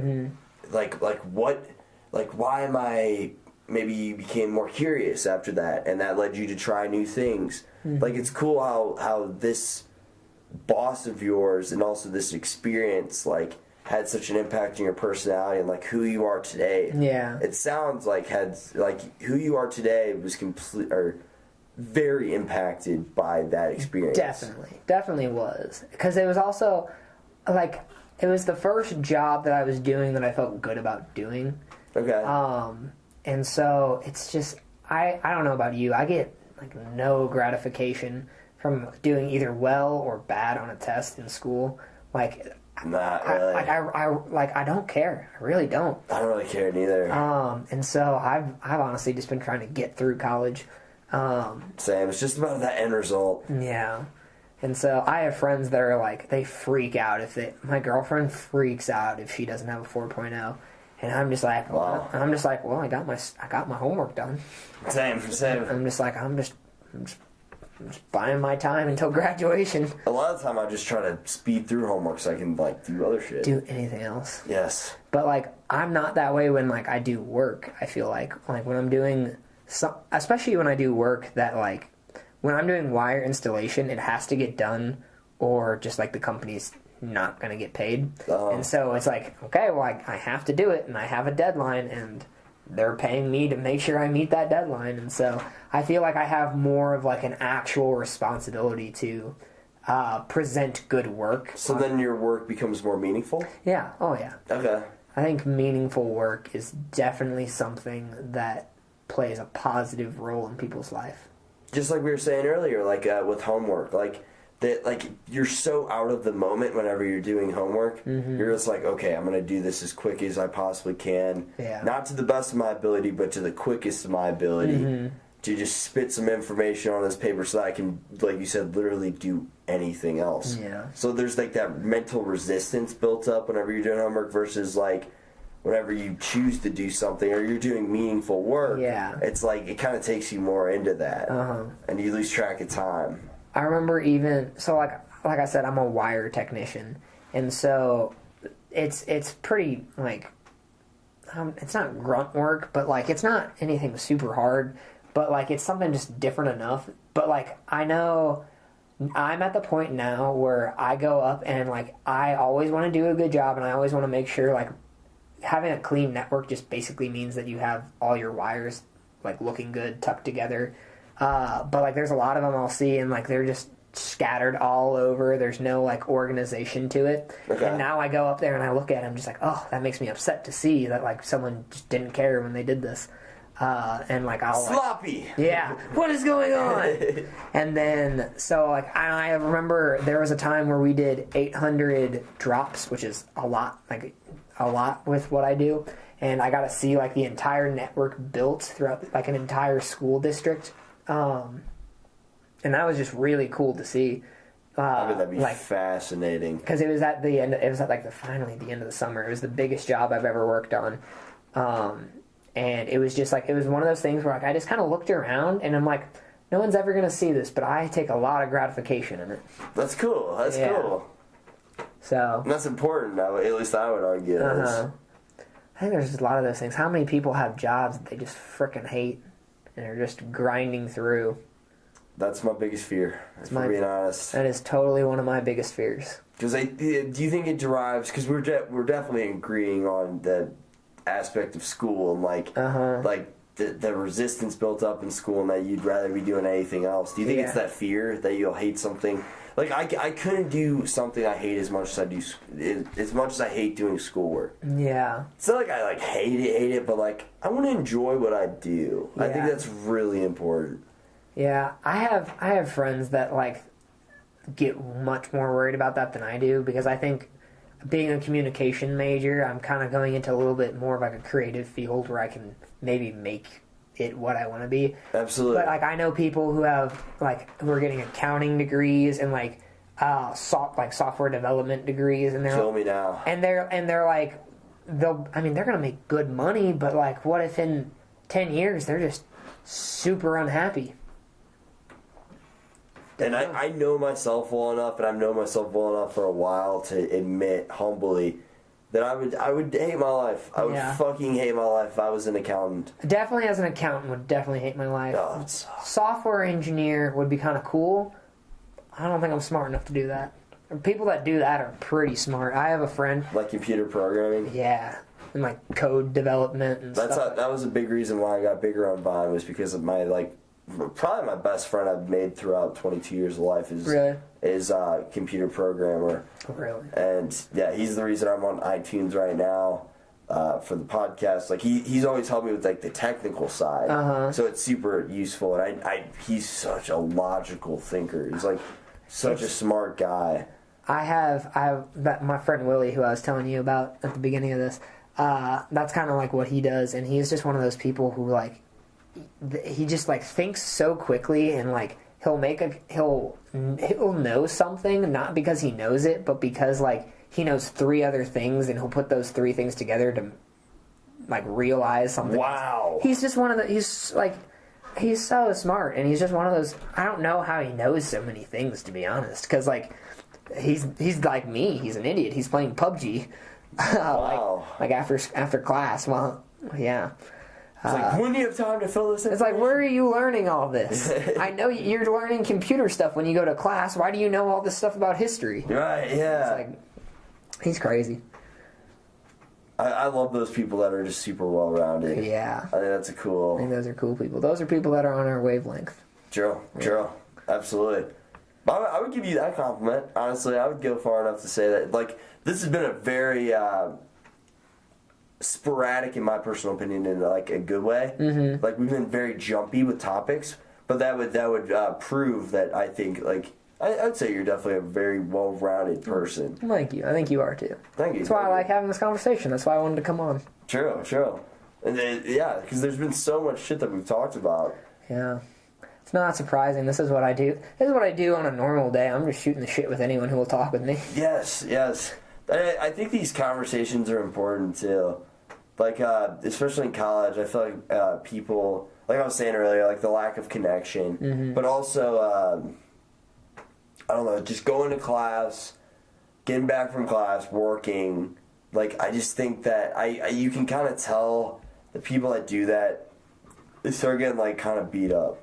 Speaker 2: why am I, maybe you became more curious after that and that led you to try new things. Like it's cool how this boss of yours and also this experience like had such an impact on your personality and like who you are today.
Speaker 3: Yeah,
Speaker 2: it sounds like who you are today was very impacted by that experience.
Speaker 3: Definitely was. Because it was also, like, it was the first job that I was doing that I felt good about doing.
Speaker 2: Okay.
Speaker 3: And so it's just, I don't know about you, I get, like, no gratification from doing either well or bad on a test in school. Like,
Speaker 2: not really.
Speaker 3: I don't care. I really don't.
Speaker 2: I don't really care neither.
Speaker 3: And so I've honestly just been trying to get through college.
Speaker 2: Same. It's just about that end result.
Speaker 3: Yeah. And so I have friends that are like, they freak out my girlfriend freaks out if she doesn't have a 4.0. And I'm just like,
Speaker 2: wow.
Speaker 3: Well, I got my homework done.
Speaker 2: Same.
Speaker 3: I'm just buying my time until graduation.
Speaker 2: A lot of the time I just try to speed through homework so I can like do other shit.
Speaker 3: Do anything else.
Speaker 2: Yes.
Speaker 3: But like, I'm not that way when like I do work. I feel like when I'm doing especially when I do work that like, when I'm doing wire installation, it has to get done or just like the company's not going to get paid. And so it's like, okay, well I have to do it and I have a deadline and they're paying me to make sure I meet that deadline. And so I feel like I have more of like an actual responsibility to present good work.
Speaker 2: So then your work becomes more meaningful?
Speaker 3: Yeah. Oh yeah.
Speaker 2: Okay.
Speaker 3: I think meaningful work is definitely something that plays a positive role in people's life.
Speaker 2: Just like we were saying earlier, like with homework, like that, like, you're so out of the moment whenever you're doing homework. You're just like, okay, I'm going to do this as quick as I possibly can.
Speaker 3: Yeah.
Speaker 2: Not to the best of my ability, but to the quickest of my ability to just spit some information on this paper so that I can, like you said, literally do anything else.
Speaker 3: Yeah.
Speaker 2: So there's, like, that mental resistance built up whenever you're doing homework versus, like, whenever you choose to do something or you're doing meaningful work.
Speaker 3: Yeah.
Speaker 2: It's like, it kind of takes you more into that. And you lose track of time.
Speaker 3: I remember even, so like I said, I'm a wire technician, and so it's pretty, like, it's not grunt work, but, like, it's not anything super hard, but, like, it's something just different enough. But, like, I know I'm at the point now where I go up and, like, I always want to do a good job, and I always want to make sure, like, having a clean network just basically means that you have all your wires, like, looking good, tucked together. But, like, there's a lot of them I'll see, and, like, they're just scattered all over. There's no, like, organization to it.
Speaker 2: Okay.
Speaker 3: And now I go up there and I look at them just like, oh, that makes me upset to see that, like, someone just didn't care when they did this. And, like, I'll, like,
Speaker 2: Sloppy!
Speaker 3: Yeah, what is going on? And then, so, like, I remember there was a time where we did 800 drops, which is a lot, like, a lot with what I do. And I got to see, like, the entire network built throughout, like, an entire school district. And that was just really cool to see.
Speaker 2: I bet that'd be
Speaker 3: like,
Speaker 2: fascinating.
Speaker 3: Because it was at the end. It was at, like, finally the end of the summer. It was the biggest job I've ever worked on. And it was just like, it was one of those things where, like, I just kind of looked around and I'm like, no one's ever gonna see this, but I take a lot of gratification in it.
Speaker 2: That's cool. That's cool.
Speaker 3: So.
Speaker 2: And that's important. At least I would argue.
Speaker 3: I think there's just a lot of those things. How many people have jobs that they just frickin' hate and are just grinding through?
Speaker 2: That's my biggest fear, for being honest.
Speaker 3: That is totally one of my biggest fears.
Speaker 2: Because do you think it derives? Because we're definitely agreeing on the aspect of school and like the resistance built up in school, and that you'd rather be doing anything else. Do you think it's that fear that you'll hate something? Like, I couldn't do something I hate as much as I do, as much as I hate doing schoolwork.
Speaker 3: Yeah.
Speaker 2: It's not like I, like, hate it, but, like, I want to enjoy what I do. Yeah. I think that's really important.
Speaker 3: Yeah, I have friends that, like, get much more worried about that than I do, because I think being a communication major, I'm kind of going into a little bit more of, like, a creative field where I can maybe make it what I want to be.
Speaker 2: Absolutely.
Speaker 3: But, like, I know people who have, like, who are getting accounting degrees and, like, software development degrees, and they're
Speaker 2: Kill me now.
Speaker 3: And they're like, they're gonna make good money, but, like, what if in 10 years they're just super unhappy?
Speaker 2: And I know myself well enough, and I've known myself well enough for a while to admit humbly that I would hate my life. I would fucking hate my life if I was an accountant.
Speaker 3: Definitely, as an accountant, would definitely hate my life.
Speaker 2: Oh, it sucks.
Speaker 3: Software engineer would be kind of cool. I don't think I'm smart enough to do that. People that do that are pretty smart. I have a friend.
Speaker 2: Like computer programming?
Speaker 3: Yeah. And, like, code development and stuff.
Speaker 2: That was a big reason why I got bigger on Vine, was because of my, like, probably my best friend I've made throughout 22 years of life is a computer programmer.
Speaker 3: Really?
Speaker 2: And yeah, he's the reason I'm on iTunes right now for the podcast. Like, he's always helped me with, like, the technical side, so it's super useful. And he's such a logical thinker. He's, like, such a smart guy.
Speaker 3: I have my friend Willie, who I was telling you about at the beginning of this. That's kind of like what he does, and he's just one of those people who, like, he just, like, thinks so quickly, and, like, he'll know something not because he knows it, but because, like, he knows 3 other things, and he'll put those 3 things together to, like, realize something.
Speaker 2: Wow.
Speaker 3: He's just one of the, he's so smart, and he's just one of those. I don't know how he knows so many things, to be honest, because, like, he's like me. He's an idiot. He's playing PUBG
Speaker 2: Wow.
Speaker 3: like after class. Well, yeah.
Speaker 2: It's like, when do you have time to fill this in?
Speaker 3: It's like, where are you learning all this? I know you're learning computer stuff when you go to class. Why do you know all this stuff about history?
Speaker 2: Right, yeah.
Speaker 3: It's like, he's crazy.
Speaker 2: I love those people that are just super well-rounded.
Speaker 3: Yeah.
Speaker 2: I think that's a cool...
Speaker 3: I think those are cool people. Those are people that are on our wavelength.
Speaker 2: True. Absolutely. I would give you that compliment. Honestly, I would go far enough to say that, like, this has been a very... sporadic, in my personal opinion, in, like, a good way. Mm-hmm. Like, we've been very jumpy with topics, but that would prove that I think, like, I'd say you're definitely a very well-rounded person.
Speaker 3: Thank you. I think you are too.
Speaker 2: Thank you.
Speaker 3: That's why I like having this conversation. That's why I wanted to come on.
Speaker 2: True. And then, yeah, because there's been so much shit that we've talked about.
Speaker 3: Yeah. It's not surprising. This is what I do. This is what I do on a normal day. I'm just shooting the shit with anyone who will talk with me.
Speaker 2: Yes. I think these conversations are important too. Like, especially in college, I feel like people, like I was saying earlier, like the lack of connection, but also, I don't know, just going to class, getting back from class, working. Like, I just think that you can kind of tell the people that do that, they start getting, like, kind of beat up.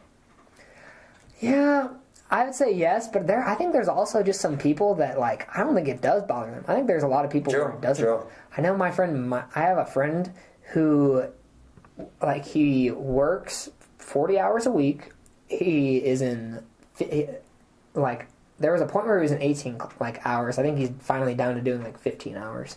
Speaker 2: Yeah,
Speaker 3: I would say yes, but I think there's also just some people that, like, I don't think it does bother them. I think there's a lot of people where it doesn't. True. I know I have a friend who, like, he works 40 hours a week. He is there was a point where he was in 18, hours. I think he's finally down to doing, 15 hours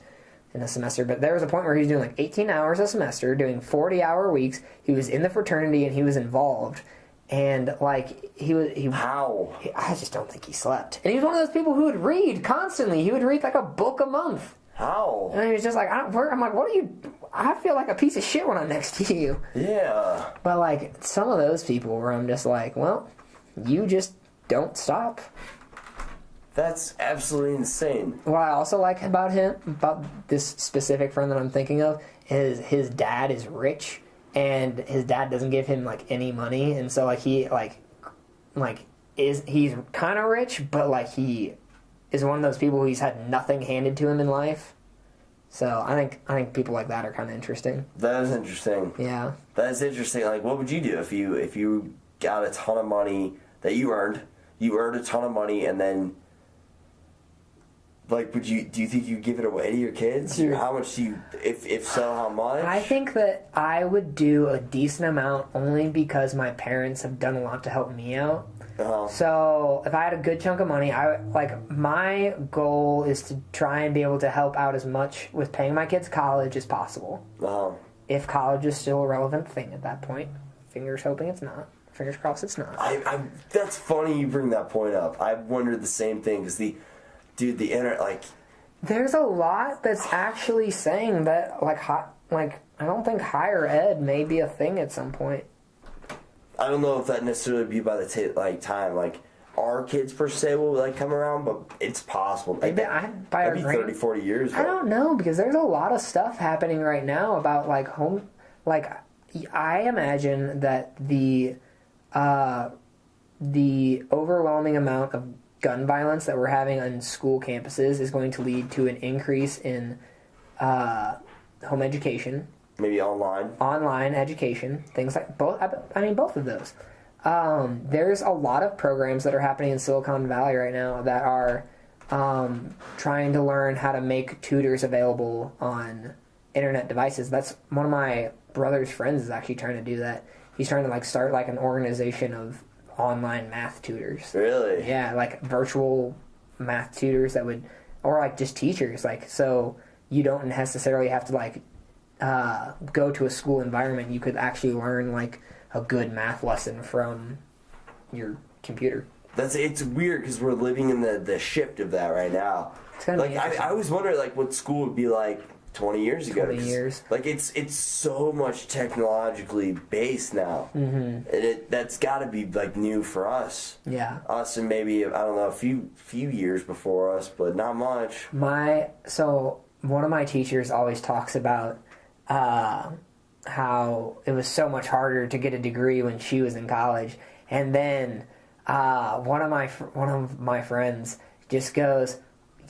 Speaker 3: in a semester. But there was a point where he was doing, 18 hours a semester, doing 40-hour weeks. He was in the fraternity, and he was involved. And,
Speaker 2: How?
Speaker 3: I just don't think he slept. And he was one of those people who would read constantly. He would read, a book a month.
Speaker 2: How?
Speaker 3: And he was just like, I'm like, what are you... I feel like a piece of shit when I'm next to you.
Speaker 2: Yeah.
Speaker 3: But, some of those people where I'm just like, well, you just don't stop.
Speaker 2: That's absolutely insane.
Speaker 3: What I also like about this specific friend that I'm thinking of, is his dad is rich, and his dad doesn't give him, any money, and so, he's kind of rich, but, he is one of those people who's had nothing handed to him in life. So I think people like that are kind of interesting.
Speaker 2: That is interesting.
Speaker 3: Yeah.
Speaker 2: That is interesting. What would you do if you got a ton of money that you earned? You earned a ton of money, and then... do you think you'd give it away to your kids? Or how much do you, if so, how much?
Speaker 3: I think that I would do a decent amount only because my parents have done a lot to help me out. Uh-huh. So if I had a good chunk of money, my goal is to try and be able to help out as much with paying my kids' college as possible.
Speaker 2: Uh-huh.
Speaker 3: If college is still a relevant thing at that point. Fingers hoping it's not. Fingers crossed it's not.
Speaker 2: That's funny you bring that point up. I've wondered the same thing, because the internet,
Speaker 3: there's a lot that's actually saying that, I don't think higher ed may be a thing at some point.
Speaker 2: I don't know if that necessarily be by the time, our kids per se will, come around, but it's possible. That'd be 30, 40 years.
Speaker 3: I don't know, because there's a lot of stuff happening right now about, home... I imagine that the overwhelming amount of gun violence that we're having on school campuses is going to lead to an increase in home education.
Speaker 2: Maybe online.
Speaker 3: Online education. Things like both. Both of those. There's a lot of programs that are happening in Silicon Valley right now that are trying to learn how to make tutors available on internet devices. That's one of my brother's friends is actually trying to do that. He's trying to start an organization of online math tutors.
Speaker 2: Really?
Speaker 3: Yeah, virtual math tutors that would, or just teachers, so you don't necessarily have to go to a school environment. You could actually learn a good math lesson from your computer.
Speaker 2: It's weird because we're living in the shift of that right now.
Speaker 3: It's gonna be
Speaker 2: I always wonder what school would be like 20 years ago.
Speaker 3: 20 years.
Speaker 2: It's so much technologically based now. Mm-hmm. And that's got to be new for us.
Speaker 3: Yeah.
Speaker 2: Us and maybe, I don't know, a few years before us, but not much.
Speaker 3: So one of my teachers always talks about how it was so much harder to get a degree when she was in college, and then one of my friends just goes,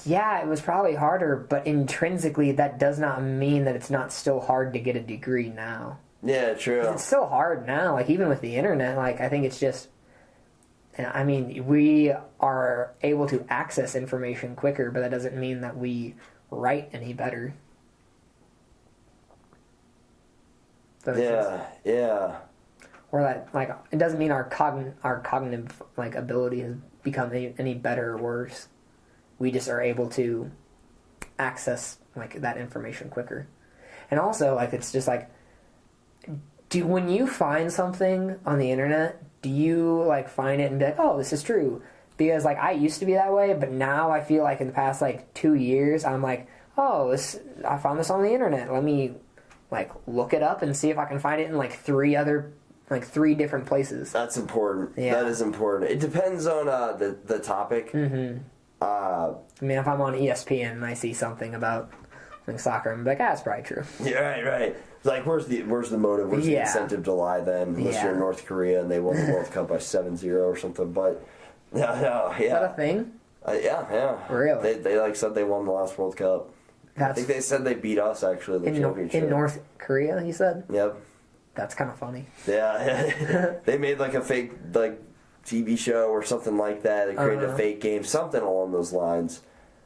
Speaker 3: yeah, it was probably harder, but intrinsically that does not mean that it's not still hard to get a degree now.
Speaker 2: Yeah, true.
Speaker 3: It's still hard now, even with the internet. I think it's just, we are able to access information quicker, but that doesn't mean that we write any better.
Speaker 2: Yeah.
Speaker 3: Or that, it doesn't mean our cognitive, ability has become any better or worse. We just are able to access, that information quicker. And also, it's just, when you find something on the internet, do you, find it and be like, oh, this is true? Because, like, I used to be that way, but now I feel like in the past, like, 2 years, I'm like, oh, I found this on the internet. Let me, like, look it up and see if I can find it in, like, 3 different places.
Speaker 2: That's important.
Speaker 3: Yeah.
Speaker 2: That is important. It depends on the topic.
Speaker 3: Mm-hmm. I mean, if I'm on ESPN and I see something about like soccer, I'm like, that's probably true.
Speaker 2: Yeah, right. Like, where's the motive? Where's the incentive to lie then? Unless you're in North Korea and they won the World Cup by 7-0 or something. But, no,
Speaker 3: Is that a thing?
Speaker 2: Yeah.
Speaker 3: Really?
Speaker 2: They like said they won the last World Cup. I think they said they beat us, actually, in the championship.
Speaker 3: In North Korea, you said?
Speaker 2: Yep.
Speaker 3: That's kind of funny.
Speaker 2: Yeah. They made, like, a fake, like, TV show or something like that. They created a fake game, something along those lines.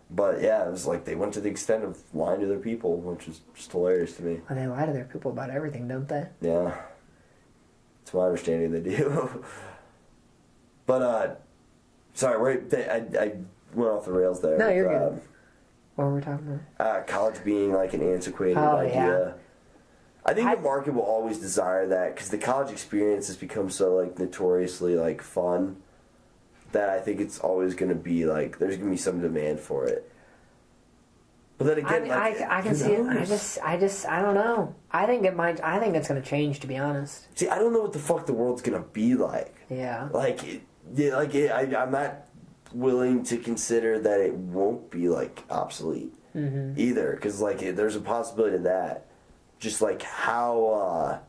Speaker 2: But yeah, it was like they went to the extent of lying to their people, which is just hilarious to me.
Speaker 3: Well, they lie to their people about everything, don't they?
Speaker 2: Yeah. It's my understanding they do. But, sorry, I went off the rails there.
Speaker 3: No, you're good. What were we talking
Speaker 2: about? College being like an antiquated idea. Yeah. I think the market will always desire that because the college experience has become so like notoriously like fun that I think it's always going to be like there's going to be some demand for it. But then again,
Speaker 3: I can see it. I don't know. I think it's going to change, to be honest.
Speaker 2: See, I don't know what the fuck the world's going to be like.
Speaker 3: Yeah.
Speaker 2: I'm not willing to consider that it won't be like obsolete either because like there's a possibility of that. Just like how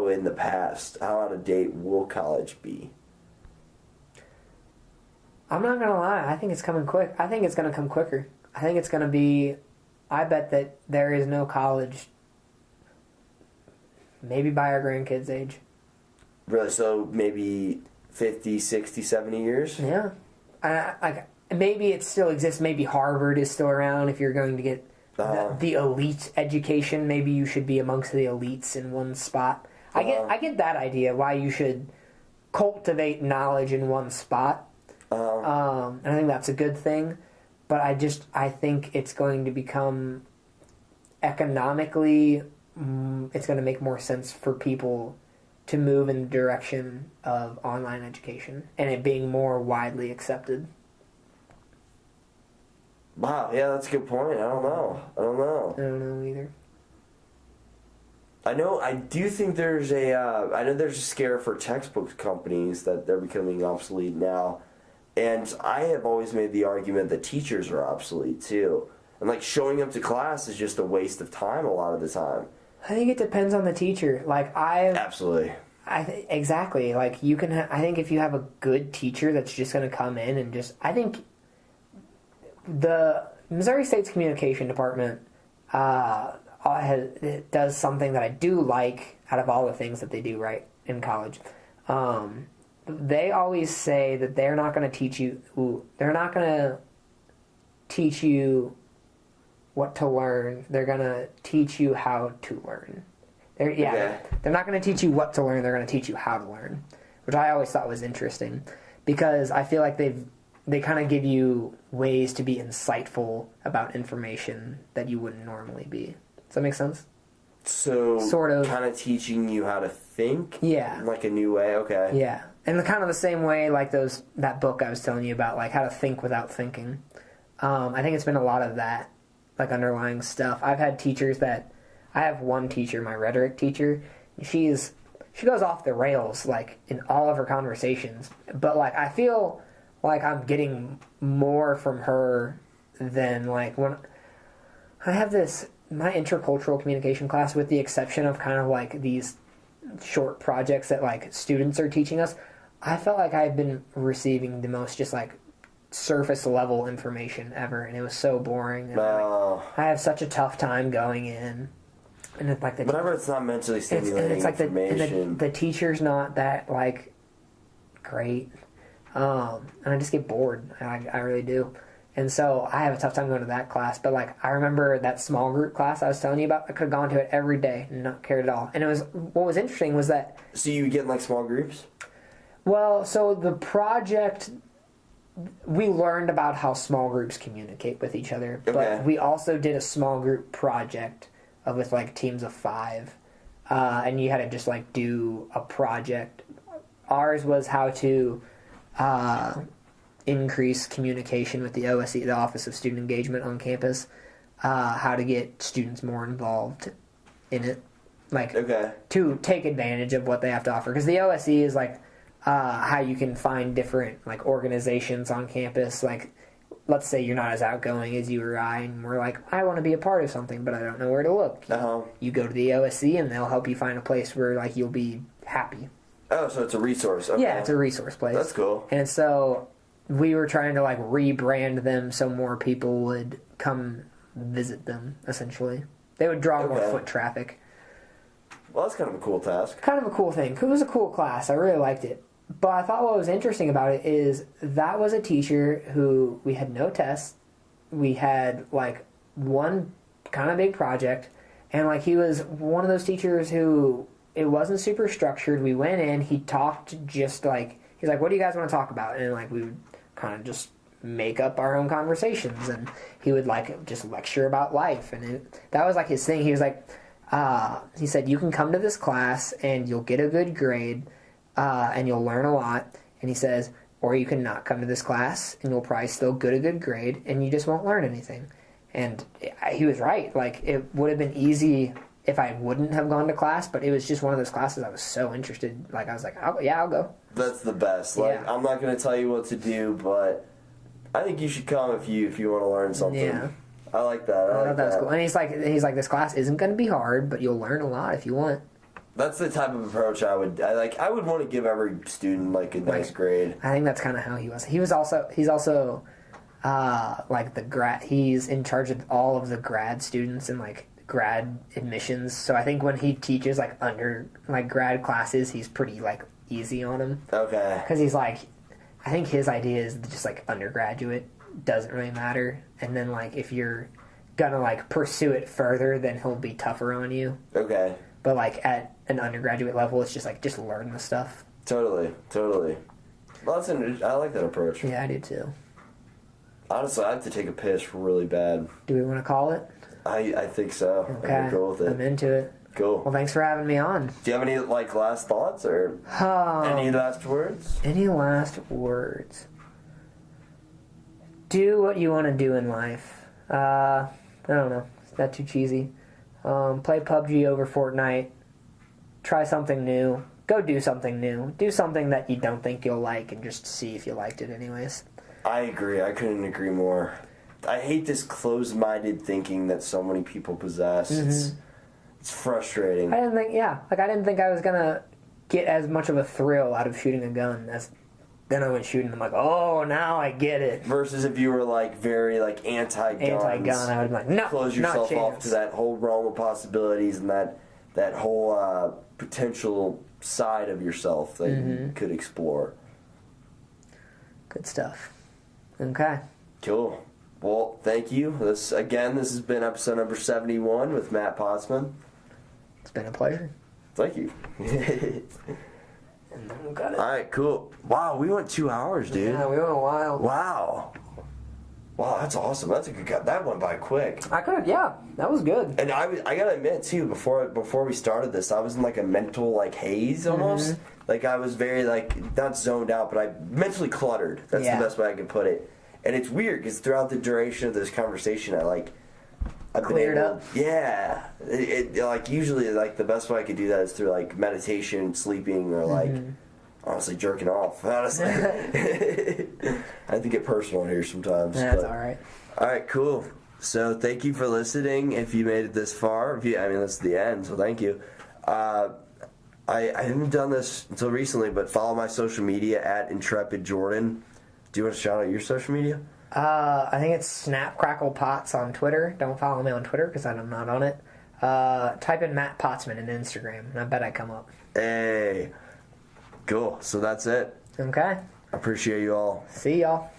Speaker 2: in the past, how out of date will college be?
Speaker 3: I'm not gonna lie. I think it's coming quick. I think it's gonna come quicker. I think it's gonna be. I bet that there is no college. Maybe by our grandkids' age.
Speaker 2: Really? So maybe 50, 60, 70 years?
Speaker 3: Yeah. Maybe it still exists. Maybe Harvard is still around if you're going to get the elite education. Maybe you should be amongst the elites in one spot. I get that idea, why you should cultivate knowledge in one spot. And I think that's a good thing. But I think it's going to become economically, it's going to make more sense for people to move in the direction of online education and it being more widely accepted.
Speaker 2: Wow, yeah, that's a good point. I don't know
Speaker 3: either.
Speaker 2: I do think there's a scare for textbook companies that they're becoming obsolete now. And I have always made the argument that teachers are obsolete too. And like showing up to class is just a waste of time a lot of the time.
Speaker 3: I think it depends on the teacher.
Speaker 2: Absolutely.
Speaker 3: Exactly. Like you can. I think if you have a good teacher that's just going to come in and I think the Missouri State's communication department does something that I do like out of all the things that they do right in college. They always say that they're not going to teach you. They're not going to teach you what to learn. They're going to teach you how to learn. They're not going to teach you what to learn. They're going to teach you how to learn, which I always thought was interesting because I feel like they kind of give you ways to be insightful about information that you wouldn't normally be. Does that make sense?
Speaker 2: So
Speaker 3: sort of
Speaker 2: kind of teaching you how to think,
Speaker 3: yeah,
Speaker 2: in like a new way. Okay,
Speaker 3: yeah, and kind of the same way like that book I was telling you about, like how to think without thinking. I think it's been a lot of that, like underlying stuff. I've had teachers that. I have one teacher, my rhetoric teacher. She goes off the rails like in all of her conversations, but like I feel like I'm getting more from her than like when I have my intercultural communication class, with the exception of kind of like these short projects that like students are teaching us. I felt like I've been receiving the most just like surface level information ever, and it was so boring. And, I have such a tough time going in. And it's like
Speaker 2: whenever it's not mentally stimulating
Speaker 3: it's like
Speaker 2: information.
Speaker 3: The teacher's not that like great, and I just get bored. I really do, and so I have a tough time going to that class. But like I remember that small group class I was telling you about. I could have gone to it every day and not cared at all. And what was interesting was that.
Speaker 2: So you get in like small groups?
Speaker 3: Well, so the project. We learned about how small groups communicate with each other, but we also did a small group project with like teams of 5, and you had to just like do a project. Ours was how to increase communication with the OSE, the Office of Student Engagement on campus, how to get students more involved in it, like to take advantage of what they have to offer. Because the OSE is like how you can find different like organizations on campus. Like, let's say you're not as outgoing as you or I, and we're like, I want to be a part of something, but I don't know where to look. You go to the OSE, and they'll help you find a place where like you'll be happy.
Speaker 2: Oh, so it's a resource. Okay.
Speaker 3: Yeah, it's a resource place.
Speaker 2: That's cool.
Speaker 3: And so we were trying to like rebrand them so more people would come visit them, essentially. They would draw more foot traffic.
Speaker 2: Well, that's kind of a cool task.
Speaker 3: Kind of a cool thing. It was a cool class. I really liked it. But I thought what was interesting about it is that was a teacher who we had no tests. We had like one kind of big project. And like he was one of those teachers who it wasn't super structured. We went in, he talked just like, he's like, what do you guys want to talk about? And like we would kind of just make up our own conversations. And he would like just lecture about life. And that was like his thing. He was like, he said, you can come to this class and you'll get a good grade. And you'll learn a lot. And he says, or you can not come to this class and you'll probably still get a good grade and you just won't learn anything. And he was right. Like, it would have been easy if I wouldn't have gone to class, but it was just one of those classes I was so interested. Like, I was like, I'll go.
Speaker 2: That's the best. Like, I'm not going to tell you what to do, but I think you should come if you want to learn something. Yeah. I like that. I like
Speaker 3: that's
Speaker 2: that.
Speaker 3: cool. And he's like, this class isn't going to be hard, but you'll learn a lot if you want.
Speaker 2: That's the type of approach I would want to give every student like a nice grade.
Speaker 3: I think that's kind of how he was. He's also like the grad. He's in charge of all of the grad students and like grad admissions. So I think when he teaches like grad classes, he's pretty like easy on them. Okay. Because he's like, I think his idea is just like undergraduate doesn't really matter, and then like if you're gonna like pursue it further, then he'll be tougher on you. Okay. But like at an undergraduate level, it's just like just learn the stuff.
Speaker 2: Totally. Well, I like that approach.
Speaker 3: Yeah, I do too.
Speaker 2: Honestly, I have to take a piss really bad.
Speaker 3: Do we want to call it?
Speaker 2: I think so.
Speaker 3: Okay, I'm cool with it. I'm into it.
Speaker 2: Cool.
Speaker 3: Well, thanks for having me on.
Speaker 2: Do you have any like last thoughts or any last words?
Speaker 3: Any last words? Do what you want to do in life. I don't know. Is that too cheesy? Play PUBG over Fortnite. Try something new. Go do something new. Do something that you don't think you'll like and just see if you liked it anyways. I
Speaker 2: agree. I couldn't agree more. I hate this closed-minded thinking that so many people possess. Mm-hmm. It's frustrating.
Speaker 3: I didn't think I was going to get as much of a thrill out of shooting a gun as then I went shooting. I'm like, oh, now I get it.
Speaker 2: Versus if you were like very like anti-gun,
Speaker 3: I would be like, no,
Speaker 2: close yourself off to that whole realm of possibilities and that whole potential side of yourself that you could explore.
Speaker 3: Good stuff. Okay.
Speaker 2: Cool. Well, thank you. This has been episode number 71 with Matt Potzman.
Speaker 3: It's been a pleasure.
Speaker 2: Thank you.
Speaker 3: And then we got it.
Speaker 2: All right, cool. Wow, we went 2 hours, dude.
Speaker 3: Yeah, we went a while.
Speaker 2: Wow, that's awesome. That's a good cut. That went by quick.
Speaker 3: That was good.
Speaker 2: And I gotta admit too, before we started this, I was in like a mental like haze almost. Like I was very like not zoned out, but I mentally cluttered. That's the best way I can put it. And it's weird because throughout the duration of this conversation, I've
Speaker 3: cleared up.
Speaker 2: Yeah, like usually like the best way I could do that is through like meditation, sleeping, or like honestly jerking off. Honestly, I have to get personal here sometimes.
Speaker 3: That's all right.
Speaker 2: All right, cool. So thank you for listening. If you made it this far, this is the end. So thank you. I haven't done this until recently, but follow my social media at IntrepidJordan. Do you want to shout out your social media?
Speaker 3: I think it's Snap Crackle Pots on Twitter. Don't follow me on Twitter because I'm not on it. Type in Matt Potzman in Instagram, and I bet I come up.
Speaker 2: Hey. Cool. So that's it.
Speaker 3: Okay.
Speaker 2: I appreciate you all.
Speaker 3: See y'all.